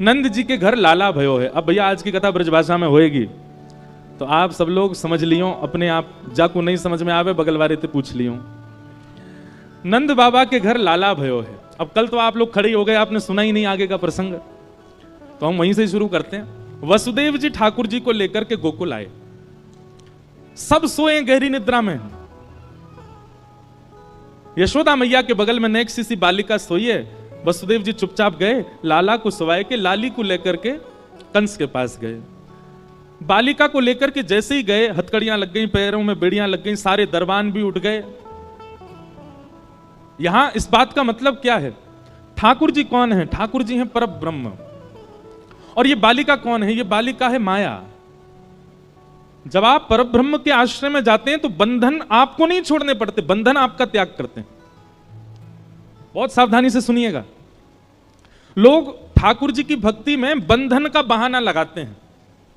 नंद जी के घर लाला भयो है। अब भैया आज की कथा ब्रजभाषा में होएगी तो आप सब लोग समझ लियो, अपने आप जाको नहीं समझ में आवे बगल वाले से पूछ लियो। नंद बाबा के घर लाला भयो है। अब कल तो आप लोग खड़े हो गए, आपने सुना ही नहीं आगे का प्रसंग, तो हम वहीं से शुरू करते हैं। वसुदेव जी ठाकुर जी को लेकर के गोकुल आए, सब सोए गहरी निद्रा में। यशोदा मैया के बगल में नेक सी बालिका सोई है। वसुदेव जी चुपचाप गए, लाला को सुवाए के लाली को लेकर के कंस के पास गए। बालिका को लेकर के जैसे ही गए, हथकड़ियां लग गई, पैरों में बेड़ियां लग गई, सारे दरबान भी उठ गए। यहां इस बात का मतलब क्या है? ठाकुर जी कौन है? ठाकुर जी हैं पर ब्रह्म। और ये बालिका कौन है? ये बालिका है माया। जब आप परब्रह्म के आश्रय में जाते हैं तो बंधन आपको नहीं छोड़ने पड़ते, बंधन आपका त्याग करते हैं। बहुत सावधानी से सुनिएगा। लोग ठाकुर जी की भक्ति में बंधन का बहाना लगाते हैं।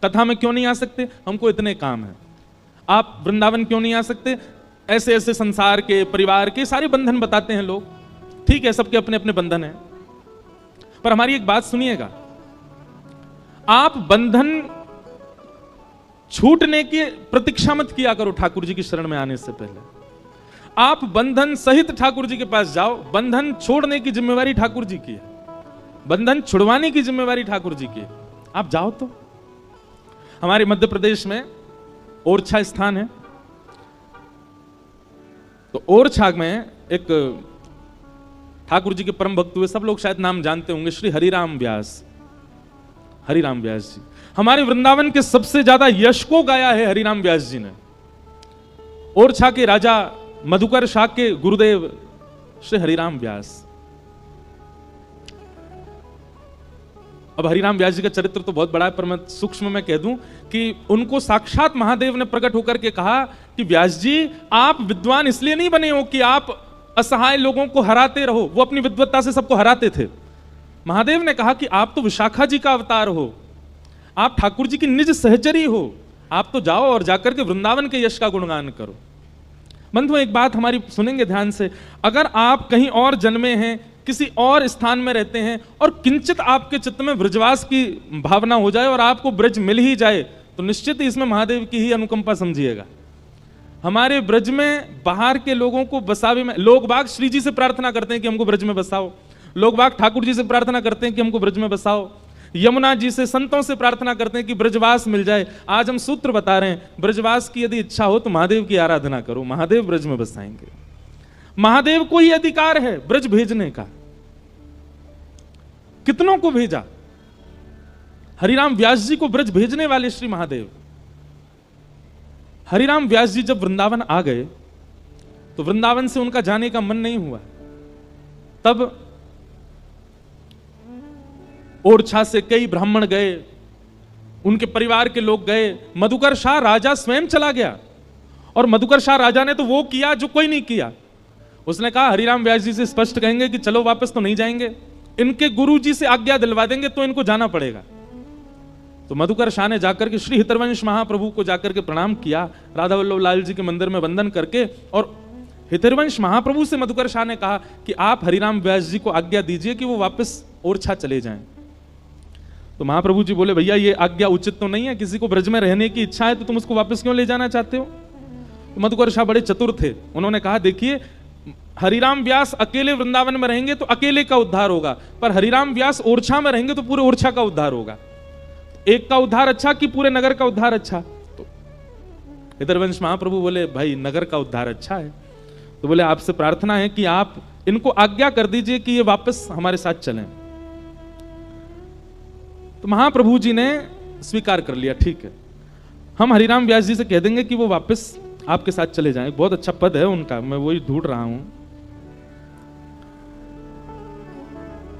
कथा में क्यों नहीं आ सकते? हमको इतने काम है। आप वृंदावन क्यों नहीं आ सकते? ऐसे ऐसे संसार के, परिवार के सारे बंधन बताते हैं लोग। ठीक है, सबके अपने अपने बंधन हैं, पर हमारी एक बात सुनिएगा। आप बंधन छूटने की प्रतीक्षा मत किया करो ठाकुर जी की शरण में आने से पहले। आप बंधन सहित ठाकुर जी के पास जाओ। बंधन छोड़ने की जिम्मेवारी ठाकुर जी की है, बंधन छुड़वाने की जिम्मेवारी ठाकुर जी की है। आप जाओ। तो हमारे मध्य प्रदेश में ओरछा स्थान है, तो ओरछा में एक ठाकुर जी के परम भक्त हुए, सब लोग शायद नाम जानते होंगे, श्री हरिराम व्यास। हरिराम व्यास जी हमारे वृंदावन के सबसे ज्यादा यश को गाया है हरिराम व्यास जी ने। ओरछा के राजा मधुकर शाह के गुरुदेव श्री हरिराम व्यास। अब हरिराम व्यास जी का चरित्र तो बहुत बड़ा है, पर मैं सूक्ष्म में कह दूं कि उनको साक्षात महादेव ने प्रकट होकर के कहा कि व्यास जी आप विद्वान इसलिए नहीं बने हो कि आप असहाय लोगों को हराते रहो। वो अपनी विद्वत्ता से सबको हराते थे। महादेव ने कहा कि आप तो विशाखा जी का अवतार हो, आप ठाकुर जी की निज सहचरी हो, आप तो जाओ और जाकर के वृंदावन के यश का गुणगान करो। बंधु एक बात हमारी सुनेंगे ध्यान से। अगर आप कहीं और जन्मे हैं, किसी और स्थान में रहते हैं और किंचित आपके चित्त में ब्रजवास की भावना हो जाए और आपको ब्रज मिल ही जाए, तो निश्चित ही इसमें महादेव की ही अनुकंपा समझिएगा। हमारे ब्रज में बाहर के लोगों को बसावे में, लोग बाग श्री जी से प्रार्थना करते हैं कि हमको ब्रज में बसाओ, लोग बाग ठाकुर जी से प्रार्थना करते हैं कि हमको ब्रज में बसाओ, यमुना जी से, संतों से प्रार्थना करते हैं कि ब्रजवास मिल जाए। आज हम सूत्र बता रहे हैं, ब्रजवास की यदि इच्छा हो तो महादेव की आराधना करो, महादेव ब्रज में बसाएंगे। महादेव को ही अधिकार है ब्रज भेजने का। कितनों को भेजा? हरिराम व्यास जी को ब्रज भेजने वाले श्री महादेव। हरिराम व्यास जी जब वृंदावन आ गए तो वृंदावन से उनका जाने का मन नहीं हुआ। तब ओरछा से कई ब्राह्मण गए, उनके परिवार के लोग गए। मधुकर शाह राजा स्वयं चला गया, और मधुकर शाह राजा ने तो वो किया जो कोई नहीं किया। उसने कहा हरिराम व्यास जी से स्पष्ट कहेंगे कि चलो वापस तो नहीं जाएंगे, इनके गुरु जी से आज्ञा दिलवा देंगे तो इनको जाना पड़ेगा। तो मधुकर शाह ने जाकर के श्री हितरवंश महाप्रभु को जाकर के प्रणाम किया, राधा वल्लभ लाल जी के मंदिर में वंदन करके। और हितरवंश महाप्रभु से मधुकर शाह ने कहा कि आप हरिराम व्यास जी को आज्ञा दीजिए कि वो वापस ओरछा चले जाएं। तो महाप्रभु जी बोले भैया ये आज्ञा उचित तो नहीं है, किसी को ब्रज में रहने की इच्छा है तो तुम उसको वापस क्यों ले जाना चाहते हो? तो मधुकर शाह बड़े चतुर थे, उन्होंने कहा देखिए हरिराम व्यास अकेले वृंदावन में रहेंगे तो अकेले का उद्धार होगा, पर हरिराम व्यास ओरछा में रहेंगे तो पूरे ओरछा का उद्धार होगा। एक का उद्धार अच्छा कि पूरे नगर का उद्धार अच्छा? तो हितरवंश महाप्रभु बोले भाई नगर का उद्धार अच्छा है। तो बोले आपसे प्रार्थना है कि आप इनको आज्ञा कर दीजिए कि ये वापस हमारे साथ चलें। तो महाप्रभु जी ने स्वीकार कर लिया, ठीक है हम हरिराम व्यास जी से कह देंगे कि वो वापस आपके साथ चले जाएं। बहुत अच्छा पद है उनका, मैं वही ढूंढ रहा हूं।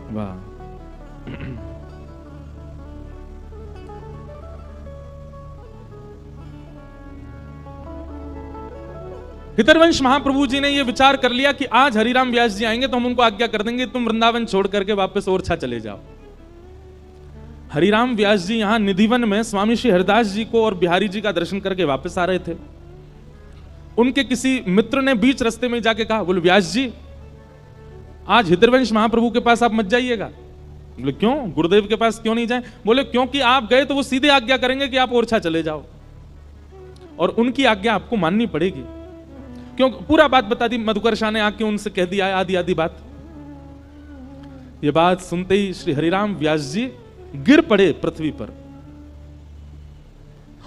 वाह हितरवंश महाप्रभु जी ने यह विचार कर लिया कि आज हरिराम व्यास जी आएंगे तो हम उनको आज्ञा कर देंगे तुम वृंदावन छोड़ करके वापस ओरछा चले जाओ। हरिराम व्यास जी यहां निधिवन में स्वामी श्री हरिदास जी को और बिहारी जी का दर्शन करके वापस आ रहे थे। उनके किसी मित्र ने बीच रास्ते में जाके कहा बोले व्यास जी आज हितरवंश महाप्रभु के पास आप मत जाइएगा, बोले क्यों, गुरुदेव के पास क्यों नहीं जाएं? बोले क्योंकि आप गए तो वो सीधे आज्ञा करेंगे कि आप ओरछा चले जाओ, और उनकी आज्ञा आपको माननी पड़ेगी। क्यों? पूरा बात बता दी मधुकर शाह ने, आके उनसे कह दिया आधी आधी बात। ये बात सुनते ही श्री हरिराम व्यास जी गिर पड़े पृथ्वी पर,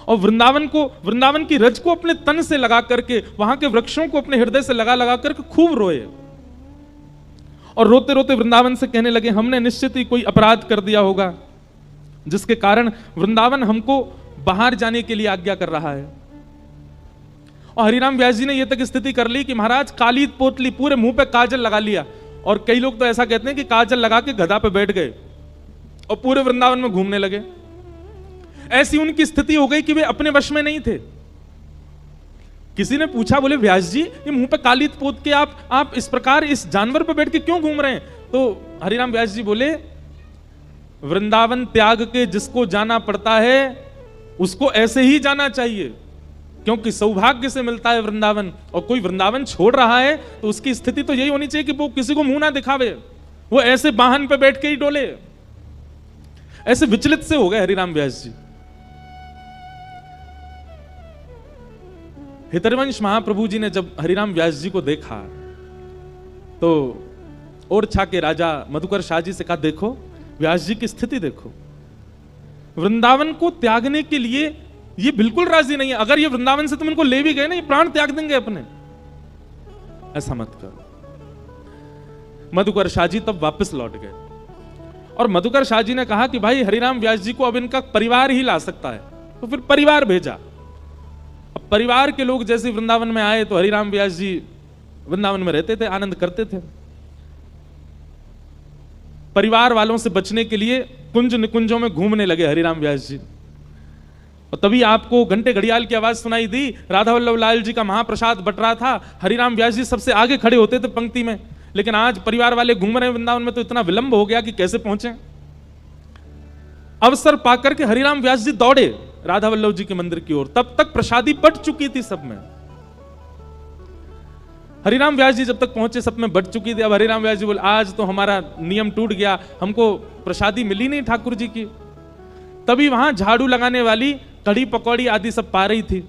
और वृंदावन की रज को अपने तन से लगा करके, वहां के वृक्षों को अपने हृदय से लगा लगा करके खूब रोए, और रोते रोते वृंदावन से कहने लगे हमने निश्चित ही कोई अपराध कर दिया होगा जिसके कारण वृंदावन हमको बाहर जाने के लिए आज्ञा कर रहा है। और हरिराम व्यास जी ने यह तक स्थिति कर ली कि महाराज काली पोतली, पूरे मुंह पे काजल लगा लिया, और कई लोग तो ऐसा कहते हैं कि काजल लगा के गधा पे बैठ गए और पूरे वृंदावन में घूमने लगे। ऐसी उनकी स्थिति हो गई कि वे अपने वश में नहीं थे। किसी ने पूछा, बोले व्यास जी ये मुंह पे काली पोत के आप इस प्रकार इस जानवर पे बैठ के क्यों घूम रहे हैं? तो हरिराम व्यास जी बोले, वृंदावन त्याग के जिसको जाना पड़ता है उसको ऐसे ही जाना चाहिए, क्योंकि सौभाग्य से मिलता है वृंदावन, और कोई वृंदावन छोड़ रहा है तो उसकी स्थिति तो यही होनी चाहिए कि वो किसी को मुंह ना दिखावे, वो ऐसे वाहन पे बैठ के ही डोले। ऐसे विचलित से हो गए हरिराम व्यास जी। हितरवंश महाप्रभु जी ने जब हरिराम व्यास जी को देखा तो ओरछा के राजा मधुकर शाह जी से कहा, देखो व्यास जी की स्थिति देखो, वृंदावन को त्यागने के लिए ये बिल्कुल राजी नहीं है। अगर ये वृंदावन से तुम इनको ले भी गए ना, ये प्राण त्याग देंगे अपने, ऐसा मत करो। मधुकर शाह जी तब वापस लौट गए, और मधुकर शाह जी ने कहा कि भाई हरिराम व्यास जी को अब इनका परिवार ही ला सकता है, तो फिर परिवार भेजा। अब परिवार के लोग जैसे वृंदावन में आए तो हरिराम व्यास जी वृंदावन में रहते थे, आनंद करते थे। परिवार वालों से बचने के लिए कुंज निकुंजों में घूमने लगे हरिराम व्यास जी, और तभी आपको घंटे घड़ियाल की आवाज सुनाई दी। राधा वल्लभ लाल जी का महाप्रसाद बट रहा था, हरिराम व्यास जी सबसे आगे खड़े होते थे पंक्ति में, लेकिन आज परिवार वाले घूम रहे हैं वृंदावन में, तो इतना विलंब हो गया कि कैसे पहुंचे। अवसर पाकर के हरिराम व्यास जी दौड़े राधा वल्लभ जी के मंदिर की ओर, तब तक प्रसादी बट चुकी थी सब में। हरिराम व्यास जी जब तक पहुंचे सब में बट चुकी थी। अब हरिराम व्यास जी बोले, आज तो हमारा नियम टूट गया, हमको प्रसादी मिली नहीं ठाकुर जी की। तभी वहां झाड़ू लगाने वाली कढ़ी पकौड़ी आदि सब पा रही थी।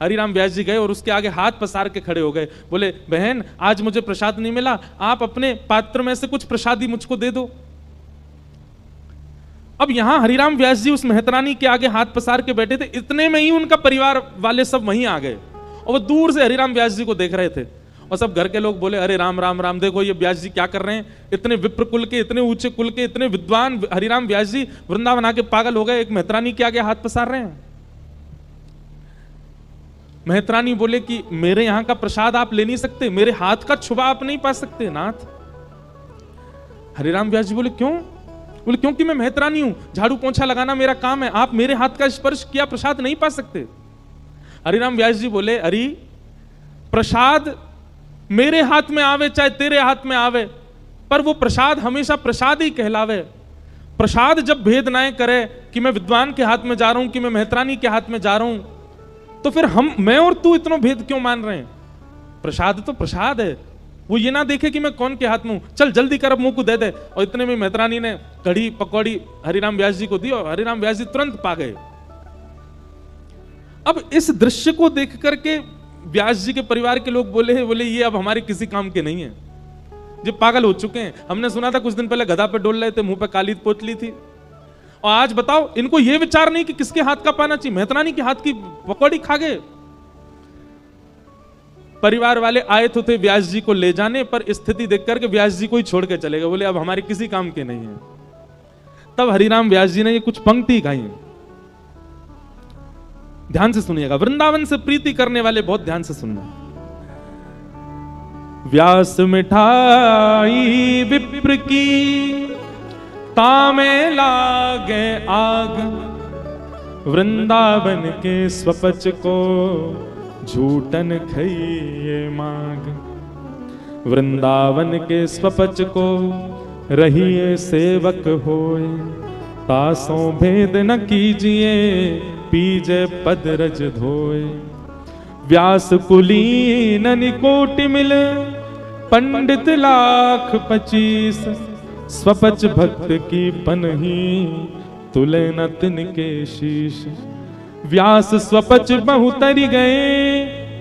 हरिराम व्यास जी गए और उसके आगे हाथ पसार के खड़े हो गए, बोले बहन आज मुझे प्रसाद नहीं मिला, आप अपने पात्र में से कुछ प्रसादी मुझको दे दो। अब यहां हरिराम व्यास जी उस मेहतरानी के आगे हाथ पसार के बैठे थे, इतने में ही उनका परिवार वाले सब वहीं आ गए, और वो दूर से हरिराम व्यास जी को देख रहे थे। और सब घर के लोग बोले, अरे राम राम राम, देखो ये व्यास जी क्या कर रहे हैं, इतने विप्र कुल के, इतने ऊंचे कुल के, इतने विद्वान हरिराम व्यास जी वृंदावन आके पागल हो गए, एक मेहतरानी के आगे हाथ पसार रहे हैं। मेहतरानी बोले कि मेरे यहां का प्रसाद आप ले नहीं सकते, मेरे हाथ का छुबा आप नहीं पा सकते नाथ। हरिराम व्यास जी बोले क्यों? बोले क्योंकि मैं मेहतरानी हूं, झाड़ू पोंछा लगाना मेरा काम है, आप मेरे हाथ का स्पर्श किया प्रसाद नहीं पा सकते। हरिराम व्यास जी बोले, अरे प्रसाद मेरे हाथ में आवे चाहे तेरे हाथ में आवे, पर वो प्रसाद हमेशा प्रसाद ही कहलावे। प्रसाद जब भेद ना करे कि मैं विद्वान के हाथ में जा रहा हूं कि मैं मेहतरानी के हाथ में जा रहा हूं, तो फिर मैं और तू इतना भेद क्यों मान रहे हैं? प्रसाद तो प्रसाद है, वो ये ना देखे कि मैं कौन के हाथ में हूं, चल जल्दी कर अब मुंह को दे दे। और इतने में मेहतरानी ने कढ़ी पकौड़ी हरिराम व्यास जी को दी और हरिराम व्यास जी तुरंत पा गए। अब इस दृश्य को देख करके व्यास जी के परिवार के लोग बोले ये अब हमारे किसी काम के नहीं है, ये पागल हो चुके हैं। हमने सुना था कुछ दिन पहले गधा पे डोल रहे थे, मुंह पे काली पोतली थी, और आज बताओ इनको ये विचार नहीं कि किसके हाथ का पाना चाहिए, मेहतरानी के हाथ की पकौड़ी खा गए। परिवार वाले आए तो थे व्यास जी को ले जाने, पर स्थिति देख करके व्यास जी को ही छोड़ के चले गए, बोले अब हमारे किसी काम के नहीं है। तब हरिराम व्यास जी ने ये कुछ पंक्ति गाई, ध्यान से सुनिएगा, वृंदावन से प्रीति करने वाले बहुत ध्यान से सुनना। व्यास मिठाई विप्र की तामे लागे आग, वृंदावन के स्वपच को झूठन खइए माग। वृंदावन के स्वपच को रहिए सेवक होए, तासों भेद न कीजिए पीजे पद रज धोए। व्यास कुलीन निकोटि मिले पंडित लाख 25, स्वपच भक्त की पनही तुले न तिनके शीश। व्यास स्वपच बहु तरि गए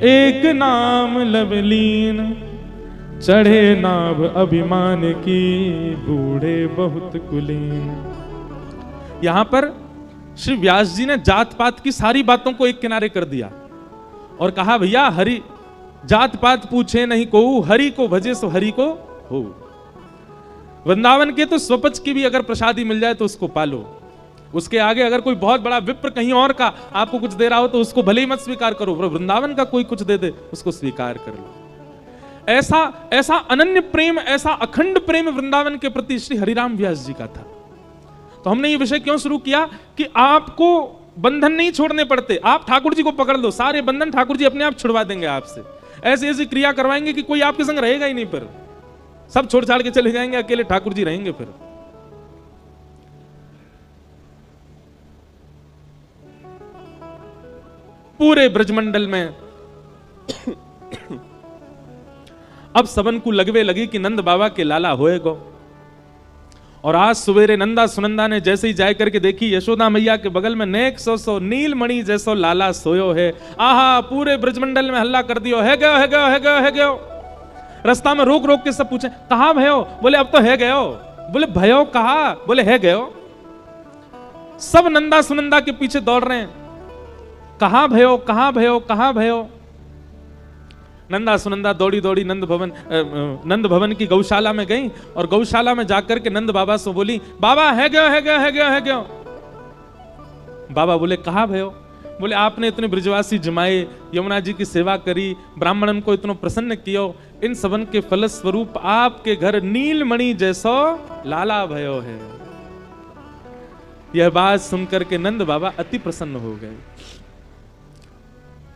एक नाम लवलीन। चढ़े नाभ अभिमान की बूढ़े बहुत कुलीन। यहां पर श्री व्यास जी ने जात पात की सारी बातों को एक किनारे कर दिया और कहा भैया हरि जात पात पूछे नहीं को, हरि को भजे सो हरि को हो। वृंदावन के तो स्वपच की भी अगर प्रसादी मिल जाए तो उसको पालो। उसके आगे अगर कोई बहुत बड़ा विप्र कहीं और का आपको कुछ दे रहा हो तो उसको भले ही मत स्वीकार करो, वृंदावन का कोई कुछ दे दे उसको स्वीकार कर लो। ऐसा अनन्य प्रेम, ऐसा अखंड प्रेम वृंदावन के प्रति श्री हरिराम व्यास जी का था। तो हमने ये विषय क्यों शुरू किया कि आपको बंधन नहीं छोड़ने पड़ते। आप ठाकुर जी को पकड़ लो, सारे बंधन ठाकुर जी अपने आप छुड़वा देंगे आपसे। ऐसी ऐसी क्रिया करवाएंगे कि कोई आपके संग रहेगा ही नहीं, पर सब छोड़ छाड़ के चले जाएंगे, अकेले ठाकुर जी रहेंगे। फिर पूरे ब्रजमंडल में अब सबन को लगवे लगी कि नंद बाबा के लाला होएगो। और आज सवेरे नंदा सुनंदा ने जैसे ही जाए करके देखी यशोदा मैया के बगल में नेक सो नीलमणि जैसो लाला सोयो है। आहा, पूरे ब्रजमंडल में हल्ला कर दियो, है गयो है गयो है गयो है गयो। रास्ता में रोक रोक के सब पूछे कहां भयो? बोले अब तो है गयो। बोले भयो कहा? बोले है गयो। सब नंदा सुनंदा के पीछे दौड़ रहे हैं, कहां भयो कहां भयो कहां भयो। नंदा सुनंदा दौड़ी दौड़ी नंद भवन की गौशाला में गई और गौशाला में जाकर के नंद बाबा से बोली, बाबा है गयो है गयो है गयो है गयो। बाबा बोले कहां भयो? बोले आपने इतने ब्रजवासी जमाए, यमुना जी की सेवा करी, ब्राह्मणन को इतना प्रसन्न कियो, इन सबन के फलस्वरूप आपके घर नीलमणि जैसो लाला भयो है। यह बात सुनकर के नंद बाबा अति प्रसन्न हो गए।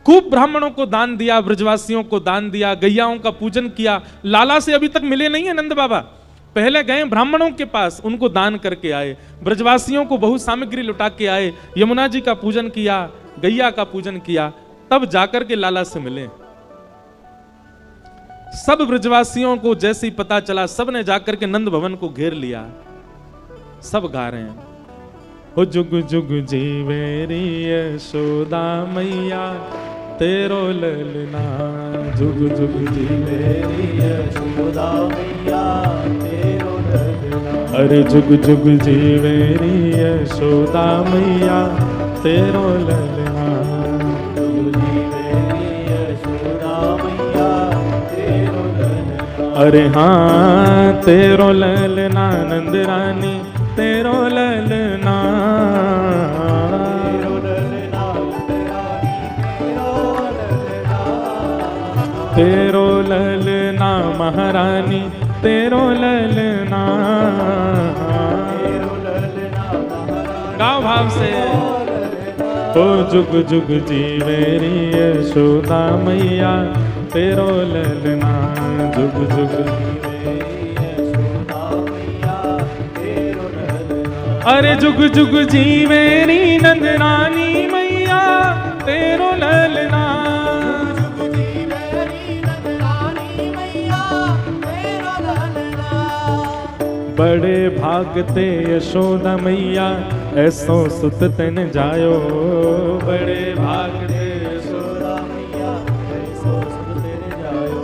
खूब ब्राह्मणों को दान दिया, ब्रजवासियों को दान दिया, गैयाओं का पूजन किया। लाला से अभी तक मिले नहीं है नंद बाबा, पहले गए ब्राह्मणों के पास, उनको दान करके आए, ब्रजवासियों को बहु सामग्री लुटा के आए, यमुना जी का पूजन किया, गैया का पूजन किया, तब जाकर के लाला से मिले। सब ब्रजवासियों को जैसे ही पता चला, सब ने जाकर के नंद भवन को घेर लिया। सब गा रहे हैं, हो जुग जुग जीवेरी यशोदा मैया तेरो ललना, जुग जुग जीवेरी यशोदा मैया तेरो ललना। अरे जुग जुग जीवेरी यशोदा मैया तेरो ललना, जुग जीवेरी यशोदा मैया तेरो ललना। अरे हाँ तेरो ललना नंद रानी तेरो ललना, तेरो ललना महारानी तेरो ललना। गाओ भाव से, ओ जुग जुग जीवेरी यशोदा मैया तेरो ललना, जुग जुग अरे जुग जुग जीवेरी नंद रानी मैया तेरो ललना, जुग जीवेरी नंद रानी मैया तेरो ललना। बड़े भागते यशोदा मैया ऐसो सुत तन जायो, बड़े भागते यशोदा मैया ऐसो सुत तन जायो।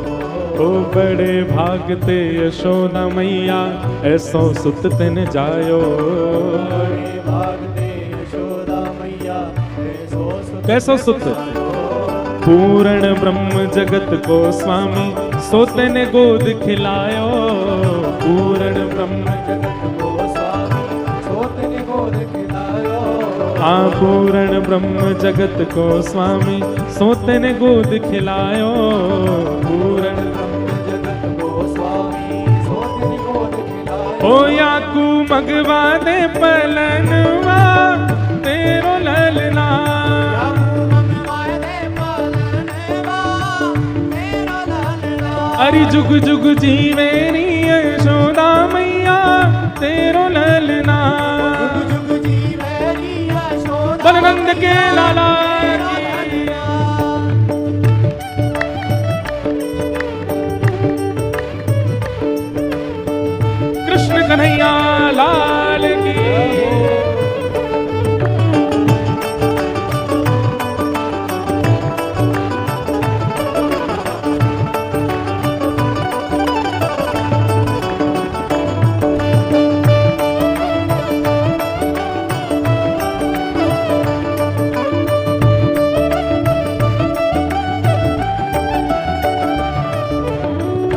ओ बड़े भागते यशोदा मैया ऐसो सुत तन जायो, बड़े भागते यशोदा मैया ऐसो सुत। कैसो सुत? पूर्ण ब्रह्म जगत को स्वामी सोते ने गोद खिलायो, पूर्ण ब्रह्म जगत को स्वामी सोते ने गोद खिलायो। हाँ पूर्ण ब्रह्म जगत को स्वामी सोते ने गोद खिलायो, पूर्ण ब्रह्म जगत को स्वामी सोते ने गोद खिलायो। ओ याकू मगवा दे पलनवा तेरो ललना, अरे जुग जुग जीवेरी यशोदा मैया तेरो ललना, जुग जुग जीवेरी यशोदा बलनंद के लाला की। कृष्ण कन्हैया लाल की।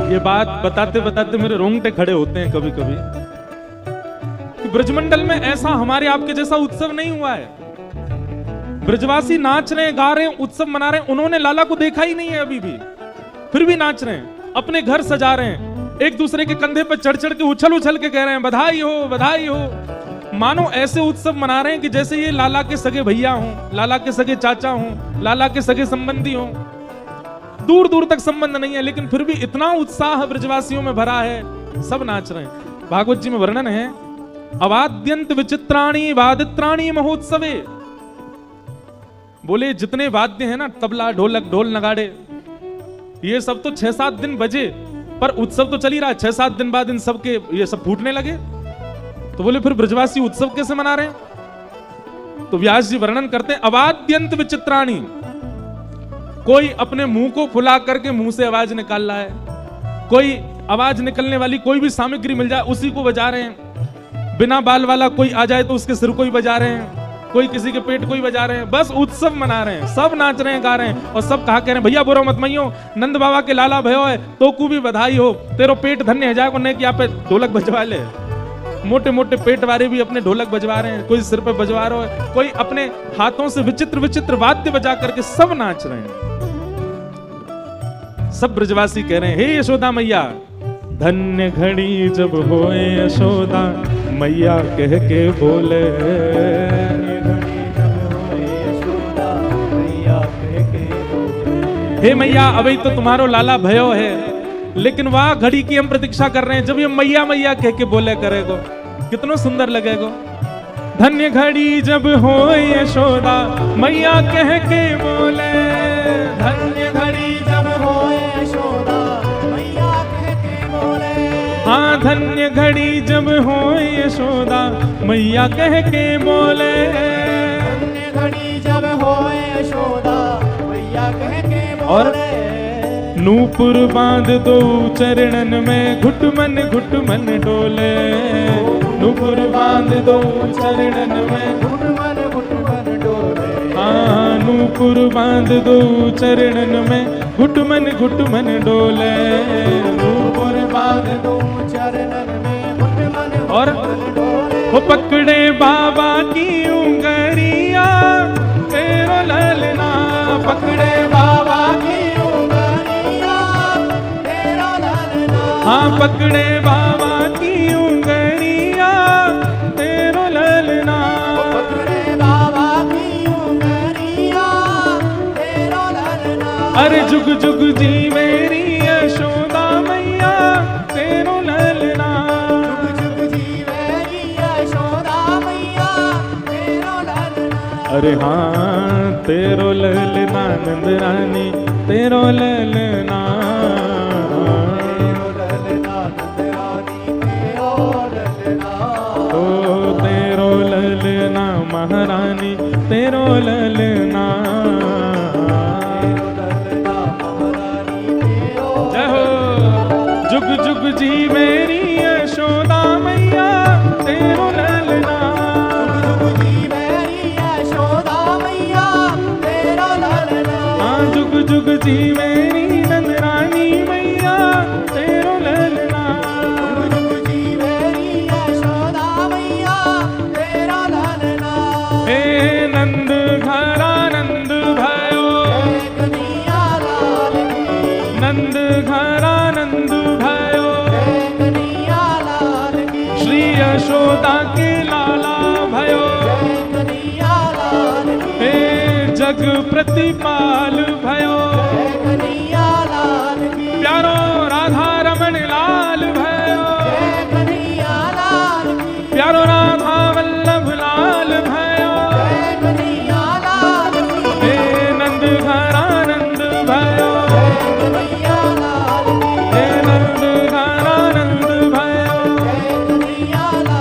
ये बात बताते बताते मेरे रोंगटे खड़े होते हैं कभी कभी कि ब्रजमंडल में ऐसा हमारे आपके जैसा उत्सव नहीं हुआ है। ब्रजवासी नाच रहे हैं, गा रहे हैं, उत्सव मना रहे हैं, उन्होंने लाला को देखा ही नहीं है अभी भी, फिर भी नाच रहे हैं, अपने घर सजा रहे हैं, एक दूसरे के कंधे पर चढ़ चढ़ के उछल उछल के कह रहे हैं बधाई हो बधाई हो। मानो ऐसे उत्सव मना रहे हैं कि जैसे ये लाला के सगे भैया हों, लाला के सगे चाचा हों, लाला के सगे संबंधी हों। दूर दूर तक संबंध नहीं है, लेकिन फिर भी इतना उत्साह ब्रजवासियों में भरा है, सब नाच रहे हैं। भागवत जी में वर्णन है, अवाद्यंत विचित्राणी वादित्राणी महोत्सवे। बोले जितने वाद्य हैं ना, तबला ढोलक ढोल नगाड़े, ये सब तो 6-7 दिन बजे, पर उत्सव तो चल ही रहा है। 6-7 दिन बाद इन सब के ये सब फूटने लगे। तो बोले फिर ब्रजवासी उत्सव कैसे मना रहे हैं? तो व्यास जी वर्णन करते हैं, अवाद्यंत विचित्राणी, कोई अपने मुंह को फुला करके मुंह से आवाज निकाल रहा है, कोई आवाज निकलने वाली कोई भी सामग्री मिल जाए उसी को बजा रहे हैं, बिना बाल वाला कोई आ जाए तो उसके सिर को ही बजा रहे हैं, कोई किसी के पेट को ही बजा रहे हैं, बस उत्सव मना रहे हैं, सब नाच रहे हैं गा रहे हैं। और सब कहा कह रहे हैं भैया बोरो मत मैयो, नंद बाबा के लाला भयो है तो को भी बधाई हो, तेरो पेट धन्य है जाए को नहीं कि यहाँ पे ढोलक बजवा ले। मोटे मोटे पेट वाले भी अपने ढोलक बजवा रहे हैं, कोई सिर पे बजवा रहा है, कोई अपने हाथों से विचित्र विचित्र वाद्य बजा करके सब नाच रहे हैं। सब ब्रजवासी कह रहे हैं हे यशोदा मैया, धन्य घड़ी जब होए यशोदा मैया कह के बोले। हे मैया अभी तो तुम्हारो लाला भयो है, लेकिन वह घड़ी की हम प्रतीक्षा कर रहे हैं जब ये मैया मैया कह के बोले करेगो, कितना सुंदर लगेगो। धन्य घड़ी जब होए यशोदा मैया कह के बोले, धन्य घड़ी जब होए यशोदा मैया कह के बोले। हाँ धन्य घड़ी जब होए यशोदा मैया कह के बोले, धन्य घड़ी जब होए यशोदा मैया कह के बोले। और नूपुर बांध दो चरणन में घुटमन घुटमन डोले, नूपुर बांध दो चरणन में घुटमन घुटमन डोले। हाँ नूपुर बांध दो चरणन में घुटमन घुटमन डोले, नूपुर बांध दो चरणन में घुटमन। और वो पकड़े बाबा की उंगरिया तेरो ललना, पकड़े बाबा की हाँ पकड़े बाबा की उंगलियां तेरो ललना, पकड़े बाबा की उंगलियां तेरो ललना। अरे जुग जुग जी मेरी यशोदा मैया तेरो ललना, जुग जुग जी मेरी यशोदा मैया तेरो ललना। अरे हाँ तेरो ललना नंद रानी तेरो ललना, महारानी तेरो ललना। जय हो जुग जुग जी मेरी यशोदा मैया तेरो ललना, जुग जुग जी मेरी यशोदा मैया तेरो ललना। हाँ जुग जुग जी मेरी नंदरानी मैया तेरो ललना, जुग जुग जी मेरी यशोदा मैया तेरो ललना। हे नंद घरा नंद भयो, कन्हैया लाल की, नंद घरा नंद भयो, कन्हैया लाल की। श्री यशोदा के लाला भयो, कन्हैया लाल की। हे जग प्रतिपाल भयो, कन्हैया लाल की। प्यारो राधा रमण लाल भयो, कन्हैया लाल की। प्यारो राधा वल्लभ लाल भयो, कन्हैया लाल की। हे नंद घरा नंद भयो, कन्हैया लाल की। हे नंद घरा नंद भयो, कन्हैया लाल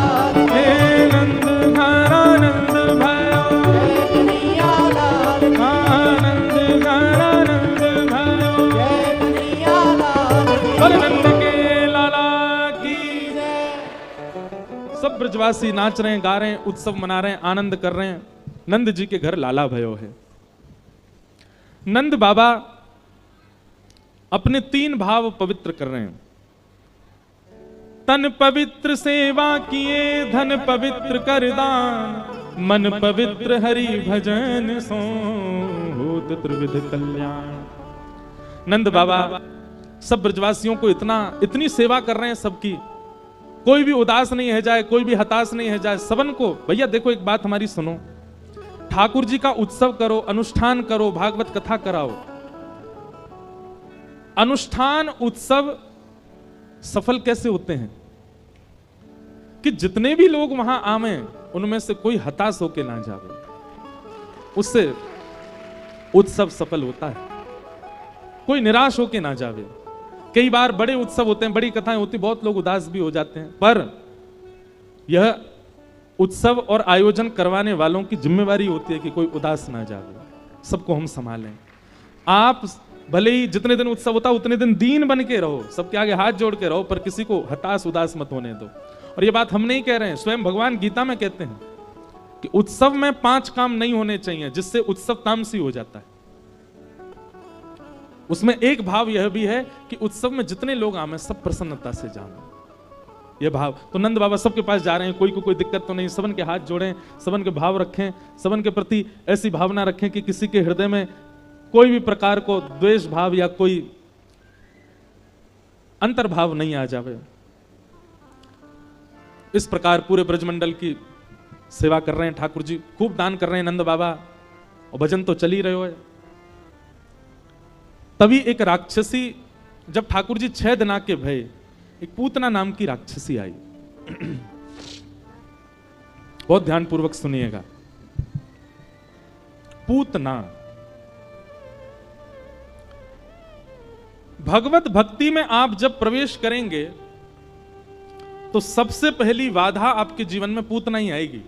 सब ब्रजवासी नाच रहे हैं, गा रहे हैं, उत्सव मना रहे हैं, आनंद कर रहे हैं। नंद जी के घर लाला भयो है। नंद बाबा अपने 3 भाव पवित्र कर रहे हैं। तन पवित्र सेवा किए, धन पवित्र कर दान, मन पवित्र हरि भजन सो होत त्रिविध कल्याण। नंद बाबा सब ब्रजवासियों को इतनी सेवा कर रहे हैं सबकी, कोई भी उदास नहीं है जाए, कोई भी हताश नहीं है जाए, सबन को। भैया देखो एक बात हमारी सुनो, ठाकुर जी का उत्सव करो, अनुष्ठान करो, भागवत कथा कराओ। अनुष्ठान उत्सव सफल कैसे होते हैं कि जितने भी लोग वहां आवे उनमें से कोई हताश होके ना जावे, उससे उत्सव सफल होता है। कोई निराश होके ना जावे। कई बार बड़े उत्सव होते हैं, बड़ी कथाएं होती, बहुत लोग उदास भी हो जाते हैं, पर यह उत्सव और आयोजन करवाने वालों की जिम्मेवारी होती है कि कोई उदास ना जावे, सबको हम संभालें। आप भले ही जितने दिन उत्सव होता है उतने दिन दीन बन के रहो, सबके आगे हाथ जोड़ के रहो, पर किसी को हताश उदास मत होने दो। और ये बात हम नहीं कह रहे हैं, स्वयं भगवान गीता में कहते हैं कि उत्सव में 5 काम नहीं होने चाहिए जिससे उत्सव तामसी हो जाता है। उसमें एक भाव यह भी है कि उत्सव में जितने लोग आए सब प्रसन्नता से जाएं, यह भाव। तो नंद बाबा सबके पास जा रहे हैं, कोई को कोई दिक्कत तो नहीं, सबन के हाथ जोड़ें, सबन के भाव रखें, सबन के प्रति ऐसी भावना रखें कि किसी के हृदय में कोई भी प्रकार को द्वेष भाव या कोई अंतर्भाव नहीं आ जावे। इस प्रकार पूरे ब्रजमंडल की सेवा कर रहे हैं ठाकुर जी, खूब दान कर रहे हैं नंद बाबा, और भजन तो चल ही रहे हो। तभी एक राक्षसी, जब ठाकुर जी 6 दिना के भय, एक पूतना नाम की राक्षसी आई। बहुत ध्यानपूर्वक सुनिएगा। पूतना भगवत भक्ति में आप जब प्रवेश करेंगे तो सबसे पहली बाधा आपके जीवन में पूतना ही आएगी।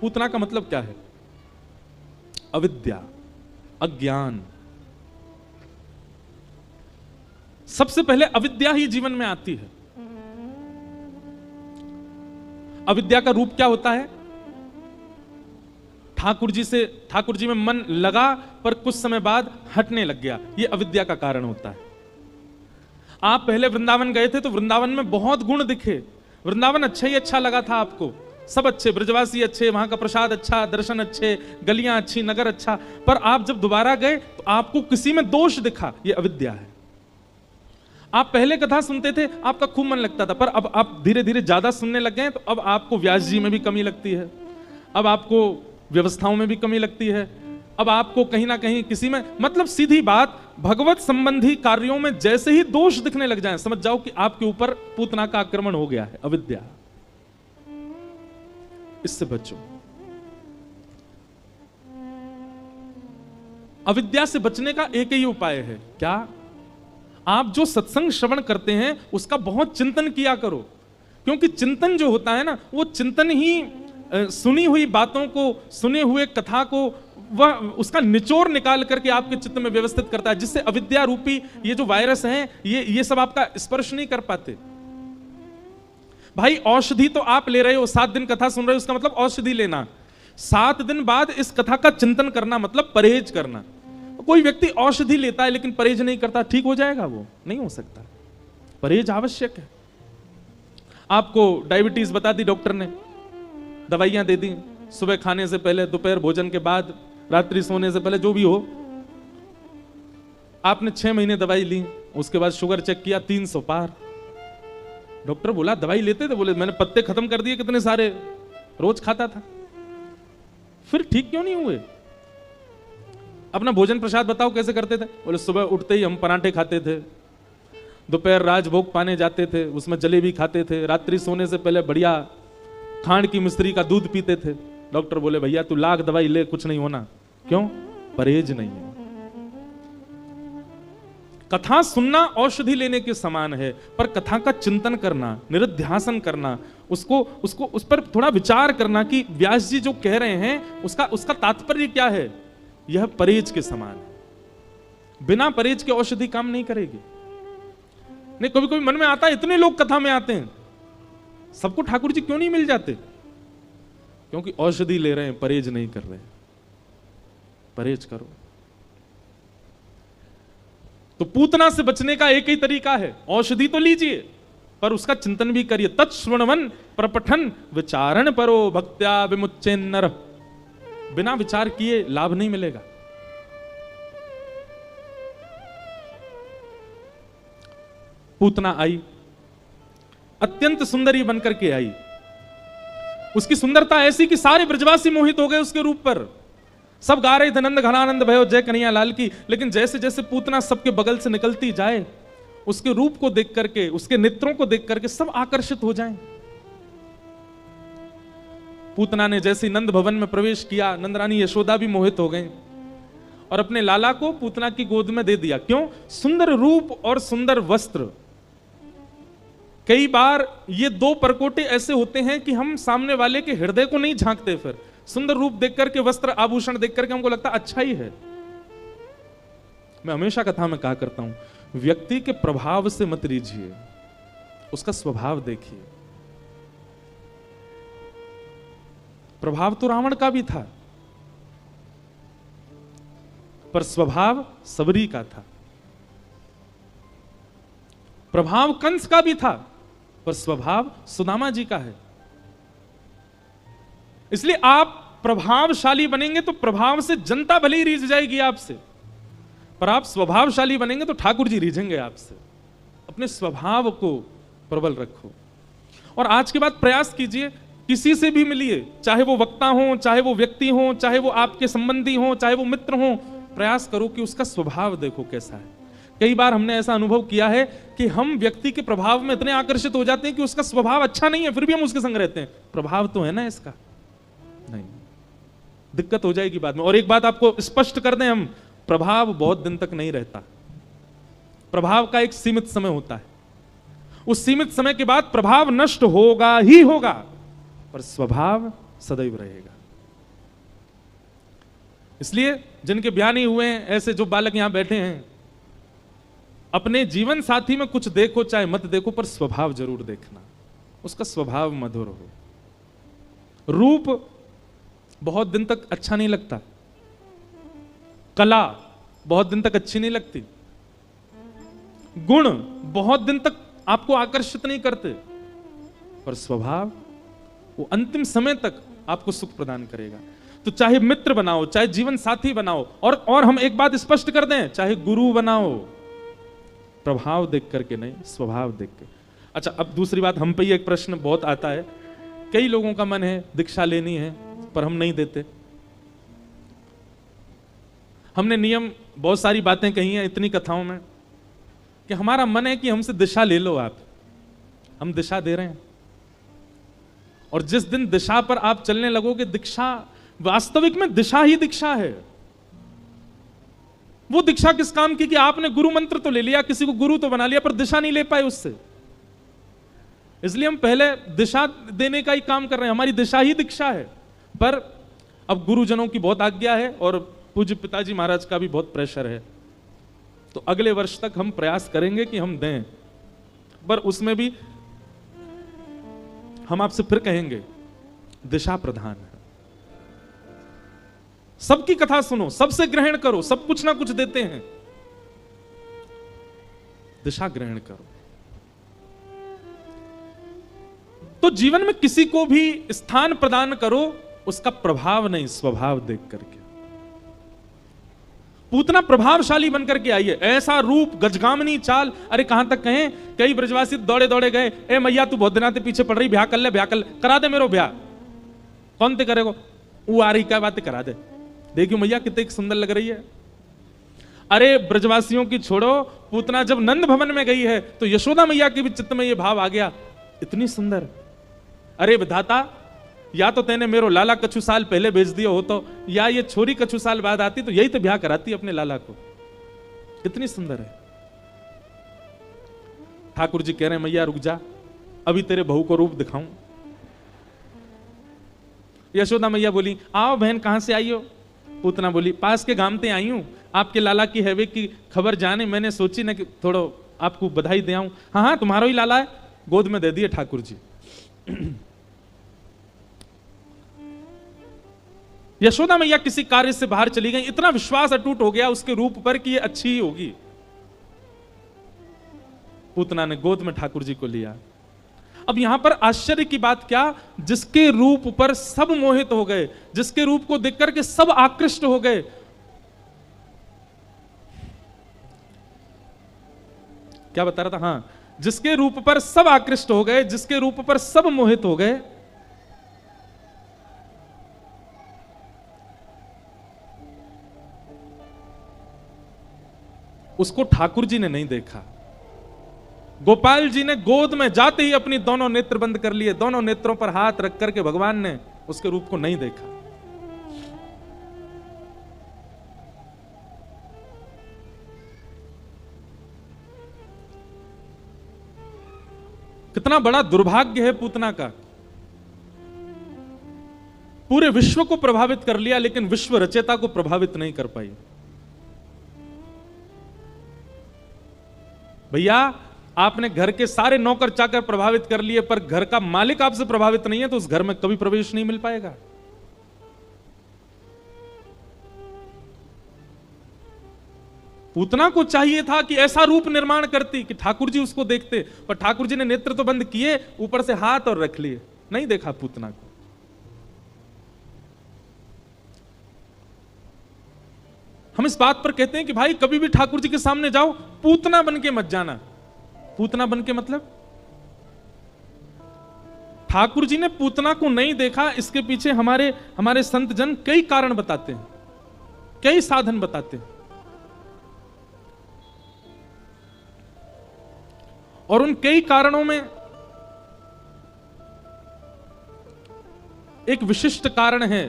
पूतना का मतलब क्या है? अविद्या, अज्ञान। सबसे पहले अविद्या ही जीवन में आती है। अविद्या का रूप क्या होता है? ठाकुर जी में मन लगा पर कुछ समय बाद हटने लग गया, यह अविद्या का कारण होता है। आप पहले वृंदावन गए थे तो वृंदावन में बहुत गुण दिखे, वृंदावन अच्छा ही अच्छा लगा था आपको, सब अच्छे, ब्रजवासी अच्छे, वहां का प्रसाद अच्छा, दर्शन अच्छे, गलियां अच्छी, नगर अच्छा, पर आप जब दोबारा गए तो आपको किसी में दोष दिखा, यह अविद्या है। आप पहले कथा सुनते थे, आपका खूब मन लगता था, पर अब आप धीरे धीरे ज्यादा सुनने लग गए तो अब आपको व्यास जी में भी कमी लगती है, अब आपको व्यवस्थाओं में भी कमी लगती है, अब आपको कहीं ना कहीं किसी में, मतलब सीधी बात, भगवत संबंधी कार्यों में जैसे ही दोष दिखने लग जाए समझ जाओ कि आपके ऊपर पूतना का आक्रमण हो गया है, अविद्या। इससे बचो। अविद्या से बचने का एक ही उपाय है, क्या? आप जो सत्संग श्रवण करते हैं उसका बहुत चिंतन किया करो, क्योंकि चिंतन जो होता है ना, वो चिंतन ही सुनी हुई बातों को, सुने हुए कथा को, वह उसका निचोड़ निकाल करके आपके चित्त में व्यवस्थित करता है, जिससे अविद्या रूपी ये जो वायरस हैं, ये सब आपका स्पर्श नहीं कर पाते। भाई औषधि तो आप ले रहे हो, 7 दिन कथा सुन रहे हो, उसका मतलब औषधि लेना, 7 दिन बाद इस कथा का चिंतन करना मतलब परहेज करना। कोई व्यक्ति औषधि लेता है लेकिन परहेज नहीं करता, ठीक हो जाएगा? वो नहीं हो सकता, परहेज आवश्यक है। आपको डायबिटीज बता दी डॉक्टर ने, दवाइयां दे दी, सुबह खाने से पहले, दोपहर भोजन के बाद, रात्रि सोने से पहले, जो भी हो। आपने 6 महीने दवाई ली, उसके बाद शुगर चेक किया 300 पार। डॉक्टर बोला दवाई लेते थे? बोले मैंने पत्ते खत्म कर दिए कितने सारे, रोज खाता था। फिर ठीक क्यों नहीं हुए? अपना भोजन प्रसाद बताओ कैसे करते थे? बोले सुबह उठते ही हम पराठे खाते थे, दोपहर राजभोग पाने जाते थे, उसमें जलेबी खाते थे, रात्रि सोने से पहले बढ़िया खांड की मिश्री का दूध पीते थे। डॉक्टर बोले भैया तू लाख दवाई ले, कुछ नहीं होना। क्यों? परहेज नहीं है। कथा सुनना औषधि लेने के समान है, पर कथा का चिंतन करना, निरुध्यासन करना, उस पर थोड़ा विचार करना कि व्यास जी जो कह रहे हैं उसका तात्पर्य क्या है, यह परहेज के समान है। बिना परहेज के औषधि काम नहीं करेगी। नहीं, कभी कभी मन में आता है, इतने लोग कथा में आते हैं, सबको ठाकुर जी क्यों नहीं मिल जाते? क्योंकि औषधि ले रहे हैं, परहेज नहीं कर रहे हैं। परहेज करो। तो पूतना से बचने का एक ही तरीका है, औषधि तो लीजिए पर उसका चिंतन भी करिए। तत्श्रवणवन प्रपठन विचारण परो भक्त्या विमुच्चेन्नर। बिना विचार किए लाभ नहीं मिलेगा। पूतना आई, अत्यंत सुंदरी बनकर के आई। उसकी सुंदरता ऐसी कि सारे ब्रजवासी मोहित हो गए उसके रूप पर। सब गा रहे थे नंद घनानंद भयो जय कन्हैया लाल की। लेकिन जैसे जैसे पूतना सबके बगल से निकलती जाए, उसके रूप को देख करके, उसके नेत्रों को देख करके सब आकर्षित हो जाएं। पूतना ने जैसे नंद भवन में प्रवेश किया, नंदरानी यशोदा भी मोहित हो गई और अपने लाला को पूतना की गोद में दे दिया। क्यों? सुंदर रूप और सुंदर वस्त्र। कई बार ये दो परकोटे ऐसे होते हैं कि हम सामने वाले के हृदय को नहीं झांकते। फिर सुंदर रूप देख करके, वस्त्र आभूषण देख करके हमको लगता अच्छा ही है। मैं हमेशा कथा में कहा करता हूं, व्यक्ति के प्रभाव से मत रीझिए, उसका स्वभाव देखिए। प्रभाव तो रावण का भी था, पर स्वभाव सबरी का था। प्रभाव कंस का भी था, पर स्वभाव सुदामा जी का है। इसलिए आप प्रभावशाली बनेंगे तो प्रभाव से जनता भले ही रीझ जाएगी आपसे, पर आप स्वभावशाली बनेंगे तो ठाकुर जी रीझेंगे आपसे। अपने स्वभाव को प्रबल रखो और आज के बाद प्रयास कीजिए, किसी से भी मिलिए, चाहे वो वक्ता हो, चाहे वो व्यक्ति हो, चाहे वो आपके संबंधी हो, चाहे वो मित्र हो, प्रयास करो कि उसका स्वभाव देखो कैसा है। कई बार हमने ऐसा अनुभव किया है कि हम व्यक्ति के प्रभाव में इतने आकर्षित हो जाते हैं कि उसका स्वभाव अच्छा नहीं है, फिर भी हम उसके संग रहते हैं। प्रभाव तो है ना इसका, नहीं, दिक्कत हो जाएगी बाद में। और एक बात आपको स्पष्ट कर दें हम, प्रभाव बहुत दिन तक नहीं रहता। प्रभाव का एक सीमित समय होता है, उस सीमित समय के बाद प्रभाव नष्ट होगा ही होगा, पर स्वभाव सदैव रहेगा। इसलिए जिनके ब्याह नहीं हुए हैं, ऐसे जो बालक यहां बैठे हैं, अपने जीवन साथी में कुछ देखो चाहे मत देखो, पर स्वभाव जरूर देखना, उसका स्वभाव मधुर हो। रूप बहुत दिन तक अच्छा नहीं लगता, कला बहुत दिन तक अच्छी नहीं लगती, गुण बहुत दिन तक आपको आकर्षित नहीं करते, पर स्वभाव वो अंतिम समय तक आपको सुख प्रदान करेगा। तो चाहे मित्र बनाओ, चाहे जीवन साथी बनाओ, और हम एक बात स्पष्ट कर दें, चाहे गुरु बनाओ, प्रभाव देख करके नहीं, स्वभाव देख के। अच्छा, अब दूसरी बात, हम पे एक प्रश्न बहुत आता है, कई लोगों का मन है दीक्षा लेनी है पर हम नहीं देते। हमने नियम, बहुत सारी बातें कही हैं इतनी कथाओं में कि हमारा मन है कि हमसे दिशा ले लो आप, हम दिशा दे रहे हैं। और जिस दिन दिशा पर आप चलने लगोगे, दीक्षा वास्तविक में दिशा ही दीक्षा है। वो दीक्षा किस काम की कि आपने गुरु मंत्र तो ले लिया, किसी को गुरु तो बना लिया, पर दिशा नहीं ले पाए उससे। इसलिए हम पहले दिशा देने का ही काम कर रहे हैं, हमारी दिशा ही दीक्षा है। पर अब गुरुजनों की बहुत आज्ञा है और पूज्य पिताजी महाराज का भी बहुत प्रेशर है, तो अगले वर्ष तक हम प्रयास करेंगे कि हम दें, पर उसमें भी हम आपसे फिर कहेंगे दिशा प्रधान है। सबकी कथा सुनो, सबसे ग्रहण करो, सब कुछ ना कुछ देते हैं, दिशा ग्रहण करो। तो जीवन में किसी को भी स्थान प्रदान करो, उसका प्रभाव नहीं, स्वभाव देख करके। पूतना प्रभावशाली बनकर के आई है, ऐसा रूप, गजगामनी चाल, अरे कहां तक कहें, कई ब्रजवासी दौड़े दौड़े गए, ए मैया तू बहुत दिनाते पीछे पड़ रही, ब्याह कर ले, ब्याह कर ले, करा दे मेरो ब्याह। कौन ते करेगो? वो आ रही, क्या बातें करा दे, देखियो मैया कितनी सुंदर लग रही है। अरे ब्रजवासियों की छोड़ो, पूतना जब नंद भवन में गई है तो यशोदा मैया के भी चित्त में ये भाव आ गया, इतनी सुंदर, अरे विधाता, या तो तेने मेरो लाला कछु साल पहले भेज दिया हो, तो या ये छोरी कछु साल बाद आती तो यही तो ब्याह कराती अपने लाला को, इतनी सुंदर है। ठाकुर जी कह रहे हैं मैया रुक जा, अभी तेरे बहू को रूप दिखाऊं। यशोदा मैया बोली आओ बहन, कहां से आई हो? पूतना बोली पास के गांव से आई हूं, आपके लाला की हैवे की खबर जाने, मैंने सोची ना कि थोड़ा आपको बधाई दे आऊं। हाँ हाँ तुम्हारा ही लाला है, गोद में दे दिए ठाकुर जी। यशोदा मैया किसी कार्य से बाहर चली गई, इतना विश्वास अटूट हो गया उसके रूप पर कि ये अच्छी ही होगी। पूतना ने गोद में ठाकुर जी को लिया। अब यहां पर आश्चर्य की बात क्या, जिसके रूप पर सब मोहित हो गए, जिसके रूप को देखकर के सब आकृष्ट हो गए, क्या बता रहा था, हां, जिसके रूप पर सब आकृष्ट हो गए, जिसके रूप पर सब मोहित हो गए, उसको ठाकुर जी ने नहीं देखा। गोपाल जी ने गोद में जाते ही अपनी दोनों नेत्र बंद कर लिए, दोनों नेत्रों पर हाथ रख करके भगवान ने उसके रूप को नहीं देखा। कितना बड़ा दुर्भाग्य है पूतना का। पूरे विश्व को प्रभावित कर लिया लेकिन विश्व रचयिता को प्रभावित नहीं कर पाई। भैया आपने घर के सारे नौकर चाकर प्रभावित कर लिए पर घर का मालिक आपसे प्रभावित नहीं है तो उस घर में कभी प्रवेश नहीं मिल पाएगा। पूतना को चाहिए था कि ऐसा रूप निर्माण करती कि ठाकुर जी उसको देखते, पर ठाकुर जी ने नेत्र तो बंद किए, ऊपर से हाथ और रख लिए, नहीं देखा पूतना को। हम इस बात पर कहते हैं कि भाई कभी भी ठाकुर जी के सामने जाओ, पूतना बन के मत जाना। पूतना बन के मतलब ठाकुर जी ने पूतना को नहीं देखा, इसके पीछे हमारे संत जन कई कारण बताते हैं, कई साधन बताते हैं, और उन कई कारणों में एक विशिष्ट कारण है।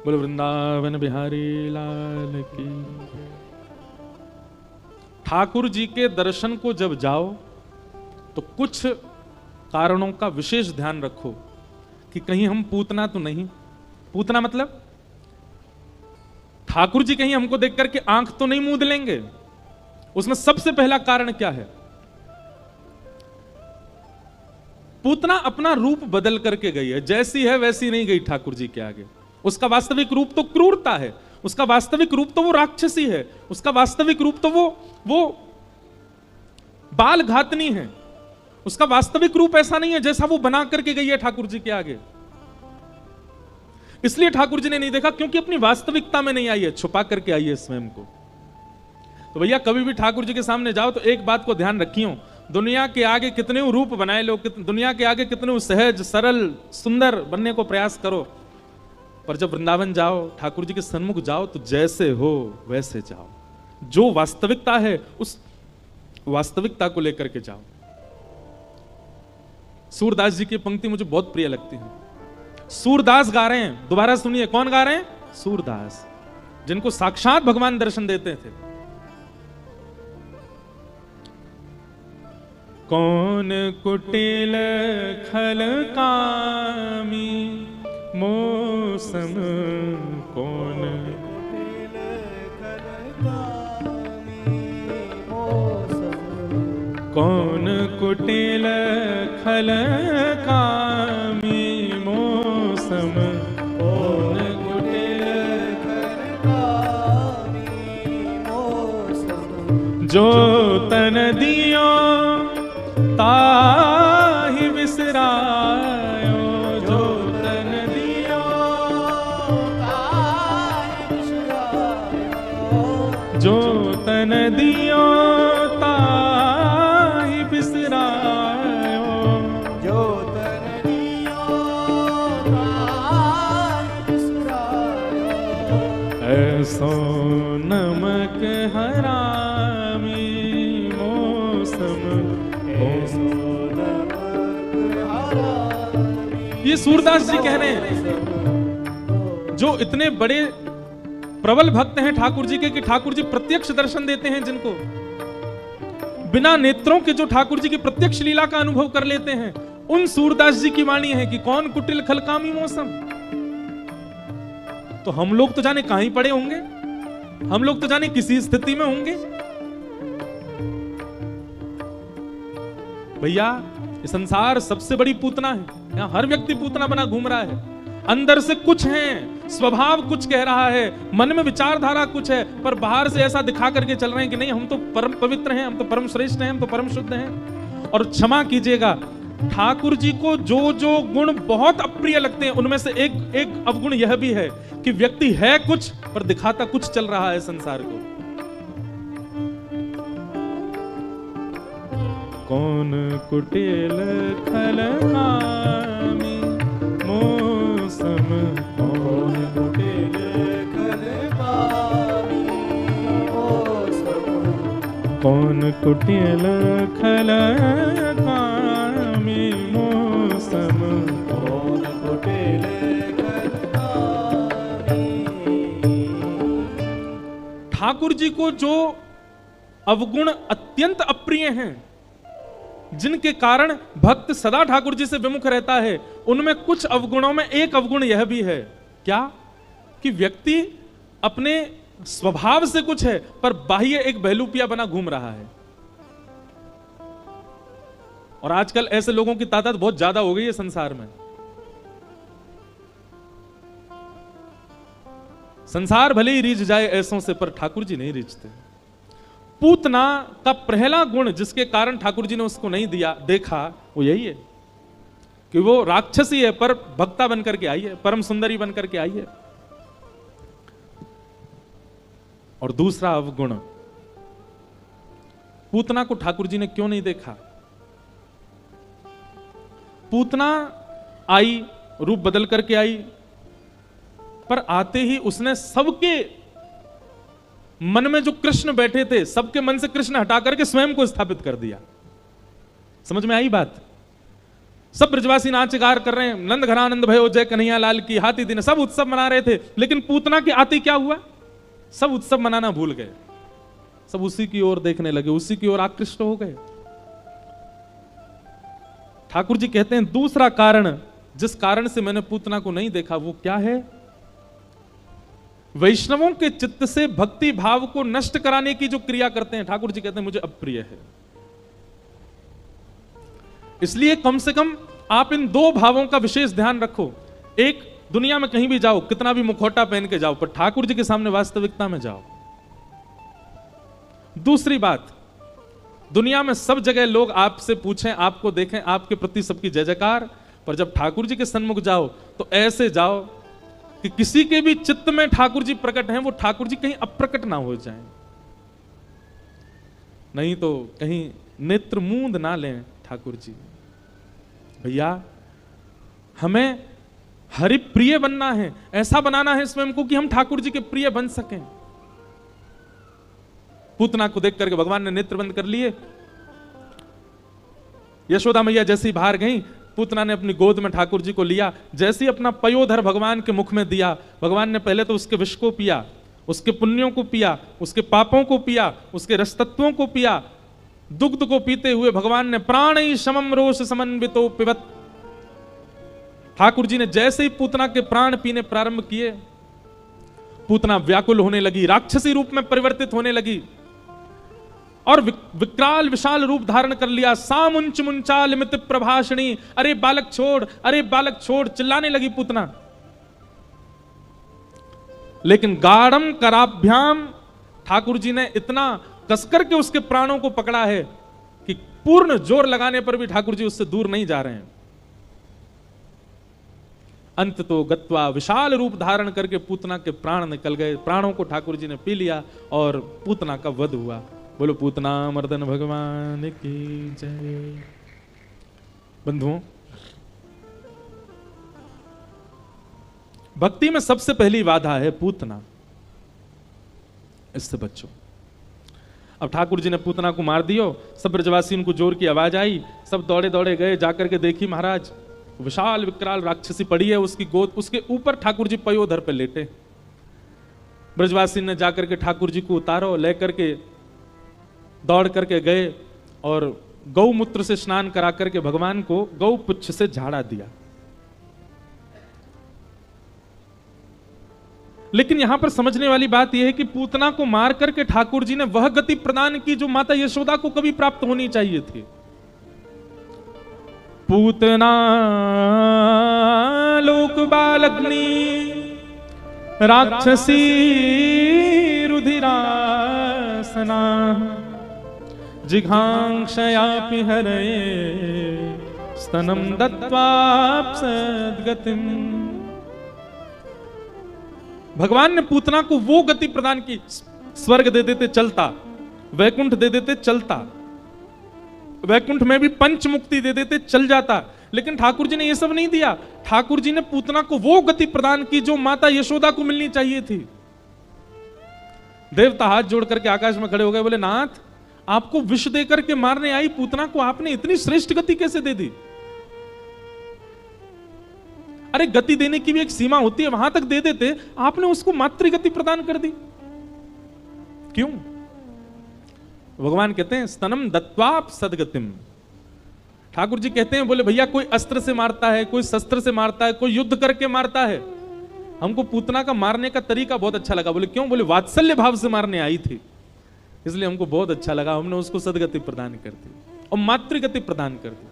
बोलो वृंदावन बिहारी लाल की। ठाकुर जी के दर्शन को जब जाओ तो कुछ कारणों का विशेष ध्यान रखो कि कहीं हम पूतना तो नहीं। पूतना मतलब ठाकुर जी कहीं हमको देख करके आंख तो नहीं मूंद लेंगे। उसमें सबसे पहला कारण क्या है, पूतना अपना रूप बदल करके गई है, जैसी है वैसी नहीं गई ठाकुर जी के आगे। उसका वास्तविक रूप तो क्रूरता है, उसका वास्तविक रूप तो वो राक्षसी है, उसका वास्तविक रूप तो वो बाल घातनी है, उसका वास्तविक रूप ऐसा नहीं है जैसा वो बना करके गई है ठाकुर जी के आगे। इसलिए ठाकुर जी ने नहीं देखा क्योंकि अपनी वास्तविकता में नहीं आई है, छुपा करके आई है स्वयं को। तो भैया कभी भी ठाकुर जी के सामने जाओ तो एक बात को ध्यान रखियो, दुनिया के आगे कितने रूप बनाए लो, दुनिया के आगे कितने सहज सरल सुंदर बनने को प्रयास करो, पर जब वृंदावन जाओ, ठाकुर जी के सन्मुख जाओ तो जैसे हो वैसे जाओ। जो वास्तविकता है उस वास्तविकता को लेकर के जाओ। सूरदास जी की पंक्ति मुझे बहुत प्रिय लगती है। सूरदास गा रहे हैं, दोबारा सुनिए, कौन गा रहे हैं? सूरदास, जिनको साक्षात भगवान दर्शन देते थे। कौन कुटिल खल कामी मौसम, कौन कौन कुटिल खल कामी मौसम, कौन कुटिल खल कामी मौसम, जो तन दियो ताहि बिसरायो, जो तन दियो ताहि बिसरायो, जो तन दियो ताहि बिसरायो, जो तन दियो ताहि बिसरायो, ऐसो नमक हरामी मौसम। ये सूरदास जी कह रहे हैं, जो इतने बड़े प्रबल भक्त हैं ठाकुर जी के कि ठाकुर जी प्रत्यक्ष दर्शन देते हैं जिनको, बिना नेत्रों के जो ठाकुर जी की प्रत्यक्ष लीला का अनुभव कर लेते हैं, उन सूरदास जी की वाणी है कि कौन कुटिल खलकामी मौसम। तो हम लोग तो जाने कहां ही पड़े होंगे, हम लोग तो जाने किसी स्थिति में होंगे। भैया ये संसार सबसे बड़ी पूतना है, यहां हर व्यक्ति पूतना बना घूम रहा है। अंदर से कुछ है, स्वभाव कुछ कह रहा है, मन में विचारधारा कुछ है, पर बाहर से ऐसा दिखा करके चल रहे हैं कि नहीं हम तो परम पवित्र हैं, हम तो परम श्रेष्ठ हैं, हम तो परम शुद्ध हैं। और क्षमा कीजिएगा, ठाकुर जी को जो जो गुण बहुत अप्रिय लगते हैं उनमें से एक अवगुण यह भी है कि व्यक्ति है कुछ पर दिखाता कुछ चल रहा है संसार को। कौन कुटिल खलकामी मौसम, कौन कुटिल खलकामी मौसम, कौन कुटिल खलकामी मौसम, कौन कुटिल खलकामी। ठाकुर जी को जो अवगुण अत्यंत अप्रिय हैं, जिनके कारण भक्त सदा ठाकुर जी से विमुख रहता है, उनमें कुछ अवगुणों में एक अवगुण यह भी है, क्या कि व्यक्ति अपने स्वभाव से कुछ है पर बाह्य एक बहलूपिया बना घूम रहा है। और आजकल ऐसे लोगों की तादाद बहुत ज्यादा हो गई है संसार में। संसार भले ही रीझ जाए ऐसों से, पर ठाकुर जी नहीं रीझते। पूतना का पहला गुण जिसके कारण ठाकुर जी ने उसको नहीं देखा वो यही है कि वो राक्षसी है पर भक्ता बनकर के आई है, परम सुंदरी बनकर के आई है। और दूसरा अवगुण, पूतना को ठाकुर जी ने क्यों नहीं देखा? पूतना आई, रूप बदल करके आई, पर आते ही उसने सबके मन में जो कृष्ण बैठे थे, सबके मन से कृष्ण हटा करके स्वयं को स्थापित कर दिया। समझ में आई बात? सब ब्रजवासी नाच गार कर रहे हैं, नंद घरानंद भयो जय कन्हैया लाल की, हाथी दिन, सब उत्सव मना रहे थे। लेकिन पूतना के आते क्या हुआ? सब उत्सव मनाना भूल गए, सब उसी की ओर देखने लगे, उसी की ओर आकृष्ट हो गए। ठाकुर जी कहते हैं दूसरा कारण जिस कारण से मैंने पूतना को नहीं देखा वो क्या है? वैष्णवों के चित्त से भक्ति भाव को नष्ट कराने की जो क्रिया करते हैं, ठाकुर जी कहते हैं मुझे अप्रिय है। इसलिए कम से कम आप इन दो भावों का विशेष ध्यान रखो। एक, दुनिया में कहीं भी जाओ, कितना भी मुखौटा पहन के जाओ, पर ठाकुर जी के सामने वास्तविकता में जाओ। दूसरी बात, दुनिया में सब जगह लोग आपसे पूछें, आपको देखें, आपके प्रति सबकी जय जयकार, पर जब ठाकुर जी के सन्मुख जाओ तो ऐसे जाओ कि किसी के भी चित्त में ठाकुर जी प्रकट हैं, वो ठाकुर जी कहीं अप्रकट ना हो जाएं, नहीं तो कहीं नेत्र मूंद ना लें ठाकुर जी। भैया हमें हरि प्रिय बनना है, ऐसा बनाना है स्वयं को कि हम ठाकुर जी के प्रिय बन सकें। पूतना को देख करके भगवान ने नेत्र बंद कर लिए। यशोदा मैया जैसे ही बाहर गई, पूतना ने अपनी गोद में ठाकुर जी को लिया, जैसे ही अपना पयोधर भगवान के मुख में दिया, भगवान ने पहले तो उसके विष को पिया, उसके पुण्यों को पिया, उसके पापों को पिया, उसके रसतत्वों को पिया। दुग्ध को पीते हुए भगवान ने प्राणी समम रोष समन्वितो पिबत, ठाकुर जी ने जैसे ही पूतना के प्राण पीने प्रारंभ किए, पूतना व्याकुल होने लगी, राक्षसी रूप में परिवर्तित होने लगी और विकराल विशाल रूप धारण कर लिया। सामुंच मुंचाल मित प्रभाषणी, अरे बालक छोड़, अरे बालक छोड़, चिल्लाने लगी पूतना। लेकिन गाढ़म कराभ्याम, ठाकुर जी ने इतना कसकर के उसके प्राणों को पकड़ा है कि पूर्ण जोर लगाने पर भी ठाकुर जी उससे दूर नहीं जा रहे हैं। अंत तो गत्वा, विशाल रूप धारण करके पूतना के प्राण निकल गए, प्राणों को ठाकुर जी ने पी लिया और पूतना का वध हुआ। बोलो पूतना मर्दन भगवान की जय। बंधुओं, भक्ति में सबसे पहली बाधा है पूतना, इससे बचो। अब ठाकुर जी ने पूतना को मार दियो, सब ब्रजवासी उनको जोर की आवाज आई, सब दौड़े दौड़े गए, जाकर के देखी महाराज विशाल विकराल राक्षसी पड़ी है, उसकी गोद, उसके ऊपर ठाकुर जी पयोधर पे लेटे। ब्रजवासी ने जाकर के ठाकुर जी को उतारो, लेकर के दौड़ करके गए और गौमूत्र से स्नान करा करके भगवान को गौ पुच्छ से झाड़ा दिया। लेकिन यहां पर समझने वाली बात यह है कि पूतना को मार करके ठाकुर जी ने वह गति प्रदान की जो माता यशोदा को कभी प्राप्त होनी चाहिए थी। पूतना लोक बालग्नि राक्षसी रुधिरासना जिघांक्षयापि हरये स्तनम दत्वाप्सद्गतिम। भगवान ने पूतना को वो गति प्रदान की, स्वर्ग दे देते चलता, वैकुंठ दे देते चलता, वैकुंठ में भी पंच मुक्ति दे देते चल जाता, लेकिन ठाकुर जी ने ये सब नहीं दिया। ठाकुर जी ने पूतना को वो गति प्रदान की जो माता यशोदा को मिलनी चाहिए थी। देवता हाथ जोड़ करके आकाश में खड़े हो गए, बोले नाथ आपको विष देकर के मारने आई पूतना को आपने इतनी श्रेष्ठ गति कैसे दे दी? अरे गति देने की भी एक सीमा होती है, वहां तक दे देते, आपने उसको मातृ गति प्रदान कर दी, क्यों? भगवान कहते हैं स्तनम दत्वाप सदगतिम। ठाकुर जी कहते हैं, बोले भैया कोई अस्त्र से मारता है, कोई शस्त्र से मारता है, कोई युद्ध करके मारता है, हमको पूतना का मारने का तरीका बहुत अच्छा लगा। बोले क्यों? बोले वात्सल्य भाव से मारने आई थी, इसलिए हमको बहुत अच्छा लगा, हमने उसको सदगति प्रदान कर दी और मातृगति प्रदान कर दी।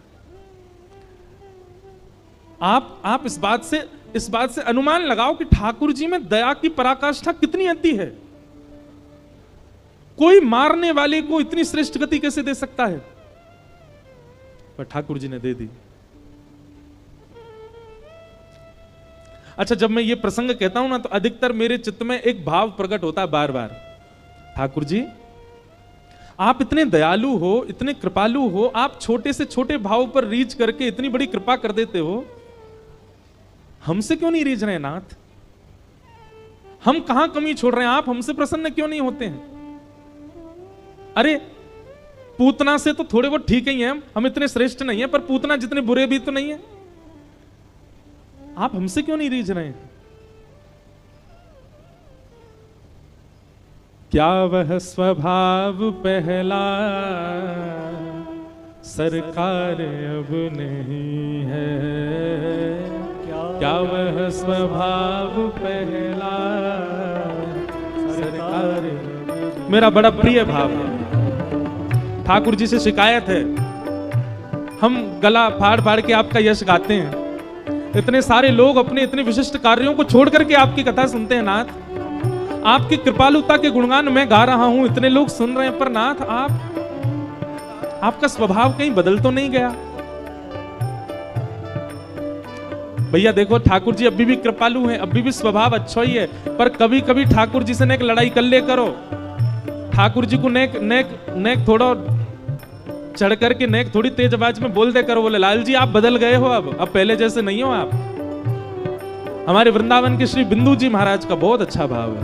आप इस बात से अनुमान लगाओ कि ठाकुर जी में दया की पराकाष्ठा कितनी अति है। कोई मारने वाले को इतनी श्रेष्ठ गति कैसे दे सकता है? पर ठाकुर जी ने दे दी। अच्छा, जब मैं ये प्रसंग कहता हूं ना, तो अधिकतर मेरे चित्त में एक भाव प्रकट होता है बार बार, ठाकुर जी आप इतने दयालु हो, इतने कृपालु हो, आप छोटे से छोटे भाव पर रीझ करके इतनी बड़ी कृपा कर देते हो, हमसे क्यों नहीं रीझ रहे नाथ? हम कहां कमी छोड़ रहे हैं? आप हमसे प्रसन्न क्यों नहीं होते हैं? अरे पूतना से तो थोड़े बहुत ठीक ही हैं, हम इतने श्रेष्ठ नहीं है, पर पूतना जितने बुरे भी तो नहीं है, आप हमसे क्यों नहीं रीझ रहे हैं? क्या वह स्वभाव पहला सरकार अब नहीं है? क्या वह स्वभाव पहला सरकार? मेरा बड़ा प्रिय भाव है। ठाकुर जी से शिकायत है, हम गला फाड़ फाड़ के आपका यश गाते हैं, इतने सारे लोग अपने इतने विशिष्ट कार्यों को छोड़ करके आपकी कथा सुनते हैं नाथ, आपकी कृपालुता के गुणगान मैं गा रहा हूं, इतने लोग सुन रहे हैं, पर नाथ आपका स्वभाव कहीं बदल तो नहीं गया? भैया देखो, ठाकुर जी अभी भी कृपालु हैं, अभी भी स्वभाव अच्छा ही है, पर कभी कभी ठाकुर जी से नेक लड़ाई कर ले करो। ठाकुर जी को नेक थोड़ा चढ़ करके नेक थोड़ी तेज आवाज में बोल दे करो, बोले लाल जी आप बदल गए हो, अब पहले जैसे नहीं हो आप। हमारे वृंदावन के श्री बिंदु जी महाराज का बहुत अच्छा भाव है।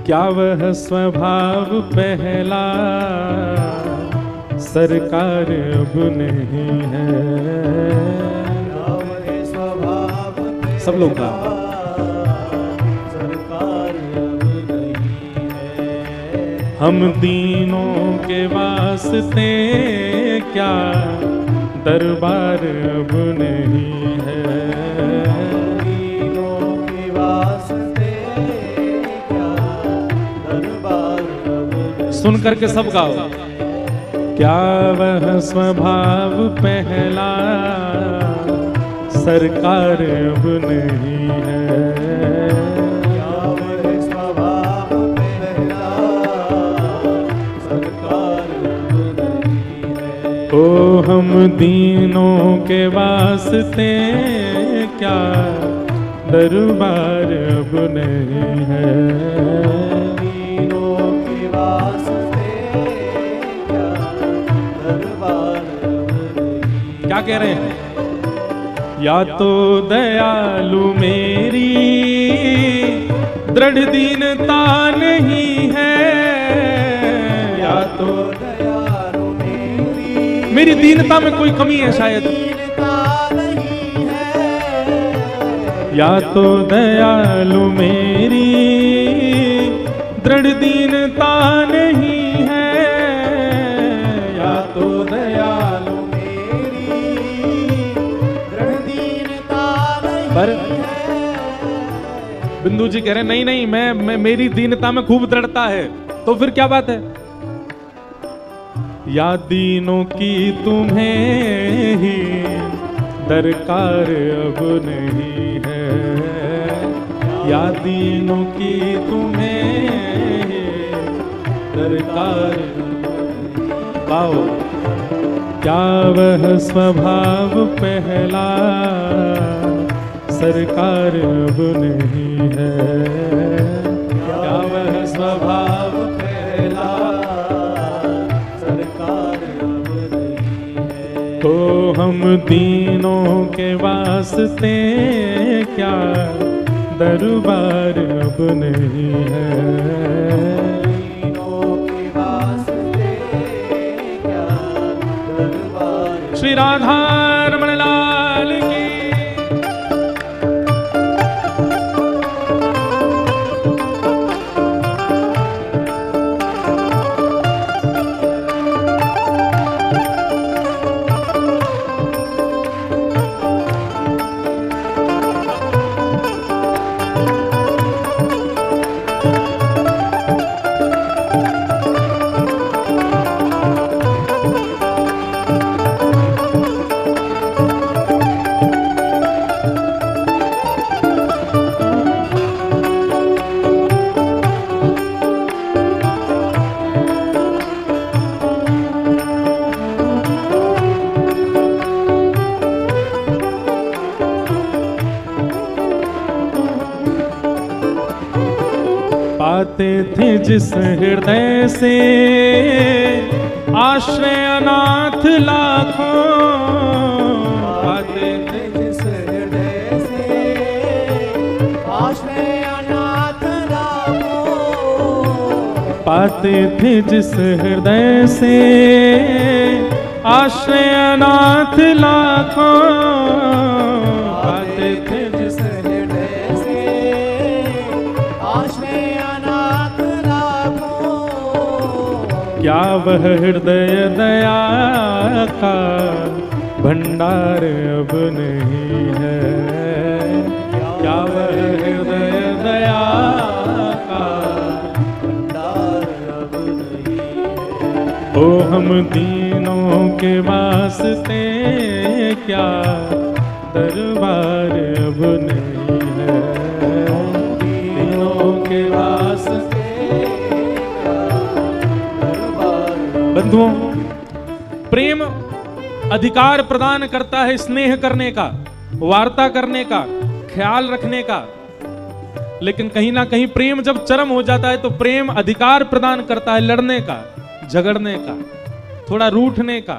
क्या वह स्वभाव पहला सरकार अब नहीं है? सब लोग का हम दीनों के वास्ते क्या दरबार अब नहीं है? दीनों के वास्ते क्या दरबार अब नहीं? सुन करके सब गाओ। क्या वह स्वभाव पहला सरकार अब नहीं है? ओ हम दीनों के वास्ते क्या दरबार अब नहीं है? दीनों के वास्ते क्या दरबार अब नहीं? क्या कह रहे हैं? या तो दयालु मेरी दृढ़ दीनता नहीं है, या तो मेरी दीनता में कोई कमी है शायद, या तो दयालु मेरी दृढ़ दीनता नहीं है, या तो दयालु मेरी दृढ़ दीनता नहीं है। बिंदु जी कह रहे नहीं नहीं, मैं मेरी दीनता में खूब दृढ़ता है। तो फिर क्या बात है? या दीनों की तुम्हें ही दरकार अब नहीं है, या दीनों की तुम्हें ही दरकार। पाओ क्या वह स्वभाव पहला सरकार अब नहीं है, क्या वह स्वभाव पहला सरकार अब नहीं है। तो हम दीनों के वास्ते क्या दरबार अब नहीं है, श्री राधा रमण लाल की। पाते थे जिस हृदय से आश्रय अनाथ लाखों, पाते थे जिस हृदय से आश्रय अनाथ लाखों, पाते थे जिस हृदय से आश्रय अनाथ लाखों, पाते थे जिस हृदय से आश्रय क्या वह हृदय दया का भंडार अब नहीं है, क्या वह हृदय दया का भंडार अब नहीं है। ओ हम दीनों के वास्ते क्या दरबार अब नहीं है, दीनों के वास्ते। बंधुओं, प्रेम अधिकार प्रदान करता है स्नेह करने का, वार्ता करने का, ख्याल रखने का, लेकिन कहीं ना कहीं प्रेम जब चरम हो जाता है तो प्रेम अधिकार प्रदान करता है लड़ने का, झगड़ने का, थोड़ा रूठने का,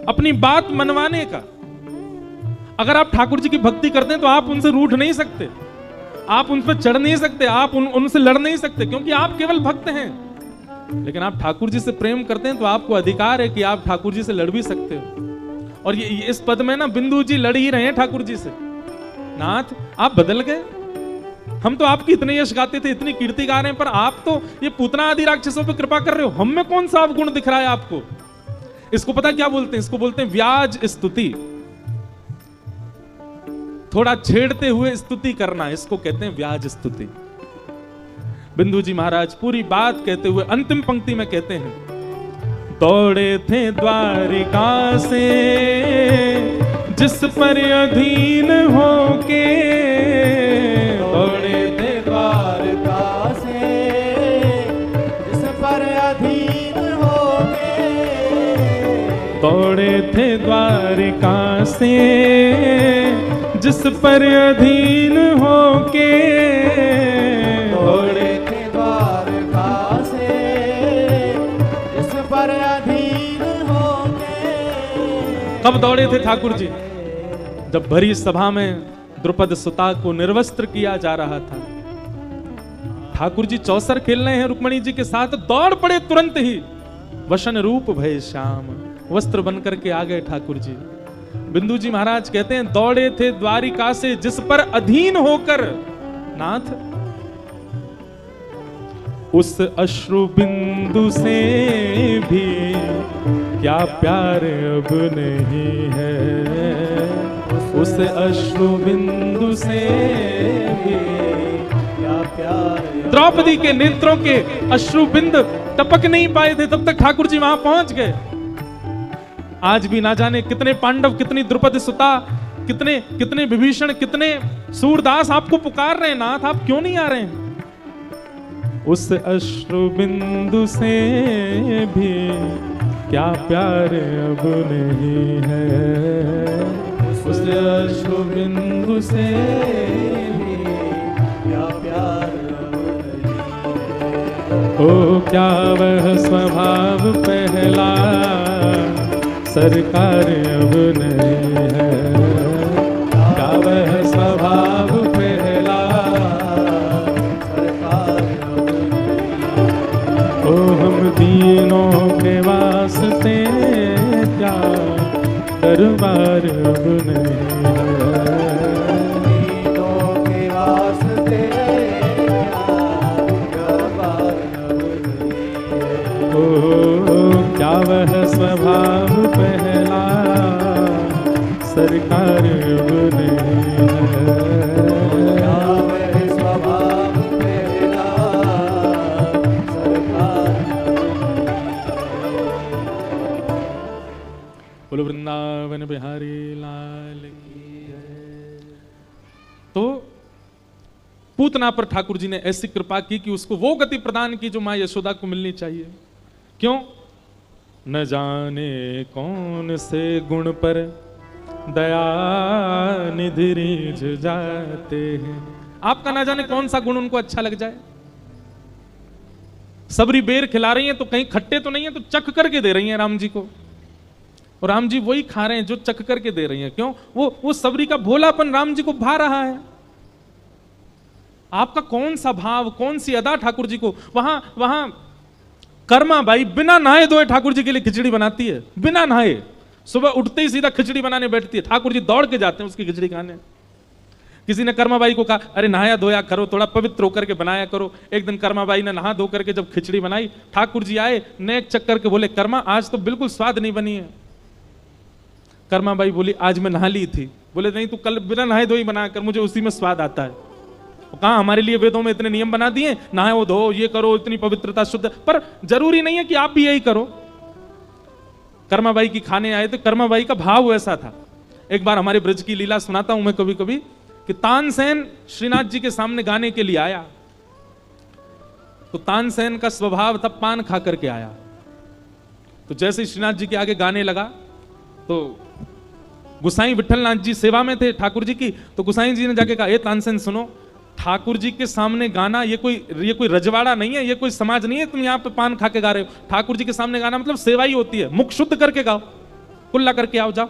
अपनी बात मनवाने का। अगर आप ठाकुर जी की भक्ति करते हैं तो आप उनसे रूठ नहीं सकते, आप उन पर चढ़ नहीं सकते, आप उनसे लड़ नहीं सकते, क्योंकि आप केवल भक्त हैं। लेकिन आप ठाकुर जी से प्रेम करते हैं तो आपको अधिकार है कि आप ठाकुर जी से लड़ भी सकते हो। और ये इस पद में ना बिंदु जी लड़ ही रहे हैं ठाकुर जी से। नाथ आप बदल गए, हम तो आपकी इतने यश गाते थे, इतनी कीर्ति गा रहे हैं, पर आप तो ये पूतना आदि राक्षसों पे कृपा कर रहे हो, हम में कौन सा गुण दिख रहा है आपको? इसको पता क्या बोलते हैं? इसको बोलते हैं व्याज स्तुति, थोड़ा छेड़ते हुए स्तुति करना, इसको कहते हैं व्याज स्तुति। बिंदु जी महाराज पूरी बात कहते हुए अंतिम पंक्ति में कहते हैं, दौड़े थे द्वारिका से जिस पर अधीन होके, दौड़े थे द्वारिका से जिस पर अधीन होके, दौड़े थे द्वारिका से जिस पर अधीन होके, दौड़े कब दौड़े थे ठाकुर जी? जब भरी सभा में द्रुपद सुता को निर्वस्त्र किया जा रहा था। ठाकुर जी चौसर खेल रहे हैं रुक्मणी जी के साथ, दौड़ पड़े तुरंत ही, वसन रूप भय श्याम, वस्त्र बनकर के आ गए ठाकुर जी। बिंदु जी महाराज कहते हैं, दौड़े थे द्वारिका से जिस पर अधीन होकर, नाथ उस अश्रु बिंदु से भी क्या प्यार अब नहीं है, उस अश्रु बिंदु से भी क्या द्रौपदी के नेत्रों के अश्रु बिंद टपक नहीं पाए थे तब तक ठाकुर जी वहां पहुंच गए। आज भी ना जाने कितने पांडव, कितनी द्रुपद सुता, कितने कितने विभीषण, कितने सूरदास आपको पुकार रहे हैं, नाथ आप क्यों नहीं आ रहे हैं? उस अश्रु बिंदु से भी क्या प्यार अब नहीं है, उस अश्रु बिंदु से भी क्या प्यार अब नहीं है। ओ क्या वह स्वभाव पहला सरकार अब नहीं है, क्या वह स्वभाव पहला सरकार अब नहीं है। ओ हम दीनों के वास्ते क्या दरबार अब नहीं है, दीनों के वास्ते क्या दरबार अब नहीं है। ओ क्या वह स्वभाव पहला सरकार अब नहीं है, क्या वह स्वभाव पहला सरकार बोलो वृंदावन बिहारी लाल की जय। तो पूतना पर ठाकुर जी ने ऐसी कृपा की कि उसको वो गति प्रदान की जो मां यशोदा को मिलनी चाहिए। क्यों? न जाने कौन से गुण पर दया निधि रीझ जाते हैं। आपका ना जाने कौन सा गुण उनको अच्छा लग जाए। सबरी बेर खिला रही हैं तो कहीं खट्टे तो नहीं है, तो चख करके दे रही हैं राम जी को, और राम जी वही खा रहे हैं जो चख करके दे रही हैं। क्यों? वो सबरी का भोलापन राम जी को भा रहा है। आपका कौन सा भाव, कौन सी अदा ठाकुर जी को। वहां कर्मा बाई बिना नहाए धोए ठाकुर जी के लिए खिचड़ी बनाती है, बिना नहाए। सुबह उठते ही सीधा खिचड़ी बनाने बैठती है, ठाकुर जी दौड़ के जाते हैं उसकी खिचड़ी खाने। किसी ने कर्मा बाई को कहा, अरे नहाया धोया करो, थोड़ा पवित्र होकर के बनाया करो। एक दिन कर्मा बाई ने नहा धो करके जब खिचड़ी बनाई, ठाकुर जी आए, नेक चक्कर के बोले, कर्मा आज तो बिल्कुल स्वाद नहीं बनी है। कर्मा बाई बोली, आज मैं नहा ली थी। बोले नहीं, तू कल बिना नहाए धोई बना कर, मुझे उसी में स्वाद आता है। कहा हमारे लिए वेदों में इतने नियम बना दिए, नहाए वो धो, ये करो, इतनी पवित्रता शुद्ध, पर जरूरी नहीं है कि आप भी यही करो। कर्माबाई की खाने आए तो कर्माबाई का भाव ऐसा था। एक बार हमारे ब्रज की लीला सुनाता हूं मैं कभी कभी, कि तानसेन श्रीनाथ जी के सामने गाने के लिए आया, तो तानसेन का स्वभाव था पान खा करके आया। तो जैसे श्रीनाथ जी के आगे गाने लगा, तो गुसाई विठलनाथ जी सेवा में थे ठाकुर जी की, तो गुसाई जी ने जाके कहा, ए तानसेन सुनो, ठाकुर जी के सामने गाना ये कोई रजवाड़ा नहीं है, ये कोई समाज नहीं है, तुम यहाँ पे पान खा के गा रहे हो। ठाकुर जी के सामने गाना मतलब सेवा ही होती है, मुख शुद्ध करके गाओ, कुल्ला करके आओ, जाओ।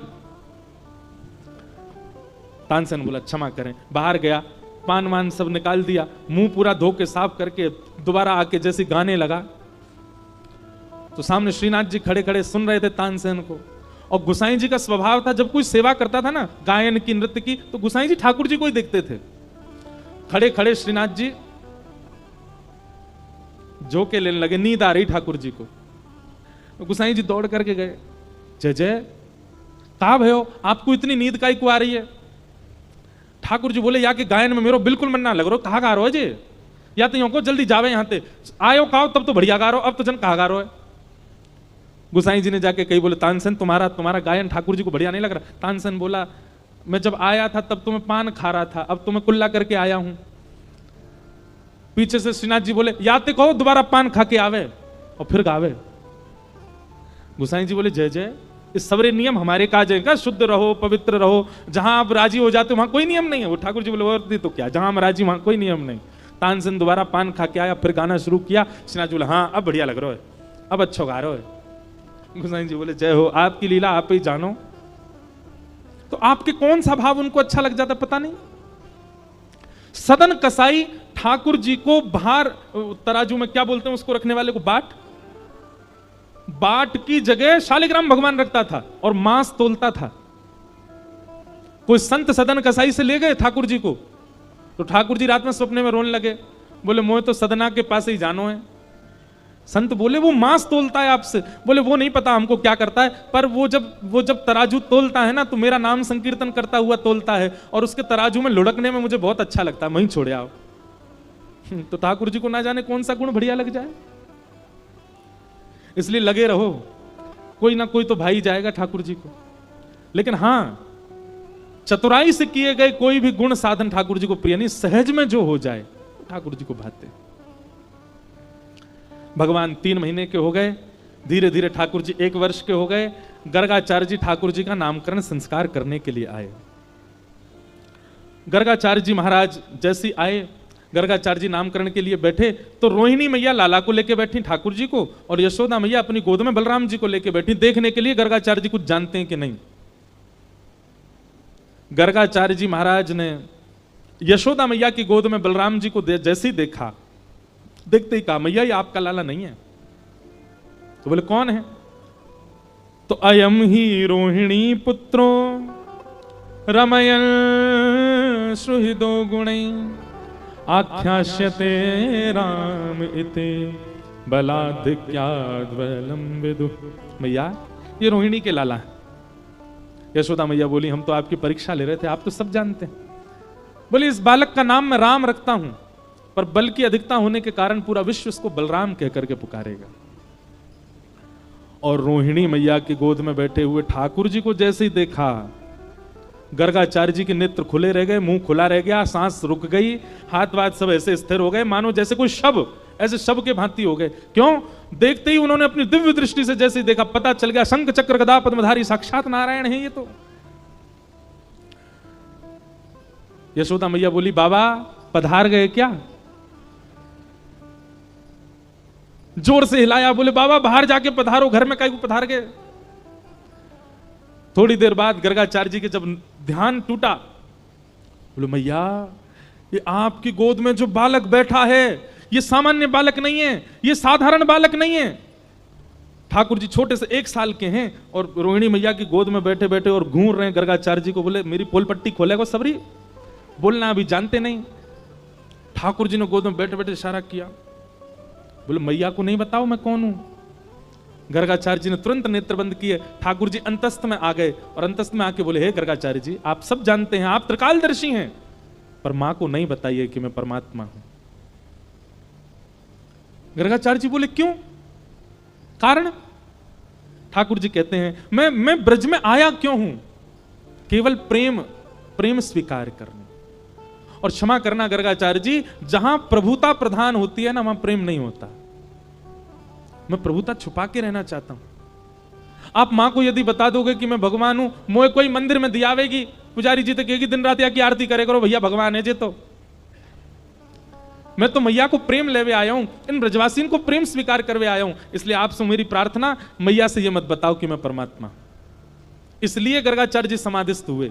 तानसेन बोला क्षमा करें, बाहर गया, पान वान सब निकाल दिया, मुंह पूरा धो के साफ करके दोबारा आके जैसे गाने लगा, तो सामने श्रीनाथ जी खड़े खड़े सुन रहे थे तानसेन को। और गुसाई जी का स्वभाव था, जब कोई सेवा करता था ना गायन की, नृत्य की, तो गुसाई जी ठाकुर जी को ही देखते थे। खड़े खड़े श्रीनाथ जी जोके लेने लगे, नींद आ रही ठाकुर जी को। तो गुसाई जी दौड़ करके गए, जय जय कहा भयो, आपको इतनी नींद काई को आ रही है? ठाकुर जी बोले, या के गायन में मेरो बिल्कुल मन ना लग रहा, कहा गा रहो है जे, या तो को जल्दी जावे यहाँ ते आयो काओ, तब तो बढ़िया गा रहो, अब तो जन कहा गा रहो है। गुसाई जी ने जाके कही, बोले तानसेन तुम्हारा गायन ठाकुर जी को बढ़िया नहीं लग रहा। तानसेन बोला, मैं जब आया था तब तो मैं पान खा रहा था, अब तो मैं कुल्ला करके आया हूं। पीछे से श्रीनाथ जी बोले, याते कहो दोबारा पान खा के आवे और फिर गावे। गुसाई जी बोले, जय जय, इस सबरे नियम हमारे काज है, शुद्ध रहो, पवित्र रहो, जहां आप राजी हो जाते हो वहां कोई नियम नहीं है। वो ठाकुर जी बोले, और तो क्या, जहां हम राजी वहां कोई नियम नहीं। तानसेन दोबारा पान खा के आया, फिर गाना शुरू किया। श्रीनाथ जी बोले, हाँ अब बढ़िया लग रहा है, अब अच्छा गा रहा है। गुसाई जी बोले, जय हो, आपकी लीला आप ही जानो। तो आपके कौन सा भाव उनको अच्छा लग जाता पता नहीं। सदन कसाई ठाकुर जी को बाहर तराजू में क्या बोलते हैं उसको रखने वाले को, बाट की जगह शालिग्राम भगवान रखता था और मांस तोलता था। कोई संत सदन कसाई से ले गए ठाकुर जी को, तो ठाकुर जी रात में सपने में रोने लगे, बोले मोह तो सदना के पास ही जानो है। संत बोले, वो मांस तोलता है आपसे। बोले वो नहीं पता हमको क्या करता है, पर वो जब तराजू तोलता है ना, तो मेरा नाम संकीर्तन करता हुआ तोलता है, और उसके तराजू में लुढ़कने में मुझे बहुत अच्छा लगता है, वहीं छोड़े आओ। तो ठाकुर जी को ना जाने कौन सा गुण बढ़िया लग जाए। इसलिए लगे रहो, कोई ना कोई तो भाई जाएगा ठाकुर जी को। लेकिन हां, चतुराई से किए गए कोई भी गुण साधन ठाकुर जी को प्रिय नहीं, सहज में जो हो जाए ठाकुर जी को भाते। भगवान 3 महीने के हो गए, धीरे धीरे ठाकुर जी 1 वर्ष के हो गए। गर्गाचार्य जी ठाकुर जी का नामकरण संस्कार करने के लिए आए। गर्गाचार्य जी महाराज जैसे आए, गर्गाचार्य जी नामकरण के लिए बैठे तो रोहिणी मैया लाला को लेके बैठी ठाकुर जी को, और यशोदा मैया अपनी गोद में बलराम जी को लेके बैठी, देखने के लिए गर्गाचार्य जी कुछ जानते हैं कि नहीं। गर्गाचार्य जी महाराज ने यशोदा मैया की गोद में बलराम जी को जैसे ही देखा, देखते ही कहा, मैया ये आपका लाला नहीं है। तो बोले कौन है? तो अयम ही रोहिणी पुत्रो रमयन सुहृदो गुणै आख्यास्यते राम इति बलाधिक्याद्वलम विदु। मैया ये रोहिणी के लाला है। यशोदा मैया बोली, हम तो आपकी परीक्षा ले रहे थे, आप तो सब जानते हैं। बोली, इस बालक का नाम मैं राम रखता हूं, पर बल की अधिकता होने के कारण पूरा विश्व इसको बलराम कह करके पुकारेगा। और रोहिणी मैया की गोद में बैठे हुए ठाकुर जी को जैसे ही देखा, गर्गाचार्य जी के नेत्र खुले रह गए, मुंह खुला रह गया, सांस रुक गई, हाथ वाथ सब ऐसे स्थिर हो गए मानो जैसे कोई शव, ऐसे शव के भांति हो गए। क्यों? देखते ही उन्होंने अपनी दिव्य दृष्टि से जैसे ही देखा, पता चल गया शंख चक्र गदा पद्मधारी साक्षात नारायण है ये तो। यशोदा मैया बोली, बाबा पधार गए क्या? जोर से हिलाया, बोले बाबा बाहर जाके पधारो, घर में काहे को पधार गए। थोड़ी देर बाद गर्गाचार्य जी के जब ध्यान टूटा, बोले मैया ये आपकी गोद में जो बालक बैठा है ये सामान्य बालक नहीं है, ये साधारण बालक नहीं है। ठाकुर जी छोटे से 1 साल के हैं और रोहिणी मैया की गोद में बैठे बैठे और घूर रहे हैं। गर्गाचार्य जी को बोले, मेरी पोल पट्टी खोलेगा सबरी, बोलना अभी जानते नहीं। ठाकुर जी ने गोद में बैठे बैठे इशारा किया, बोले मैया को नहीं बताओ मैं कौन हूं। गर्गाचार्य जी ने तुरंत नेत्र बंद किए। ठाकुर जी अंतस्थ में आ गए और अंतस्थ में आके बोले, हे गर्गाचार्य जी, आप सब जानते हैं, आप त्रिकालदर्शी हैं, पर मां को नहीं बताइए कि मैं परमात्मा हूं। गर्गाचार्य जी बोले, क्यों? कारण? ठाकुर जी कहते हैं, मैं ब्रज में आया क्यों हूं? केवल प्रेम स्वीकार करने और क्षमा करना। गर्गाचार्य जी, जहां प्रभुता प्रधान होती है ना, वहां प्रेम नहीं होता। मैं प्रभुता छुपा के रहना चाहता हूं। आप मां को यदि बता दोगे कि मैं भगवान हूं, मोए कोई मंदिर में दियावेगी, पुजारी जी तो कहेगी दिन रात या की आरती करे करो, भैया भगवान है जे। तो मैं तो मैया को प्रेम लेवे आया हूं, इन ब्रजवासियों को प्रेम स्वीकार करवे आया हूं। इसलिए आपसे मेरी प्रार्थना, मैया से यह मत बताओ कि मैं परमात्मा। इसलिए गर्गाचार्य जी समाधिस्थ हुए।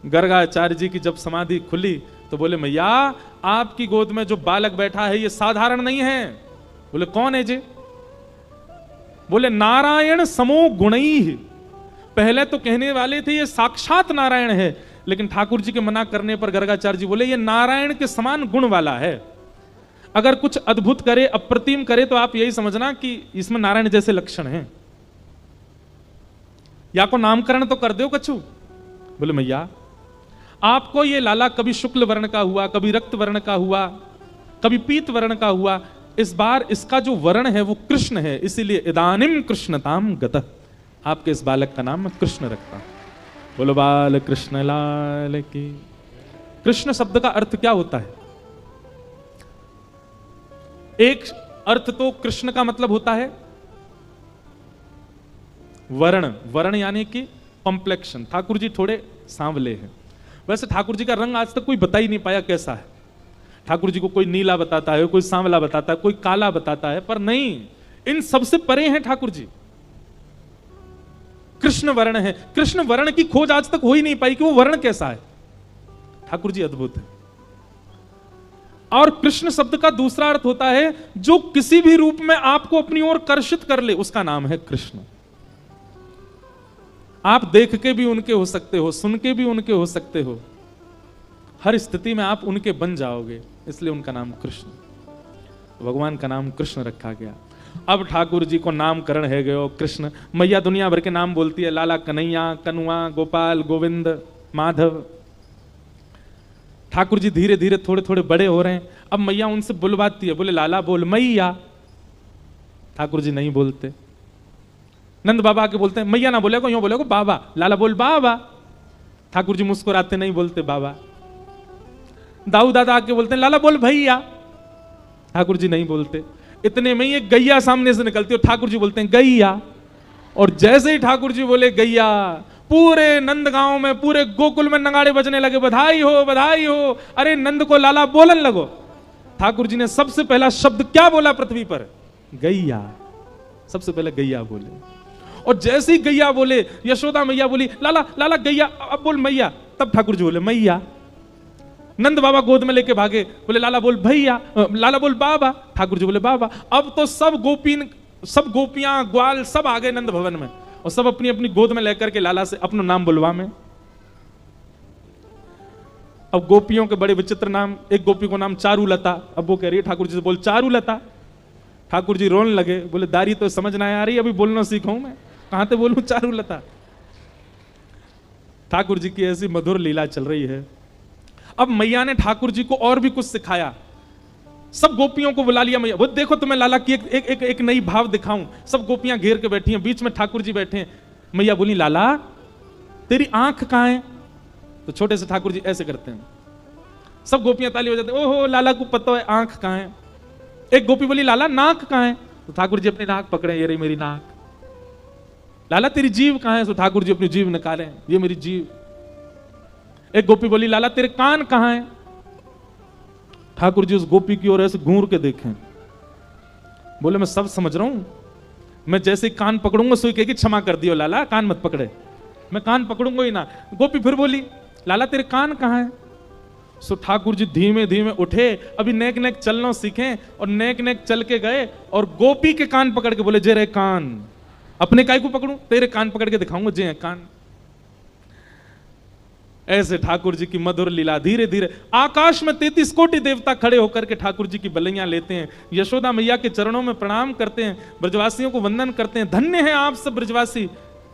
गर्गाचार्य जी की जब समाधि खुली तो बोले, मैया आपकी गोद में जो बालक बैठा है ये साधारण नहीं है। बोले कौन है जी? बोले नारायण समो गुणैः। पहले तो कहने वाले थे ये साक्षात नारायण है, लेकिन ठाकुर जी के मना करने पर गर्गाचार्य जी बोले ये नारायण के समान गुण वाला है। अगर कुछ अद्भुत करे, अप्रतिम करे, तो आप यही समझना कि इसमें नारायण जैसे लक्षण हैं। या को नामकरण तो कर दो कछु। बोले मैया आपको ये लाला कभी शुक्ल वर्ण का हुआ, कभी रक्त वर्ण का हुआ, कभी पीत वर्ण का हुआ, इस बार इसका जो वर्ण है वो कृष्ण है, इसीलिए इदानिम कृष्णताम गतः। आपके इस बालक का नाम मैं कृष्ण रखता हूं। बोलो बाल कृष्ण लाल की। कृष्ण शब्द का अर्थ क्या होता है? एक अर्थ तो कृष्ण का मतलब होता है वर्ण, वर्ण यानी कि कॉम्प्लेक्शन। ठाकुर जी थोड़े सांवले हैं। वैसे ठाकुर जी का रंग आज तक कोई बता ही नहीं पाया कैसा है। ठाकुर जी को कोई नीला बताता है, कोई सांवला बताता है, कोई काला बताता है, पर नहीं, इन सबसे परे हैं ठाकुर जी। कृष्ण वर्ण है। कृष्ण वर्ण की खोज आज तक हो ही नहीं पाई कि वो वर्ण कैसा है। ठाकुर जी अद्भुत है। और कृष्ण शब्द का दूसरा अर्थ होता है जो किसी भी रूप में आपको अपनी ओर कर्षित कर ले, उसका नाम है कृष्ण। आप देख के भी उनके हो सकते हो, सुन के भी उनके हो सकते हो, हर स्थिति में आप उनके बन जाओगे, इसलिए उनका नाम कृष्ण, भगवान का नाम कृष्ण रखा गया। अब ठाकुर जी को नामकरण है गयो कृष्ण। मैया दुनिया भर के नाम बोलती है, लाला कन्हैया, कनुआ, गोपाल, गोविंद, माधव। ठाकुर जी धीरे धीरे थोड़े थोड़े बड़े हो रहे हैं। अब मैया उनसे बुलवाती है, बोले लाला बोल मैया। ठाकुर जी नहीं बोलते। नंद बाबा आके बोलते हैं मैया ना बोले को, यूं बोले को बाबा। लाला बोल बाबा। ठाकुर जी मुस्कुराते नहीं बोलते बाबा। दाऊ दादा आके बोलते हैं लाला बोल भैया। ठाकुर जी नहीं बोलते। इतने में ही एक गैया सामने से निकलती है, ठाकुर जी बोलते हैं गैया। और जैसे ही ठाकुर जी बोले गैया, पूरे नंद गांव में, पूरे गोकुल में नगाड़े बजने लगे, बधाई हो बधाई हो, अरे नंद को लाला बोलन लगो। ठाकुर जी ने सबसे पहला शब्द क्या बोला पृथ्वी पर? गैया। सबसे पहले गैया बोले। और जैसे ही गैया बोले, यशोदा मैया बोली लाला लाला गैया, अब बोल मैया। तब ठाकुर जी बोले मैया। नंद बाबा गोद में लेके भागे, बोले लाला बोल भैया, लाला बोल बाबा। ठाकुर जी बोले बाबा। अब तो सब गोपियां ग्वाल सब आ गए नंद भवन में, और सब अपनी अपनी गोद में लेकर के लाला से अपना नाम बुलवा में। अब गोपियों के बड़े विचित्र नाम। एक गोपी को नाम चारुलता। अब वो कह रही है ठाकुर जी से बोल चारुलता। ठाकुर जी रोने लगे, बोले दारी तो समझ ना आ रही, अभी बोलना सीखा हूं मैं, कहां से बोलूं चारुलता। ठाकुर जी की ऐसी मधुर लीला चल रही है। अब मैया ने ठाकुर जी को और भी कुछ सिखाया। सब गोपियों को बुला लिया। मैया वो देखो तुम्हें लाला की एक नई भाव दिखाऊं। सब गोपियां घेर के बैठी हैं, बीच में ठाकुर जी बैठे हैं। मैया बोली लाला तेरी आंख कहां है? तो छोटे से ठाकुर जी ऐसे करते हैं, सब गोपियां ताली बजाते हैं, ओहो लाला को पता है आंख कहां है। एक गोपी बोली लाला नाक कहां है? तो ठाकुर जी अपनी नाक पकड़े, ये रही मेरी नाक। लाला तेरी जीभ कहां है? तो ठाकुर जी अपनी जीभ निकाले, ये मेरी जीभ। एक गोपी बोली लाला तेरे कान कहां है? ठाकुर जी उस गोपी की ओर ऐसे घूर के देखें, बोले मैं सब समझ रहा हूं, मैं जैसे कान पकड़ूंगा सोई कहेगी क्षमा कर दियो लाला, कान मत पकड़े, मैं कान पकड़ूंगा ही ना। गोपी फिर बोली लाला तेरे कान कहां है? सो ठाकुर जी धीमे धीमे उठे, अभी नेक नेक चलना सीखे, और नेक नेक चल के गए और गोपी के कान पकड़ के बोले जे रे कान। अपने काय को पकड़ूं? तेरे कान पकड़ के दिखाऊंगा जे कान। ऐसे ठाकुर जी की मधुर लीला। धीरे धीरे आकाश में 33 कोटि देवता खड़े होकर के ठाकुर जी की बलैया लेते हैं, यशोदा मैया के चरणों में प्रणाम करते हैं, ब्रजवासियों को वंदन करते हैं। धन्य है आप सब ब्रजवासी,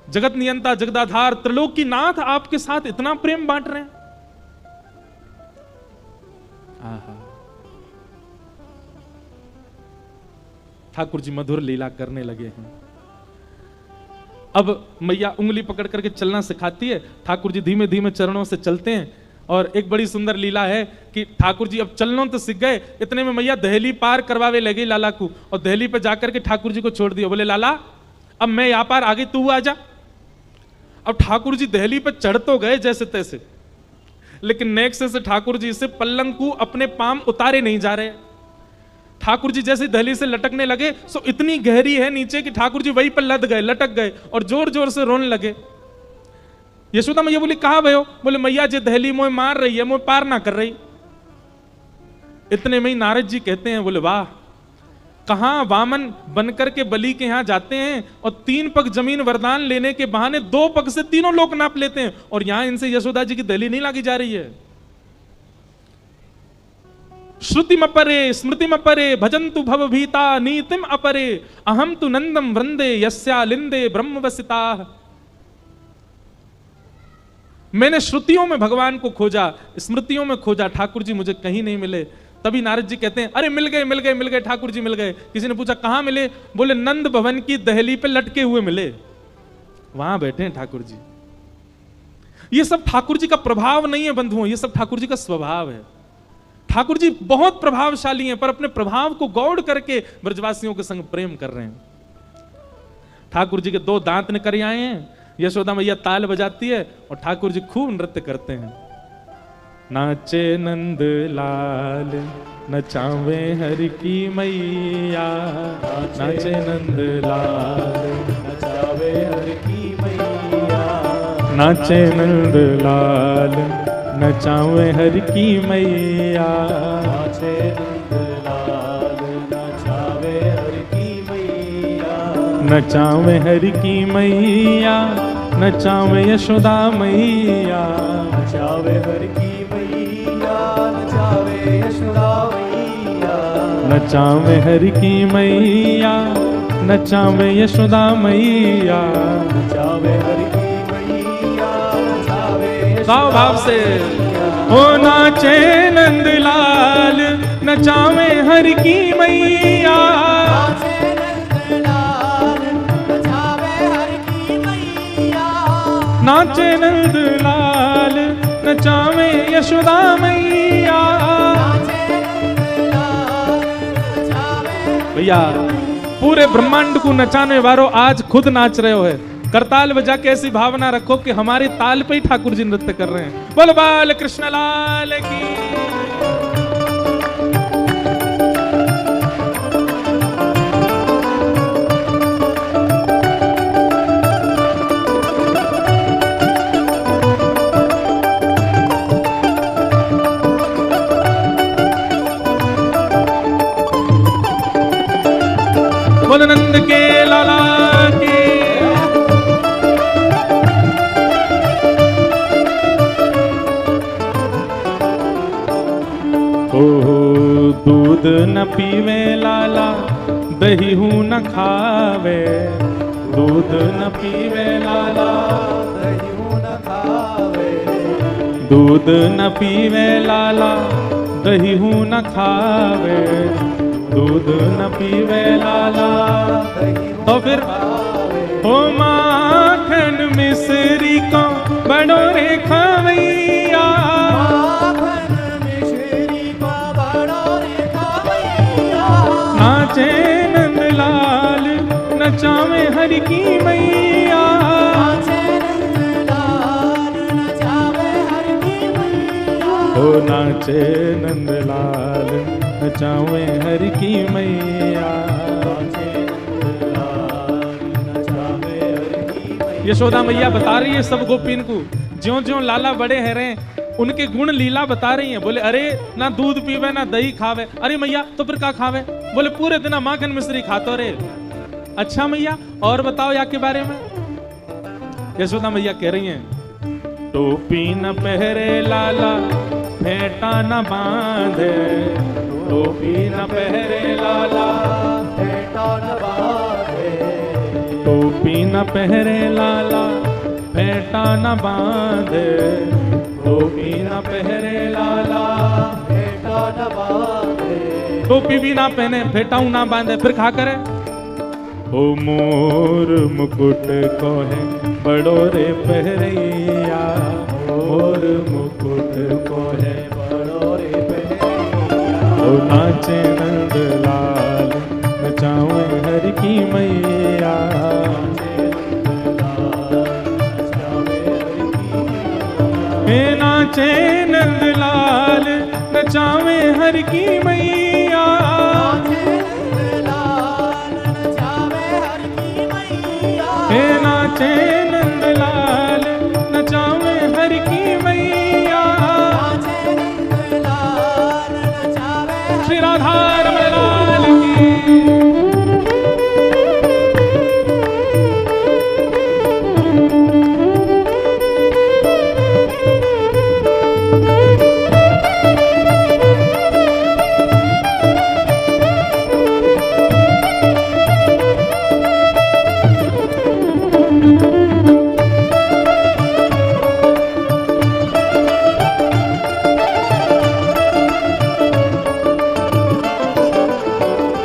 जगत नियंता जगदाधार त्रिलोकी नाथ आपके साथ इतना प्रेम बांट रहे हैं। ठाकुर जी मधुर लीला करने लगे हैं। अब मैया उंगली पकड़ करके चलना सिखाती है, ठाकुर जी धीमे धीमे चरणों से चलते हैं। और एक बड़ी सुंदर लीला है कि ठाकुर जी अब चलना तो सीख गए, इतने में मैया दहली पार करवावे लगी लाला को, और दहली पे जाकर के ठाकुर जी को छोड़ दिया। बोले लाला अब मैं यहां पार आगे, तू आ जा। अब ठाकुर जी दहली पे चढ़ तो गए जैसे तैसे, लेकिन नेक्स्ट से ठाकुर जी से पल्लंग को अपने पांव उतारे नहीं जा रहे। ठाकुर जी जैसे दहली से लटकने लगे, सो इतनी गहरी है नीचे कि ठाकुर जी वहीं पर लद गए, लटक गए और जोर जोर से रोने लगे। यशोदा मैया बोली कहां भयो? बोले मैया जे दहली मोए मार रही है, मोए पार ना कर रही। इतने में ही नारद जी कहते हैं, बोले वाह, कहां वामन बनकर के बलि के यहां जाते हैं और 3 पग जमीन वरदान लेने के बहाने 2 पग से तीनों लोग नाप लेते हैं, और यहां इनसे यशोदा जी की दहली नहीं लागी जा रही है। श्रुतिम अपरे स्मृतिम अपरे भजन्तु भवभीता नीतिम अपरे अहम तु नंदम वृंदे यस्या लिंदे ब्रह्मवसिता। मैंने श्रुतियों में भगवान को खोजा, स्मृतियों में खोजा, ठाकुर जी मुझे कहीं नहीं मिले। तभी नारद जी कहते हैं अरे मिल गए मिल गए मिल गए, ठाकुर जी मिल गए। किसी ने पूछा कहां मिले? बोले नंद भवन की दहली पे लटके हुए मिले, वहां बैठे हैं ठाकुर जी। ये सब ठाकुर जी का प्रभाव नहीं है बंधुओं, ये सब ठाकुर जी का स्वभाव है। ठाकुर जी बहुत प्रभावशाली हैं, पर अपने प्रभाव को गौड़ करके ब्रजवासियों के संग प्रेम कर रहे हैं। ठाकुर जी के 2 दांत निकल आए हैं, यशोदा मैया ताल बजाती है और ठाकुर जी खूब नृत्य करते हैं। नाचे नंद लाल नचावे हर की मैया, नाचे नंद लाल नचावे हर की मैया, नाचे नंद लाल नचावे हर की मैया, नाचे नंद लाल नचावे हर की मैया, नचावे हर की मैया, नचावे यशोदा मैया, नचावे हर की मैया, नचावे यशोदा मैया, नचावे हर की मैया, नचावे यशोदा मैया, नचावे हर की मैया, नचावे भाव भाव से ओ नाचे नंदलाल नचावे हर की मैया, नाचे नंदलाल नचावे यशोदा मैया। भैया पूरे ब्रह्मांड को नचाने वालों आज खुद नाच रहे हो है। करताल बजा के ऐसी भावना रखो कि हमारी ताल पे ही ठाकुर जी नृत्य कर रहे हैं। बोलो बाल कृष्ण लाल की। बोलो नंद के लाला की। दूध न पीवे लाला दही हूँ न खावे, दूध न पीवे लाला दही हूँ न खावे, दूध न पीवे लाला दही हूँ न खावे, दूध न पीवे लाला। तो फिर हो माखन मिश्री को बड़ो रे खवैया, नाचे नंदलाल नचावे हर की मैया, ओ नाचे नंदलाल नचावे हर की मैया। यशोदा मैया बता रही है सब गोपीन को, ज्यों ज्यों लाला बड़े हैं रहे उनके गुण लीला बता रही हैं। बोले अरे ना दूध पीवे ना दही खावे। अरे मैया तो फिर क्या खावे? बोले पूरे दिन माखन मिश्री खातो रे। अच्छा मैया और बताओ या के बारे में। यशोदा मैया कह रही हैं टोपी न पहरे लाला फेंटा न बांधे, टोपी न पहरे लाला फेंटा न बांधे, टोपी न पहरे लाला फेंटा न बांधे, टोपी न पहरे लाला फेंटा न बांधे। टोपी भी ना पहने फेंटाऊ ना बांधे फिर खा करे। ओ मोर मुकुट को है बड़ो रे पहरैया, मोर मुकुट को है बड़ो रे पहरैया, ओ नाचे नंदलाल नचावे हर की मैया, नाचे नंदलाल नचावे हर की मैया, नाचे नंदलाल नचावे हर की मैया। श्री राधा रमण लाल की।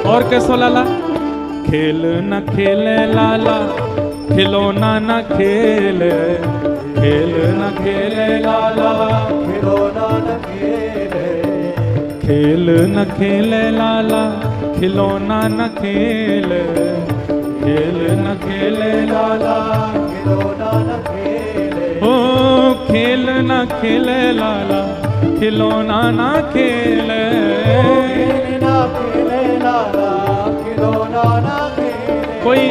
और कैसो लाला खेल न खेले लाला खिलौना न खेले, खेल न खेले लाला खिलौना न खेले, खेल न खेले लाला खिलौना न खेले, खेल न खेले लाला खिलौना न खेले, ओ खेल न खेले लाला खिलौना न खेले, कोई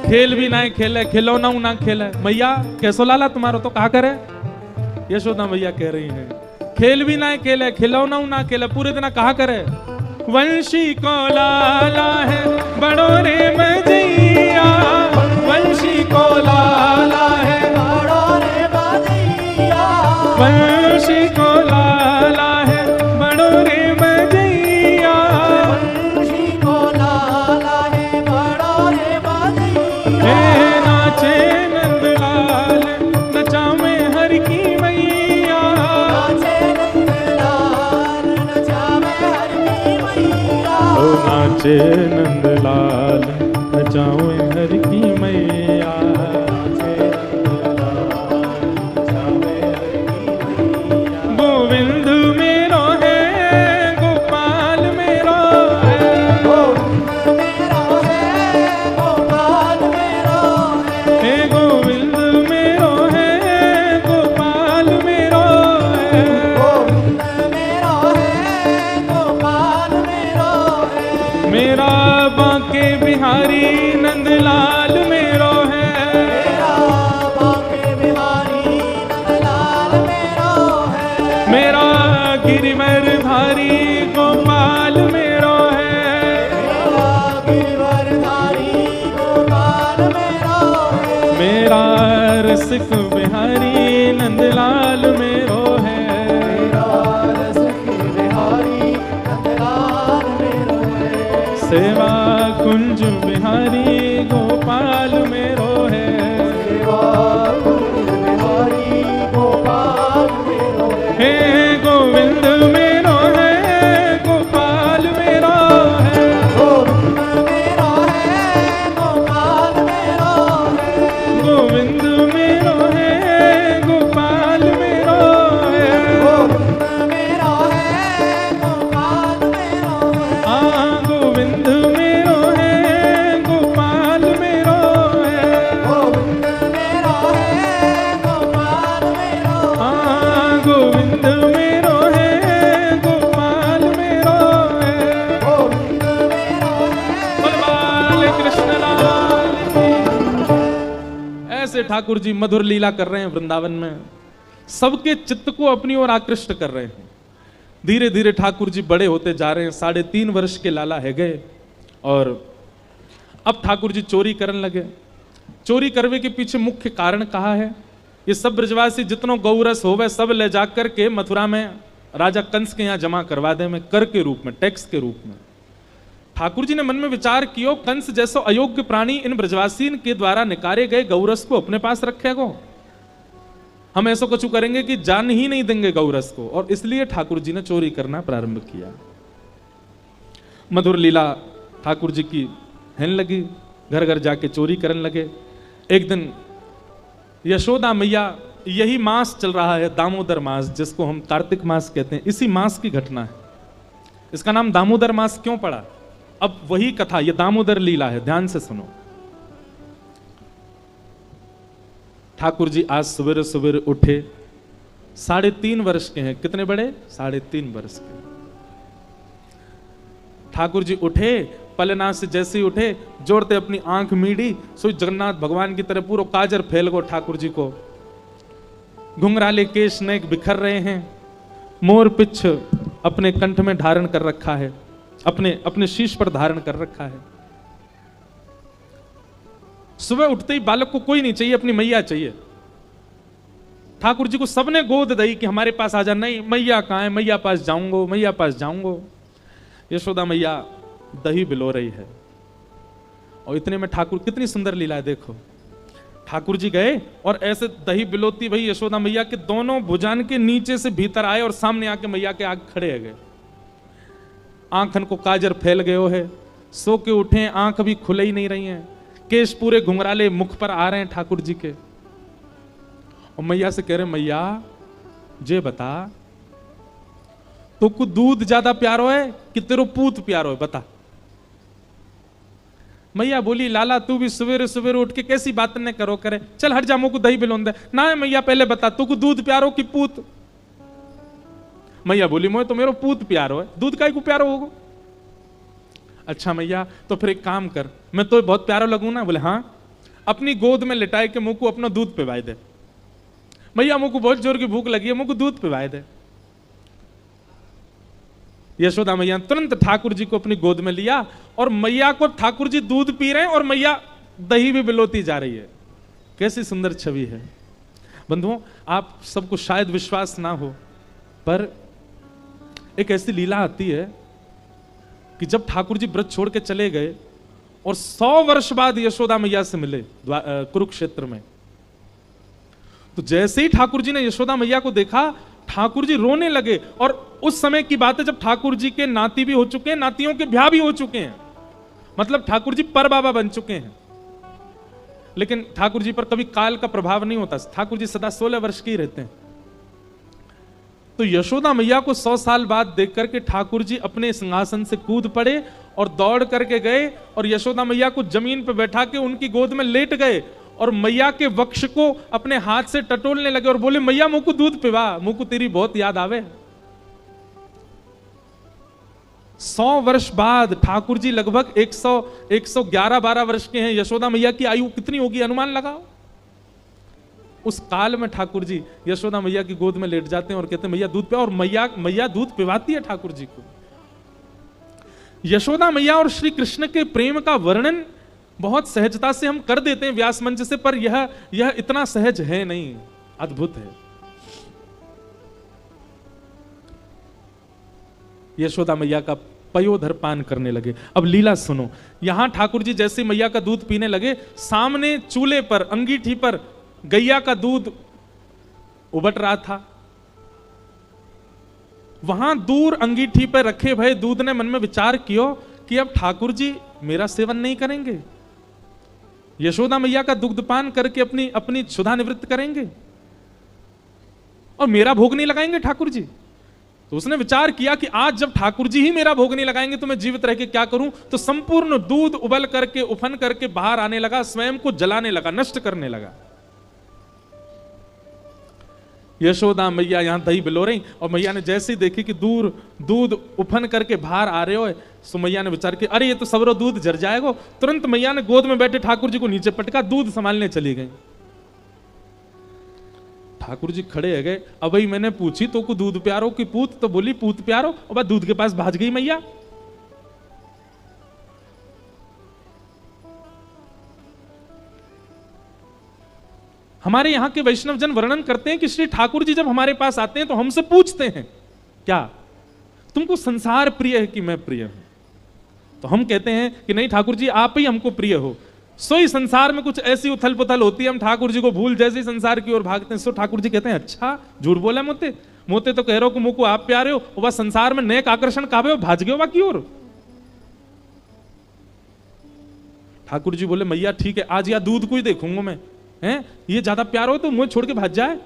खेल भी ना खेले खिलौना ना खेले। मैया कैसो लाला तुम्हारो तो कहा करे। यशोदा मैया कह रही है खेल भी ना खेले खिलौना ना खेले पूरे दिन कहा करे। वंशी को लाला है बड़ो रे मजैया, वंशी को लाला है बड़ो रे मजैया, वंशी को लाला है बड़ो रे मजैया, वंशी को लाला है बड़ो रे मजैया, नाचे नंदलाल नचावे हर की मैया, नाचे नाचे नंदलाल नचाओ हर की मैया। गोविंद मेरो है गोपाल मेरो है, गोविंद मेरो है गोपाल मेरो है, हे गोविंद मेरो है गोपाल मेरो है, गोविंद मेरो है गोपाल मेरो है, मेरा बांके बिहारी नंदलाल मेरो है, मेरा बांके बिहारी नंदलाल मेरो है, मेरा गिरिवर धारी गोपाल मेरो है, मेरा गिरवरधारी गोपाल मेरो है, मेरा रसिक बिहारी नंदलाल मेरो है, मेरा रसिक बिहारी नंदलाल मेरो है, सेवा कुंज बिहारी गोपाल मेरो है, सेवा कुंज बिहारी गोपाल मेरो है, हे गोविंद मेरो है गोपाल मेरो है, गोविंद मेरो है गोपाल मेरो है, गोविंद मेरो है गोपाल मेरो है, गोविंद मेरो है गोपाल मेरो है, हाँ गोविंद मेरो है गोपाल मेरो है, गोविंद मेरो है गोपाल मेरो है, हाँ गोविंद मेरो है गोपाल मेरो है। गोविंद मेरो है बलवाल कृष्ण लाल की। ऐसे ठाकुर जी मधुर लीला कर रहे हैं वृंदावन में, सबके चित्त को अपनी ओर आकृष्ट कर रहे हैं। धीरे धीरे ठाकुर जी बड़े होते जा रहे हैं, 3.5 वर्ष के लाला है गए और अब ठाकुर जी चोरी करने लगे। चोरी करने के पीछे मुख्य कारण कहा है, ये सब ब्रजवासी जितनों गौरस होवे सब ले जाकर के मथुरा में राजा कंस के यहाँ जमा करवा दे, में कर के रूप में, टैक्स के रूप में। ठाकुर जी ने मन में विचार किया, कंस जैसो अयोग्य प्राणी इन ब्रजवासीन के द्वारा निकारे गए गौरस को अपने पास रखेगो, हम ऐसा कुछ करेंगे कि जान ही नहीं देंगे गौरस को। और इसलिए ठाकुर जी ने चोरी करना प्रारंभ किया। मधुर लीला ठाकुर जी की होने लगी, घर घर जाके चोरी करने लगे। एक दिन यशोदा मैया, यही मास चल रहा है दामोदर मास, जिसको हम कार्तिक मास कहते हैं, इसी मास की घटना है। इसका नाम दामोदर मास क्यों पड़ा, अब वही कथा, ये दामोदर लीला है, ध्यान से सुनो। ठाकुर जी आज सवेरे सवेरे उठे, 3.5 वर्ष के हैं। कितने बड़े? 3.5 वर्ष के। ठाकुर जी उठे, पलना से जैसे ही उठे, जोड़ते अपनी आंख मीड़ी, सो जगन्नाथ भगवान की तरह पूरा काजर फैल गो ठाकुर जी को। घुंघराले केश नेक बिखर रहे हैं, मोर पिछ अपने कंठ में धारण कर रखा है, अपने शीश पर धारण कर रखा है। सुबह उठते ही बालक को कोई नहीं चाहिए, अपनी मैया चाहिए। ठाकुर जी को सबने गोद दी कि हमारे पास आ जा। नहीं, मैया कहाँ है, मैया पास जाऊंगो, मैया पास जाऊंगो। यशोदा मैया दही बिलो रही है और इतने में ठाकुर, कितनी सुंदर लीला है देखो। ठाकुर जी गए और ऐसे दही बिलोती भाई यशोदा मैया के दोनों भुजान के नीचे से भीतर आए और सामने आके मैया के आगे खड़े गए। आंखन को काजर फैल गए है, सो के उठे, आंख अभी खुले ही नहीं रही हैं, केश पूरे घुंघराले मुख पर आ रहे हैं ठाकुर जी के। और मैया से कह रहे, मैया जे बता, तो को दूध ज्यादा प्यारो है कि तेरो पूत प्यारो है, बता। मैया बोली, लाला तू भी सवेरे सवेरे उठ के कैसी बात न करो करे, चल हट जा, मुझको दही बिलोन दे। ना है मैया, पहले बता तू को दूध प्यारो कि पूत। मैया बोली, मोए तो मेरो पूत प्यारो है, दूध काहे को प्यारो होगो। अच्छा मैया, तो फिर एक काम कर, मैं तो बहुत प्यारो लगूं ना। बोले हाँ, अपनी गोद में लिटाए के मुझको अपना दूध पिवाए दे। मैया मुझको बहुत जोर की भूख लगी है, मुझको दूध पिवाए दे। यशोदा मैया तुरंत ठाकुर जी को अपनी गोद में लिया और मैया को, ठाकुर जी दूध पी रहे हैं और मैया दही भी बिलोती जा रही है। कैसी सुंदर छवि है बंधुओं। आप सबको शायद विश्वास ना हो, पर एक ऐसी लीला आती है कि जब ठाकुर जी व्रत छोड़ के चले गए और 100 वर्ष बाद यशोदा मैया से मिले कुरुक्षेत्र में, तो जैसे ही ठाकुर जी ने यशोदा मैया को देखा, ठाकुर जी रोने लगे। और उस समय की बात है जब ठाकुर जी के नाती भी हो चुके हैं, नातियों के ब्याह भी हो चुके हैं। मतलब ठाकुर जी पर बाबा बन चुके हैं, लेकिन ठाकुर जी पर कभी काल का प्रभाव नहीं होता। ठाकुर जी सदा 16 वर्ष के ही रहते हैं। तो यशोदा मैया को 100 साल बाद देख करके ठाकुर जी अपने सिंहासन से कूद पड़े और दौड़ करके गए और यशोदा मैया को जमीन पर बैठा के उनकी गोद में लेट गए और मैया के वक्ष को अपने हाथ से टटोलने लगे और बोले, मैया मुझ को दूध पिवा, मुझ को तेरी बहुत याद आवे। 100 वर्ष बाद ठाकुर जी लगभग 111-12 वर्ष के हैं। यशोदा मैया की आयु कितनी होगी अनुमान लगाओ। उस काल में ठाकुर जी यशोदा मैया की गोद में लेट जाते हैं और कहते हैं मैया दूध पिया, और मैया दूध पिवाती है ठाकुर जी को। यशोदा मैया और श्री कृष्ण के प्रेम का वर्णन बहुत सहजता से हम कर देते हैं व्यास मंच से, पर यह इतना सहज है नहीं, अद्भुत है। यशोदा मैया का पयोधर पान करने लगे। अब लीला सुनो। यहां ठाकुर जी जैसे मैया का दूध पीने लगे, सामने चूल्हे पर अंगीठी पर गैया का दूध उबट रहा था। वहां दूर अंगीठी पर रखे भय दूध ने मन में विचार किया कि अब ठाकुर जी मेरा सेवन नहीं करेंगे, यशोदा मैया का दुग्धपान करके अपनी क्षुधा निवृत्त करेंगे और मेरा भोग नहीं लगाएंगे ठाकुर जी। तो उसने विचार किया कि आज जब ठाकुर जी ही मेरा भोग नहीं लगाएंगे तो मैं जीवित रह के क्या करूं। तो संपूर्ण दूध उबल करके उफन करके बाहर आने लगा, स्वयं को जलाने लगा, नष्ट करने लगा। यशोदा मैया यहां दही बिलो रही और मैया ने जैसे ही देखी कि दूर दूध उफन करके बाहर आ रहे हो, सो मैया ने विचार किया अरे ये तो सबरो दूध जर जाएगा। तुरंत मैया ने गोद में बैठे ठाकुर जी को नीचे पटका, दूध संभालने चली गई। ठाकुर जी खड़े है गए। अब भाई मैंने पूछी तो को दूध प्यारो की पूत, तो बोली पूत प्यारो, और बाद दूध के पास भाग गई मैया। हमारे यहां के वैष्णव जन वर्णन करते हैं कि श्री ठाकुर जी जब हमारे पास आते हैं तो हमसे पूछते हैं क्या तुमको संसार प्रिय है कि मैं प्रिय हूं। तो हम कहते हैं कि नहीं ठाकुर जी आप ही हमको प्रिय हो। सो ही संसार में कुछ ऐसी उथल पुथल होती है, हम ठाकुर जी को भूल जैसे ही संसार की ओर भागते हैं। सो ठाकुर जी कहते हैं अच्छा झूठ बोला मोते, मोते तो कह रहे हो कि मुझको आप प्यारे हो, वह संसार में नेक आकर्षण काबे हो भाज गए बाकी और। ठाकुर जी बोले मैया ठीक है, आज या दूध को ही देखूंगा मैं, हैं ये ज्यादा प्यार हो तो मुझे छोड़ के भाग जाए।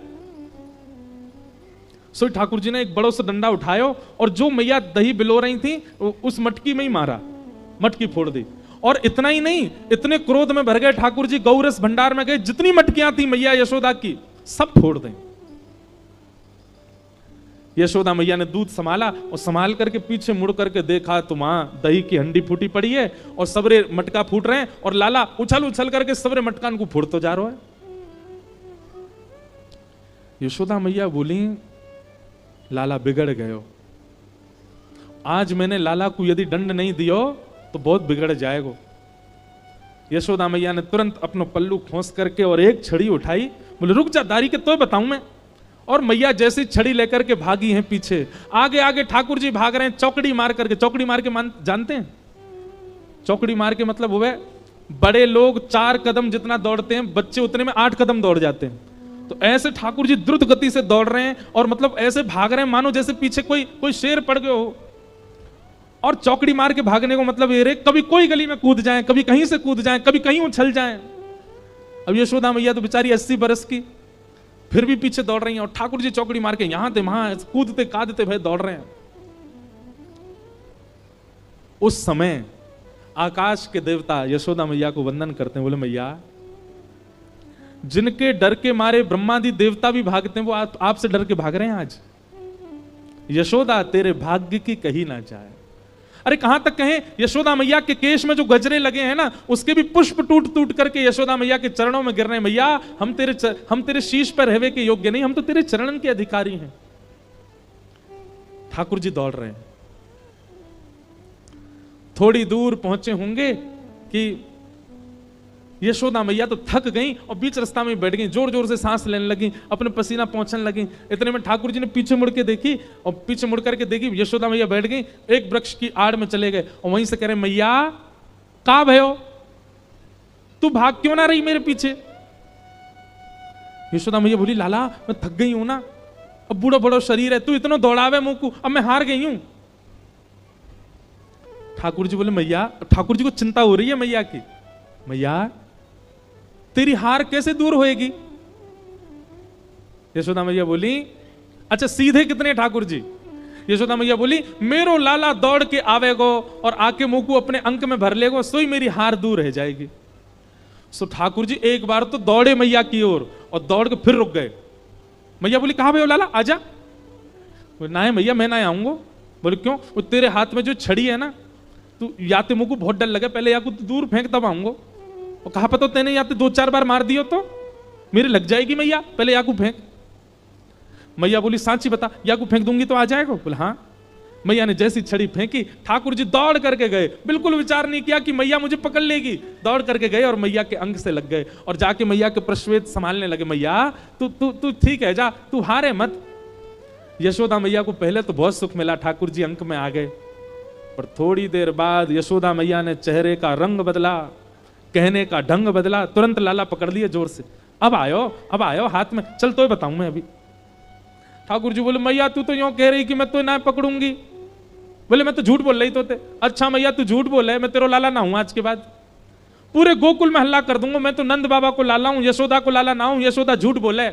सो ठाकुर जी ने एक बड़ो सा डंडा उठाया और जो मैया दही बिलो रही थी उस मटकी में ही मारा, मटकी फोड़ दी। और इतना ही नहीं, इतने क्रोध में भर गए ठाकुर जी, गौरस भंडार में गए, जितनी मटकियां थी मैया यशोदा की सब फोड़ दें। यशोदा मैया ने दूध संभाला और संभाल करके पीछे मुड़ करके देखा तो वहां दही की हंडी फूटी पड़ी है और सबरे मटका फूट रहे हैं और लाला उछल उछल करके सबरे मटकान को फोड़ते जा रहा है। यशोदा मैया बोली लाला बिगड़ गयो, आज मैंने लाला को यदि दंड नहीं दियो तो बहुत बिगड़ जाएगा। यशोदा मैया ने तुरंत अपना पल्लू खोस करके और एक छड़ी उठाई, बोले रुक जा दारी के तो बताऊं मैं। और मैया जैसी छड़ी लेकर के भागी हैं पीछे, आगे आगे ठाकुर जी भाग रहे हैं चौकड़ी मार करके। चौकड़ी मार के जानते हैं चौकड़ी मार के मतलब हुआ बड़े लोग 4 कदम जितना दौड़ते हैं बच्चे उतने में 8 कदम दौड़ जाते हैं। तो ऐसे ठाकुर जी द्रुत गति से दौड़ रहे हैं और मतलब ऐसे भाग रहे हैं मानो जैसे पीछे कोई शेर पड़ गए हो। और चौकड़ी मार के भागने को मतलब ये रे कभी कोई गली में कूद जाएं, कभी कहीं से कूद जाएं, कभी कहीं उछल जाएं। अब यशोदा मैया तो बेचारी 80 बरस की फिर भी पीछे दौड़ रही हैं और ठाकुर जी चौकड़ी मार के यहां थे वहां कूदते कादते भय दौड़ रहे हैं। उस समय आकाश के देवता यशोदा मैया को वंदन करते हैं, बोले मैया जिनके डर के मारे ब्रह्मादि देवता भी भागते हैं वो आपसे डर के भाग रहे हैं आज। यशोदा तेरे भाग्य की कही ना जाए। अरे कहां तक कहें, यशोदा मैया के केश में जो गजरे लगे हैं ना उसके भी पुष्प टूट टूट करके यशोदा मैया के चरणों में गिर रहे हैं। मैया हम तेरे शीश पर रहने के योग्य नहीं, हम तो तेरे चरणन के अधिकारी हैं। ठाकुर जी दौड़ रहे हैं। थोड़ी दूर पहुंचे होंगे कि यशोदा मैया तो थक गई और बीच रास्ता में बैठ गई, जोर जोर से सांस लेने लगी, अपने पसीना पहुंचने लगी। इतने में ठाकुर जी ने पीछे मुड़ के देखी और पीछे मुड़ करके देखी यशोदा मैया बैठ गई, एक वृक्ष की आड़ में चले गए और वहीं से कह रहे मैया का भयो, तू भाग क्यों ना रही मेरे पीछे। यशोदा मैया बोली लाला मैं थक गई हूं ना, अब बूढ़ा बूढ़ा शरीर है, तू इतना दौड़ावे मुंह को, अब मैं हार गई हूं। ठाकुर जी बोले मैया, ठाकुर जी को चिंता हो रही है मैया की, मैया तेरी हार कैसे दूर होएगी? यशोदा मैया बोली अच्छा सीधे कितने ठाकुर जी? यशोदा मैया बोली मेरो लाला दौड़ के आवेगो और आके मुंह को अपने अंक में भर लेगो, सोई मेरी हार दूर रह जाएगी। सो ठाकुर जी एक बार तो दौड़े मैया की ओर और दौड़ के फिर रुक गए। मैया बोली कहां भाई लाला आजा। ना है मैया मैं ना आऊंगा। बोले क्यों? वो तेरे हाथ में जो छड़ी है ना, तू या तो मुझको बहुत डर लगे, पहले या को दूर फेंक तब आऊंगा। और कहा पता तेने या तो 2-4 बार मार दियो तो मेरे लग जाएगी मैया, पहले या को फेंक। मैया बोली सांची बता, या को फेंक दूंगी तो आ जाएगा? बोले हाँ। मैया ने जैसी छड़ी फेंकी, ठाकुर जी दौड़ करके गए, बिल्कुल विचार नहीं किया कि मैया मुझे पकड़ लेगी। दौड़ करके गए और मैया के अंग से लग गए और जाके मैया के प्रश्वेत संभालने लगे। मैया तू तू तू ठीक है, जा तू हारे मत। यशोदा मैया को पहले तो बहुत सुख मिला, ठाकुर जी अंक में आ गए, पर थोड़ी देर बाद यशोदा मैया ने चेहरे का रंग बदला, कहने का ढंग बदला, तुरंत लाला पकड़ लिए जोर से। अब आयो हाथ में, चल तो बताऊं मैं अभी। ठाकुर जी बोले मैया तू तो यूं कह रही कि मैं तो ना पकड़ूंगी। बोले मैं तो झूठ बोल रही तो थे। अच्छा मैया तू झूठ बोल है, मैं तेरा लाला ना हूं आज के बाद, पूरे गोकुल में हल्ला कर दूंगा मैं तो नंद बाबा को लाला हूं, यशोदा को लाला ना हूं। यशोदा झूठ बोले,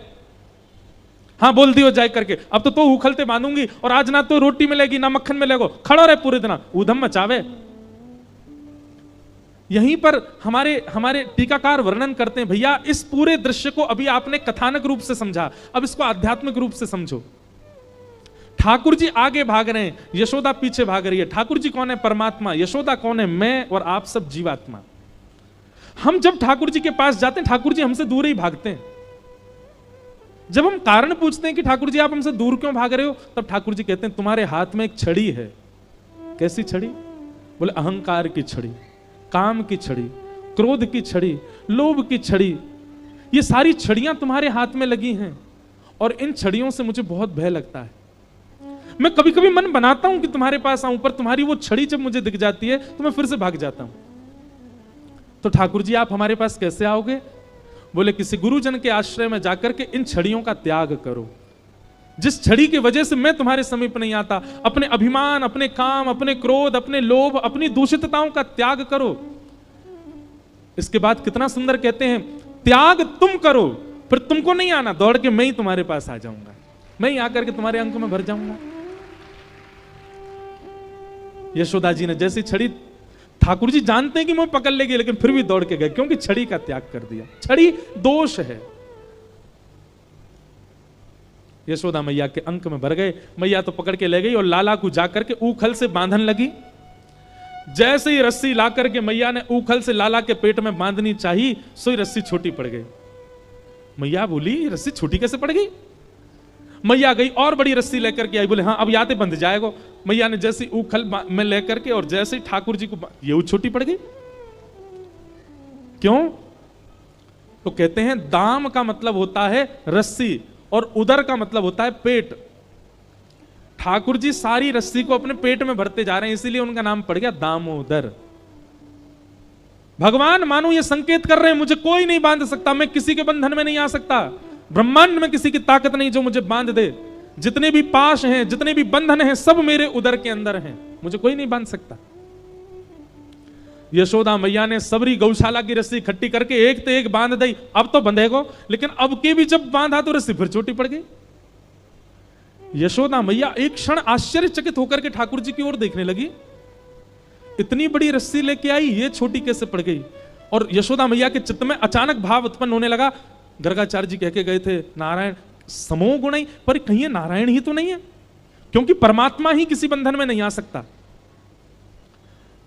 हाँ बोल दियो जाए करके। अब तो उखलते बांधूंगी और आज ना तो रोटी मिलेगी ना मक्खन मिलेगा, खड़ो रहे पूरे दिन ऊधम मचावे। यहीं पर हमारे टीकाकार वर्णन करते हैं, भैया इस पूरे दृश्य को अभी आपने कथानक रूप से समझा, अब इसको आध्यात्मिक रूप से समझो। ठाकुर जी आगे भाग रहे हैं, यशोदा पीछे भाग रही है। ठाकुर जी कौन है? परमात्मा। यशोदा कौन है? मैं और आप सब जीवात्मा। हम जब ठाकुर जी के पास जाते हैं, ठाकुर जी हमसे दूर ही भागते हैं। जब हम कारण पूछते हैं कि ठाकुर जी आप हमसे दूर क्यों भाग रहे हो, तब ठाकुर जी कहते हैं तुम्हारे हाथ में एक छड़ी है। कैसी छड़ी? बोले अहंकार की छड़ी, काम की छड़ी, क्रोध की छड़ी, लोभ की छड़ी। ये सारी छड़ियां तुम्हारे हाथ में लगी हैं और इन छड़ियों से मुझे बहुत भय लगता है। मैं कभी कभी मन बनाता हूं कि तुम्हारे पास आऊं, पर तुम्हारी वो छड़ी जब मुझे दिख जाती है तो मैं फिर से भाग जाता हूं। तो ठाकुर जी आप हमारे पास कैसे आओगे? बोले किसी गुरुजन के आश्रय में जाकर के इन छड़ियों का त्याग करो। जिस छड़ी की वजह से मैं तुम्हारे समीप नहीं आता, अपने अभिमान, अपने काम, अपने क्रोध, अपने लोभ, अपनी दूषितताओं का त्याग करो। इसके बाद कितना सुंदर कहते हैं, त्याग तुम करो, फिर तुमको नहीं आना, दौड़ के मैं ही तुम्हारे पास आ जाऊंगा, मैं ही आकर के तुम्हारे अंक में भर जाऊंगा। यशोदा जी ने जैसी छड़ी, ठाकुर जी जानते हैं कि मैं पकड़ लेगी, लेकिन फिर भी दौड़ के गए क्योंकि छड़ी का त्याग कर दिया। छड़ी दोष है। यशोदा मैया के अंक में भर गए, मैया तो पकड़ के ले गई और लाला को जाकर के ऊखल से बांधन लगी। जैसे ही रस्सी ला करके मैया ने ऊखल से लाला के पेट में बांधनी चाहिए, सोई रस्सी छोटी पड़ गई। मैया बोली रस्सी छोटी कैसे पड़ गई? मैया गई और बड़ी रस्सी लेकर के आई, बोले हाँ अब याते बंध जाएगा। मैया ने जैसी ऊखल में लेकर के और जैसे ही ठाकुर जी को, ये छोटी पड़ गई। क्यों? तो कहते हैं दाम का मतलब होता है रस्सी और उदर का मतलब होता है पेट। ठाकुर जी सारी रस्सी को अपने पेट में भरते जा रहे हैं, इसीलिए उनका नाम पड़ गया दामोदर। भगवान मानो ये संकेत कर रहे हैं मुझे कोई नहीं बांध सकता, मैं किसी के बंधन में नहीं आ सकता, ब्रह्मांड में किसी की ताकत नहीं जो मुझे बांध दे। जितने भी पाश हैं, जितने भी बंधन हैं, सब मेरे उदर के अंदर हैं, मुझे कोई नहीं बांध सकता। यशोदा मैया ने सबरी गौशाला की रस्सी इकट्ठी करके एक तो एक बांध दी, अब तो बंधेगो, लेकिन अब के भी जब बांधा तो रस्सी फिर छोटी पड़ गई। यशोदा मैया एक क्षण आश्चर्यचकित होकर के ठाकुर जी की ओर देखने लगी, इतनी बड़ी रस्सी लेके आई, ये छोटी कैसे पड़ गई? और यशोदा मैया के चित्त में अचानक भाव उत्पन्न होने लगा, गर्गाचार्य जी कह के गए थे नारायण समो गुण, पर कहीं ये नारायण ही तो नहीं है, क्योंकि परमात्मा ही किसी बंधन में नहीं आ सकता।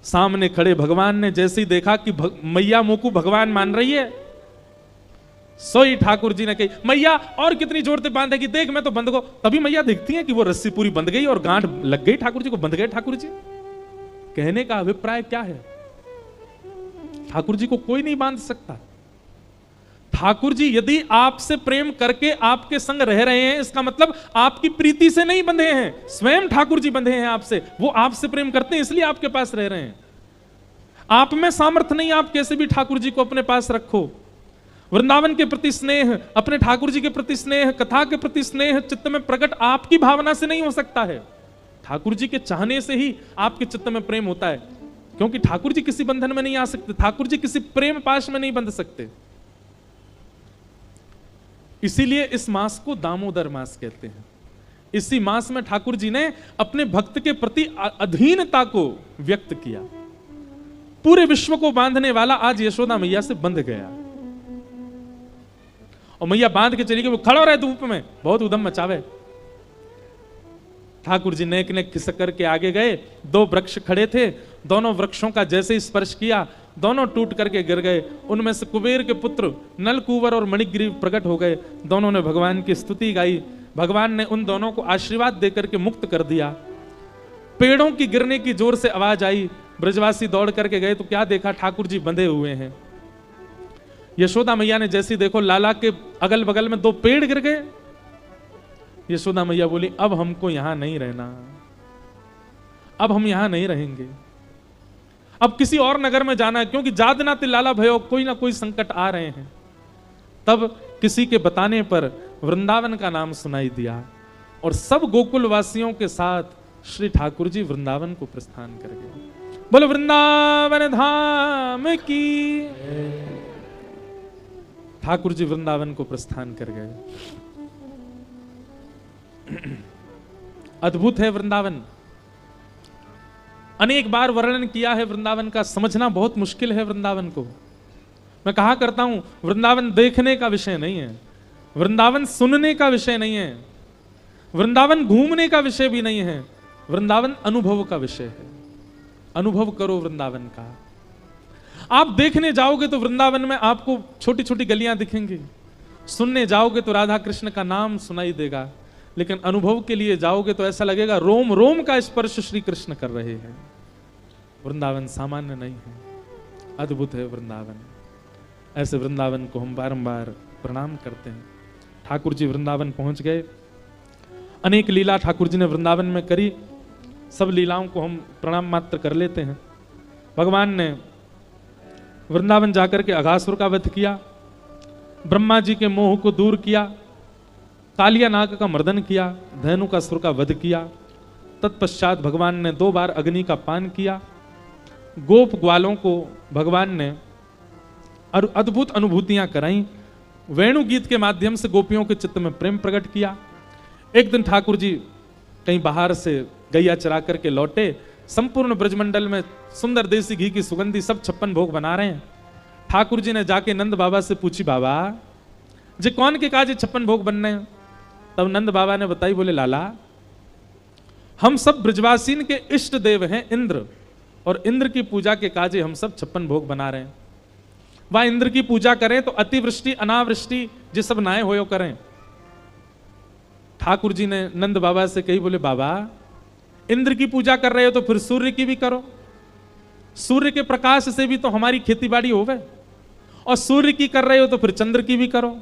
सामने खड़े भगवान ने जैसे ही देखा कि मैया मुंह को भगवान मान रही है, सोई ठाकुर जी ने कही मैया और कितनी जोर से बांधेगी, देख मैं तो बंध गो। तभी मैया देखती है कि वो रस्सी पूरी बंध गई और गांठ लग गई ठाकुर जी को, बंध गए ठाकुर जी। कहने का अभिप्राय क्या है? ठाकुर जी को कोई नहीं बांध सकता। ठाकुर जी यदि आपसे प्रेम करके आपके संग रह रहे हैं, इसका मतलब आपकी प्रीति से नहीं बंधे हैं, स्वयं ठाकुर जी बंधे हैं आपसे, वो आपसे प्रेम करते हैं इसलिए आपके पास रह रहे हैं। आप में सामर्थ्य नहीं, आप कैसे भी ठाकुर जी को अपने पास रखो। वृंदावन के प्रति स्नेह, अपने ठाकुर जी के प्रति स्नेह, कथा के प्रति स्नेह चित्त में प्रकट आपकी भावना से नहीं हो सकता है, ठाकुर जी के चाहने से ही आपके चित्त में प्रेम होता है। क्योंकि ठाकुर जी किसी बंधन में नहीं आ सकते, ठाकुर जी किसी प्रेम पाश में नहीं बंध सकते। इसीलिए इस मास को दामोदर मास कहते हैं। इसी मास में ठाकुर जी ने अपने भक्त के प्रति अधीनता को व्यक्त किया। पूरे विश्व को बांधने वाला आज यशोदा मैया से बंध गया, और मैया बांध के चली गई। वो खड़ा रहे धूप में, बहुत उधम मचावे। ठाकुर जी नेक नेक खिसक करके आगे गए। 2 वृक्ष खड़े थे, दोनों वृक्षों का जैसे ही स्पर्श किया दोनों टूट करके गिर गए। उनमें से कुबेर के पुत्र नलकूवर और मणिग्रीव प्रकट हो गए। दोनों ने भगवान की स्तुति गाई। भगवान ने उन दोनों को आशीर्वाद देकर के मुक्त कर दिया। पेड़ों की गिरने की जोर से आवाज आई। ब्रजवासी दौड़ करके गए तो क्या देखा, ठाकुर जी बंधे हुए हैं। यशोदा मैया ने जैसी देखो, लाला के अगल बगल में 2 पेड़ गिर गए। यशोदा मैया बोली, अब हमको यहां नहीं रहना, अब हम यहां नहीं रहेंगे, अब किसी और नगर में जाना है, क्योंकि जादना ते लाला भयो, कोई ना कोई संकट आ रहे हैं। तब किसी के बताने पर वृंदावन का नाम सुनाई दिया, और सब गोकुल वासियों के साथ श्री ठाकुर जी वृंदावन को प्रस्थान कर गए। बोलो वृंदावन धाम की। ठाकुर जी वृंदावन को प्रस्थान कर गए। अद्भुत है वृंदावन। अनेक बार वर्णन किया है वृंदावन का, समझना बहुत मुश्किल है वृंदावन को। मैं कहा करता हूं, वृंदावन देखने का विषय नहीं है, वृंदावन सुनने का विषय नहीं है, वृंदावन घूमने का विषय भी नहीं है, वृंदावन अनुभव का विषय है। अनुभव करो वृंदावन का। आप देखने जाओगे तो वृंदावन में आपको छोटी छोटी गलियां दिखेंगी, सुनने जाओगे तो राधा कृष्ण का नाम सुनाई देगा, लेकिन अनुभव के लिए जाओगे तो ऐसा लगेगा रोम रोम का स्पर्श श्री कृष्ण कर रहे हैं। वृंदावन सामान्य नहीं है, अद्भुत है वृंदावन। ऐसे वृंदावन को हम बारंबार प्रणाम करते हैं। ठाकुर जी वृंदावन पहुंच गए। अनेक लीला ठाकुर जी ने वृंदावन में करी, सब लीलाओं को हम प्रणाम मात्र कर लेते हैं। भगवान ने वृंदावन जाकर के अघासुर का वध किया, ब्रह्मा जी के मोह को दूर किया, कालिया नाग का मर्दन किया, धेनुकासुर का वध किया। तत्पश्चात भगवान ने 2 बार अग्नि का पान किया। गोप ग्वालों को भगवान ने अद्भुत अनुभूतियां कराई। वेणु गीत के माध्यम से गोपियों के चित्त में प्रेम प्रकट किया। एक दिन ठाकुर जी कहीं बाहर से गैया चरा करके लौटे। संपूर्ण ब्रजमंडल में सुंदर देसी घी की सुगंधी, सब 56 भोग बना रहे हैं। ठाकुर जी ने जाके नंद बाबा से पूछी, बाबा जे कौन के काज 56 भोग बनने हैं? तब नंद बाबा ने बताई, बोले लाला हम सब ब्रजवासीन के इष्ट देव हैं इंद्र, और इंद्र की पूजा के काजे हम सब 56 भोग बना रहे हैं। वह इंद्र की पूजा करें तो अतिवृष्टि अनावृष्टि जे सब नाए होयो करें। ठाकुर जी ने नंद बाबा से कही, बोले बाबा इंद्र की पूजा कर रहे हो तो फिर सूर्य की भी करो, सूर्य के प्रकाश से भी तो हमारी खेती बाड़ी होवे, और सूर्य की कर रहे हो तो फिर चंद्र की भी करो,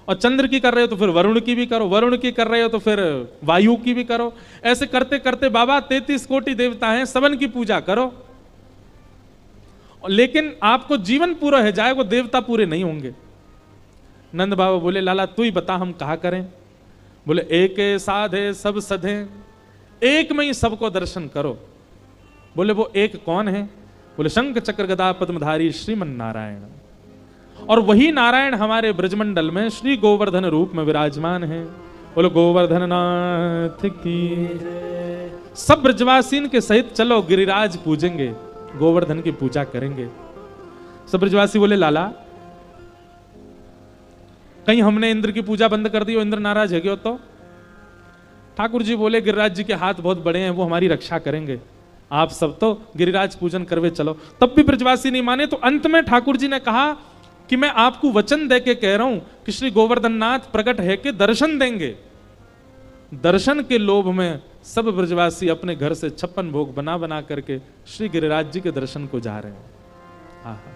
और चंद्र की कर रहे हो तो फिर वरुण की भी करो, वरुण की कर रहे हो तो फिर वायु की भी करो। ऐसे करते करते बाबा 33 कोटि देवता हैं, सबन की पूजा करो। लेकिन आपको जीवन पूरा है जाए, वो देवता पूरे नहीं होंगे। नंद बाबा बोले, लाला तू ही बता हम कहा करें। बोले एक साधे सब सधे, एक में ही सबको दर्शन करो। बोले वो एक कौन है? बोले शंख चक्र गदा पद्मधारी श्रीमन नारायण। और वही नारायण हमारे ब्रजमंडल में श्री गोवर्धन रूप में विराजमान है। बोलो गोवर्धन नाथ की। सब ब्रजवासीन के सहित चलो गिरिराज पूजेंगे, गोवर्धन की पूजा करेंगे। सब ब्रजवासी बोले लाला कहीं हमने इंद्र की पूजा बंद कर दी और इंद्र नाराज है गया तो? ठाकुर जी बोले गिरिराज जी के हाथ बहुत बड़े हैं, वो हमारी रक्षा करेंगे, आप सब तो गिरिराज पूजन करवे चलो। तब भी ब्रजवासी नहीं माने, तो अंत में ठाकुर जी ने कहा कि मैं आपको वचन दे के कह रहा हूं कि श्री गोवर्धन नाथ प्रकट है कि दर्शन देंगे। दर्शन के लोभ में सब ब्रजवासी अपने घर से 56 भोग बना बना करके श्री गिरिराज जी के दर्शन को जा रहे हैं। आहा,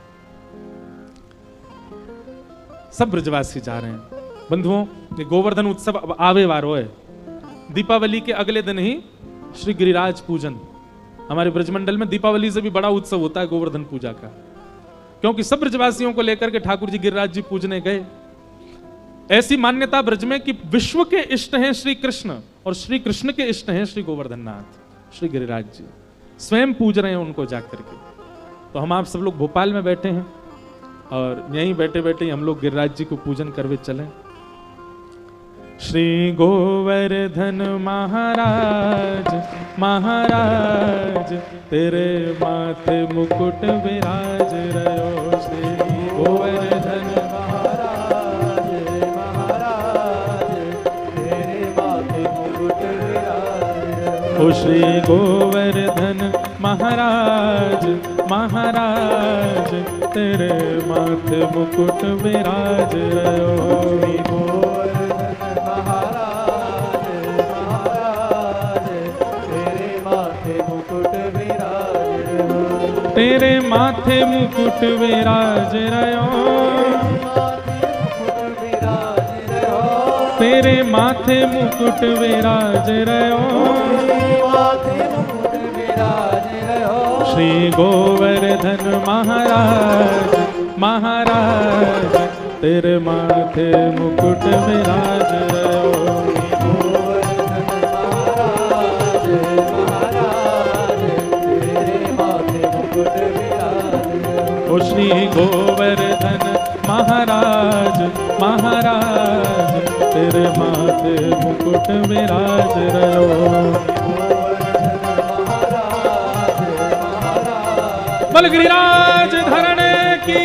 सब ब्रजवासी जा रहे हैं। बंधुओं, ये गोवर्धन उत्सव अब आवे वारो है। दीपावली के अगले दिन ही श्री गिरिराज पूजन। हमारे ब्रजमंडल में दीपावली से भी बड़ा उत्सव होता है गोवर्धन पूजा का, क्योंकि सब ब्रजवासियों को लेकर के ठाकुर जी गिरिराज जी पूजने गए। ऐसी मान्यता ब्रज में कि विश्व के इष्ट हैं श्री कृष्ण, और श्री कृष्ण के इष्ट हैं श्री गोवर्धन नाथ, श्री गिरिराज जी। स्वयं पूज रहे हैं उनको जाकर के। तो हम आप सब लोग भोपाल में बैठे हैं और यहीं बैठे बैठे हम लोग गिरिराज जी को पूजन करवे चलें। श्री गोवर्धन महाराज महाराज तेरे माथे मुकुट विराज रहो। श्री गोवर्धन महाराज महाराज तेरे माथे मुकुट विराज। ओ श्री गोवर्धन महाराज महाराज तेरे माथे मुकुट विराज रहो। श्री गोवर्धन महाराज महाराज तेरे माथे मुकुट विराज रहो। तेरे माथे मुकुट विराज रहो। तेरे माथे मुकुट विराज रहो। श्री गोवर्धन महाराज महाराज तेरे माथे मुकुट विराज रहो। ओ श्री गोवर्धन महाराज महाराज तेरे माथे मुकुट विराज रहो। बल गिरिराज धरण की।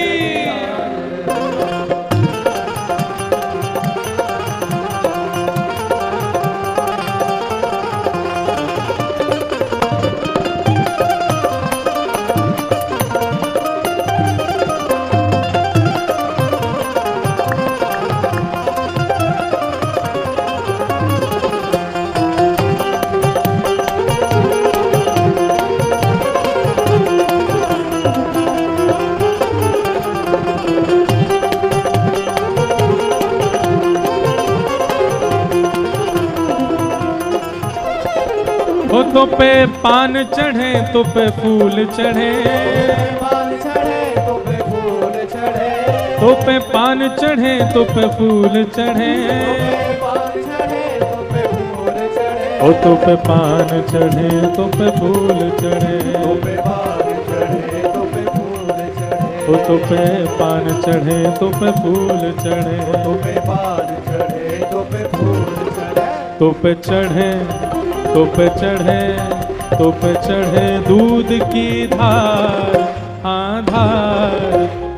तो पे पान चढ़े तो पे फूल चढ़े। पान चढ़े तो पे फूल चढ़े। तो पे पान चढ़े तो पे फूल चढ़े। पान चढ़े तो पे फूल चढ़े। ओ तो पे पान चढ़े तो पे फूल चढ़े। तो पे पान चढ़े तो पे फूल चढ़े। ओ तो पे पान चढ़े तो पे फूल चढ़े। तो पे पान चढ़े तो पे फूल चढ़े। तो पे चढ़े तो पे चढ़े तो पे चढ़े दूध की धार। हाँ धार